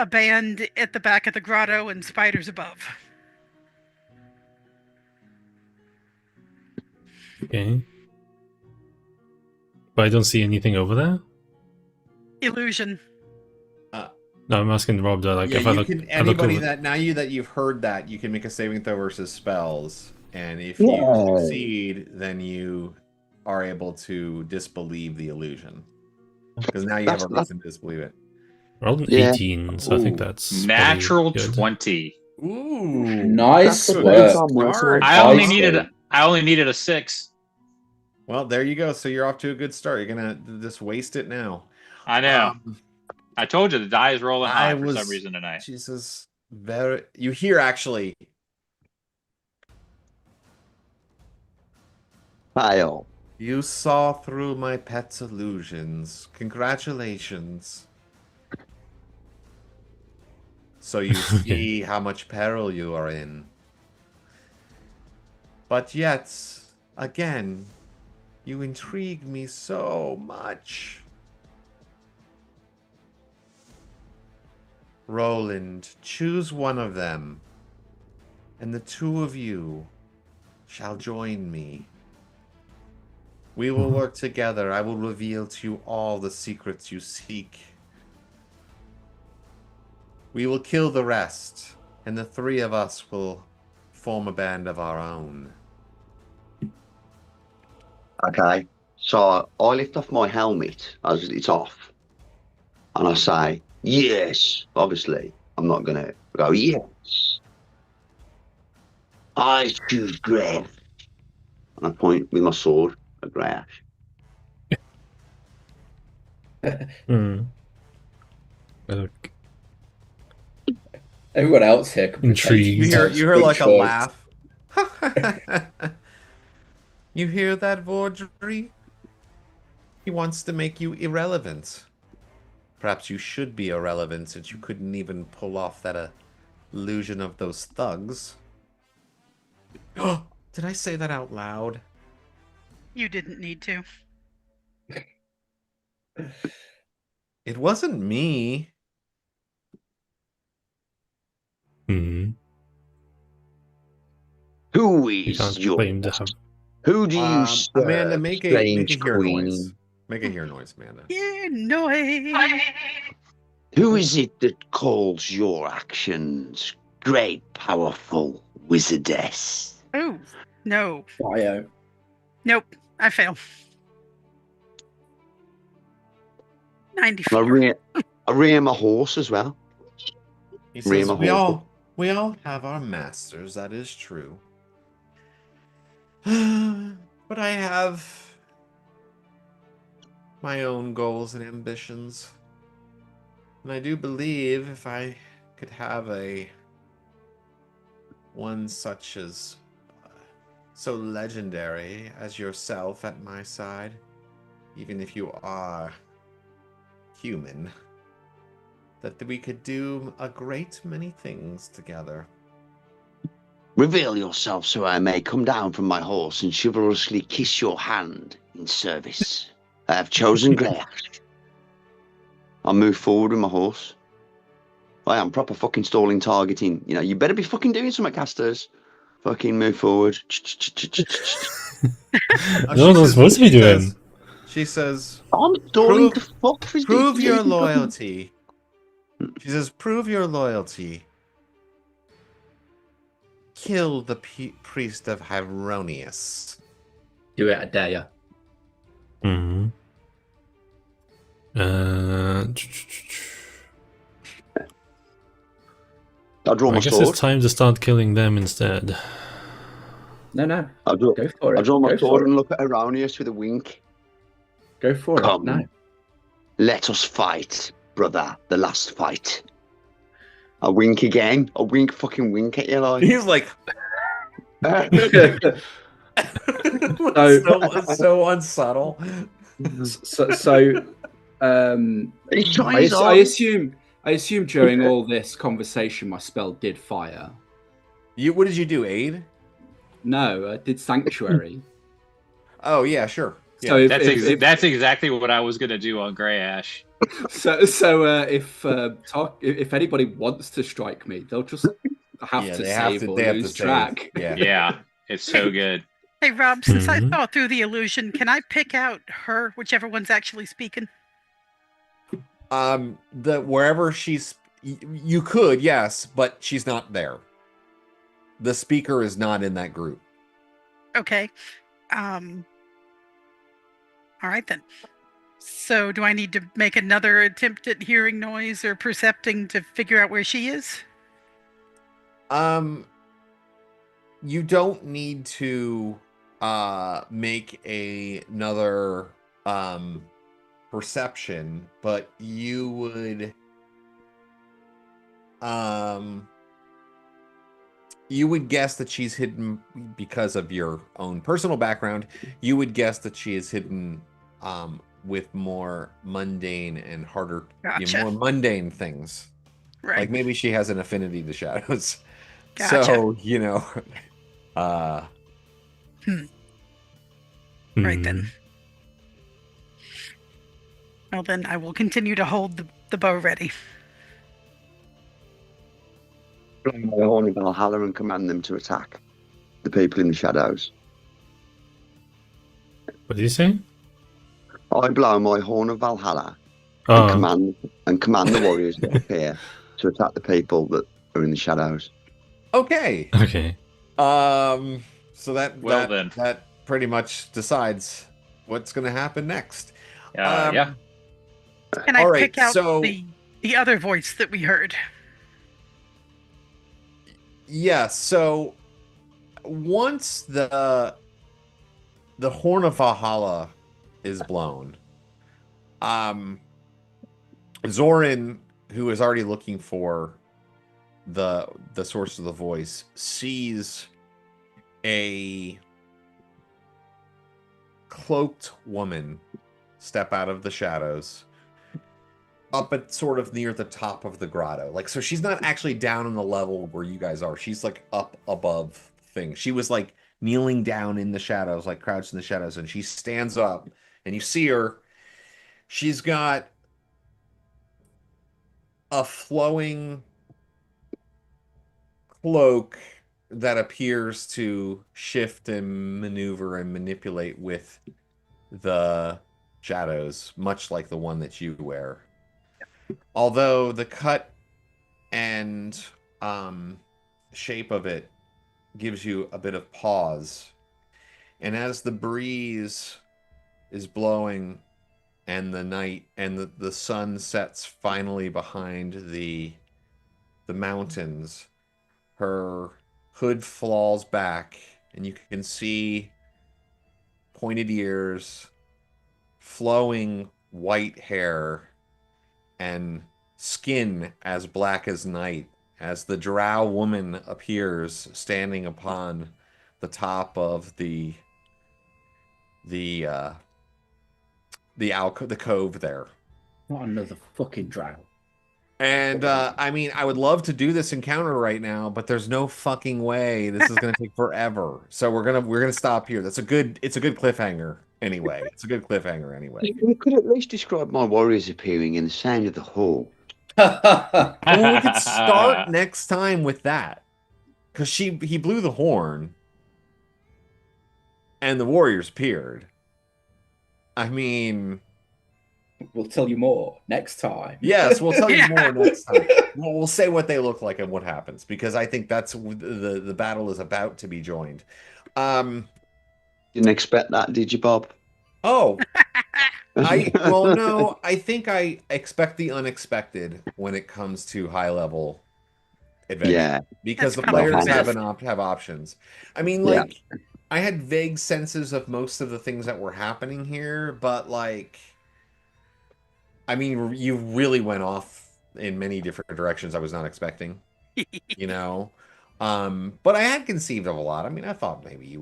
band at the back of the grotto and spiders above. Okay. But I don't see anything over there. Illusion. No, I'm asking Rob. Like, Yeah, if I look, anybody that you've heard that, you can make a saving throw versus spells, and if you succeed, then you are able to disbelieve the illusion, because now you have a reason to disbelieve it. Rolled an 18, so I think that's natural good. 20. Ooh, nice work. I only needed a 6. Well, there you go. So you're off to a good start. You're gonna just waste it now. I know. I told you the die is rolling high for some reason tonight. Jesus, you hear actually. Fail. You saw through my pet's illusions. Congratulations. So you see how much peril you are in. But yet, again, you intrigue me so much. Roland, choose one of them, and the two of you shall join me. We will work together. I will reveal to you all the secrets you seek. We will kill the rest, and the three of us will form a band of our own. Okay, so I lift off my helmet as it's off, and I say, yes. Obviously, I'm not going to go, yes. I choose Grey. And I point with my sword at Grey Ash. Look. Everyone else here can intrigued. You hear like a laugh. You hear that, Vordry? He wants to make you irrelevant. Perhaps you should be irrelevant, since you couldn't even pull off that illusion of those thugs. Oh, did I say that out loud? You didn't need to. It wasn't me. Who is your... Who do you serve, Amanda, make a hear queen? noise. Make a hear noise, Amanda. Hear noise. Who is it that calls your actions, great powerful wizardess? Oh, no. Bio. Nope, I fail. 94. I rear my horse as well. He says, we all have our masters, that is true. But I have my own goals and ambitions. And I do believe if I could have one such as so legendary as yourself at my side, even if you are human, that we could do a great many things together. Reveal yourself so I may come down from my horse and chivalrously kiss your hand in service. I have chosen Gygax. I'll move forward with my horse. I am proper fucking stalling targeting. You know, you better be fucking doing something, casters. Fucking move forward. No one's supposed to be doing. She says, I'm stalling to fuck. Prove your loyalty. She says, prove your loyalty. Kill the priest of Hieronius. Do it, I dare ya. Mm-hmm. I'll draw my I guess sword. it's time to start killing them instead. No. Go for it. I'll draw my sword and look at Hieronius with a wink. Go for Come. it. No. Let us fight, brother. The last fight. A wink again. A fucking wink at you, like. He's like, so unsubtle. I assume during all this conversation, my spell did fire. What did you do, Aid? No, I did Sanctuary. Oh yeah, sure. Yeah. So that's exactly what I was gonna do on Grey Ash. So if anybody wants to strike me, they'll just have to save or lose track. Yeah, it's so good. Hey Rob, since I thought through the illusion, can I pick out her, whichever one's actually speaking? Wherever she's, you could, yes, but she's not there. The speaker is not in that group. Okay. All right then. So do I need to make another attempt at hearing noise or percepting to figure out where she is? You don't need to make another perception, but you would guess that she's hidden because of your own personal background. You would guess that she is hidden with more mundane and harder, more mundane things. Right. Like maybe she has an affinity to shadows. Gotcha. So, Right then. Well then, I will continue to hold the bow ready. Blow my horn in Valhalla and command them to attack the people in the shadows. What did you say? I blow my horn of Valhalla and command the warriors that appear to attack the people that are in the shadows. Okay. So that pretty much decides what's going to happen next. Yeah. Can I pick out the other voice that we heard? Yeah. So once the horn of Valhalla is blown, Zoryn, who is already looking for the source of the voice, sees a cloaked woman step out of the shadows up at sort of near the top of the grotto. Like, so she's not actually down on the level where you guys are. She's like up above things. She was like kneeling down in the shadows, like crouched in the shadows, and she stands up and you see her. She's got a flowing cloak that appears to shift and maneuver and manipulate with the shadows, much like the one that you wear. Although the cut and shape of it gives you a bit of pause. And as the breeze is blowing and the night and the sun sets finally behind the mountains, her hood falls back and you can see pointed ears, flowing white hair, and skin as black as night as the drow woman appears standing upon the top of the cove there. Not another fucking drow. And I mean, I would love to do this encounter right now, but there's no fucking way. This is gonna take forever. So we're gonna stop here. It's a good cliffhanger anyway. It's a good cliffhanger anyway. You could at least describe my warriors appearing in the sound of the hall. Well, we could start next time with that, because he blew the horn, and the warriors appeared. I mean, we'll tell you more next time. Yes, we'll tell you more next time. We'll say what they look like and what happens, because I think that's the battle is about to be joined. Didn't expect that, did you, Bob? Oh, no, I think I expect the unexpected when it comes to high level adventure. Yeah, because the players have options. I mean, like, I had vague senses of most of the things that were happening here, but like, I mean, you really went off in many different directions I was not expecting, you know? But I had conceived of a lot. I mean, I thought maybe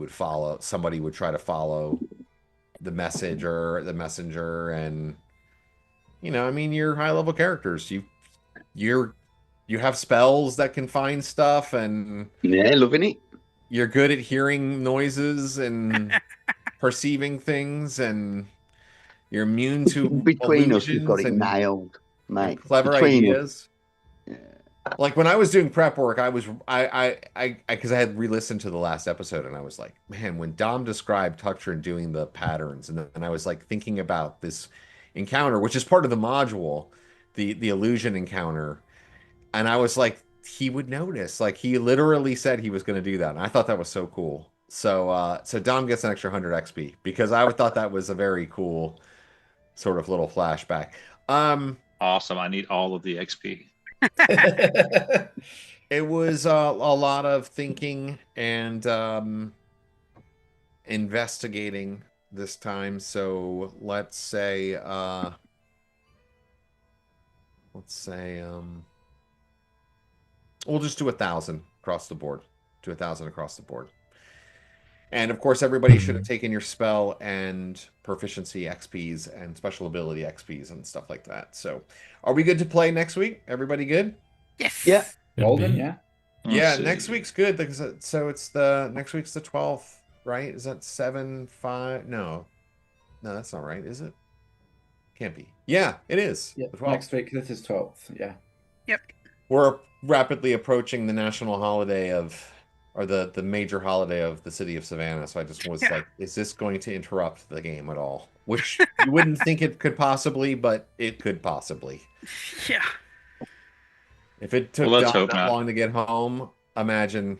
somebody would try to follow the messenger, and, you know, I mean, you're high-level characters. You have spells that can find stuff, and... Yeah, loving it. You're good at hearing noises and perceiving things, and... You're immune to between us. We've got it nailed, mate. Clever ideas. Yeah. Like when I was doing prep work, because I had re-listened to the last episode, and I was like, man, when Dom described Tukdren doing the patterns, and I was like thinking about this encounter, which is part of the module, the illusion encounter, and I was like, he would notice. Like he literally said he was going to do that, and I thought that was so cool. So Dom gets an extra 100 XP because I thought that was a very cool sort of little flashback. Awesome. I need all of the XP. It was a lot of thinking and investigating this time. So let's say we'll just do 1,000 across the board. Do 1,000 across the board. And of course, everybody should have taken your spell and proficiency XPs and special ability XPs and stuff like that. So, are we good to play next week? Everybody good? Yes. Yeah. Golden, yeah. Yeah, next week's good because it's next week's the 12th, right? Is that 7/5? No, that's not right, is it? Can't be. Yeah, it is. Yeah, next week this is 12th. Yeah. Yep. We're rapidly approaching the national holiday or the major holiday of the city of Savannah. So I just was like, is this going to interrupt the game at all? Which you wouldn't think it could possibly, but it could possibly. Yeah. If it took that long to get home, imagine.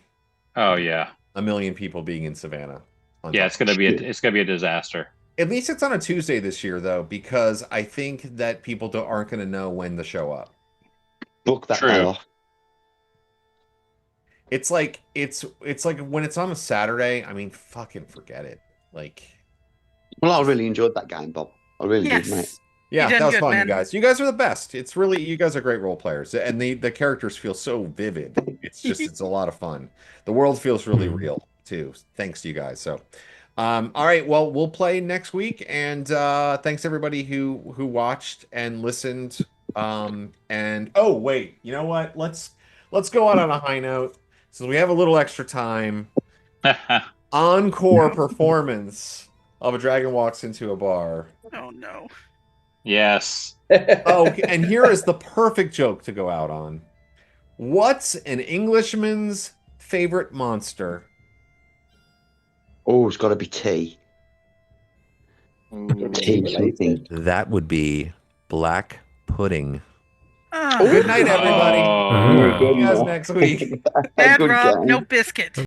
Oh yeah. 1 million people being in Savannah. Yeah, it's gonna be a disaster. At least it's on a Tuesday this year, though, because I think that people aren't going to know when to show up. Book that day off. It's like when it's on a Saturday. I mean, fucking forget it. Like, well, I really enjoyed that game, Bob. I really did, mate. Yeah, that was fun, man. You guys. You guys are the best. It's really, you guys are great role players, and the characters feel so vivid. It's a lot of fun. The world feels really real too, thanks to you guys. So, all right, well, we'll play next week, and thanks everybody who watched and listened. And oh wait, you know what? Let's go out on a high note. So we have a little extra time. Encore performance of A Dragon Walks Into a Bar. Oh no. Yes. Oh, and here is the perfect joke to go out on. What's an Englishman's favorite monster? Oh, it's got to be tea. Tea something. That would be black pudding. Oh. Good night, everybody. See you guys next week. Bad Rob, no biscuit.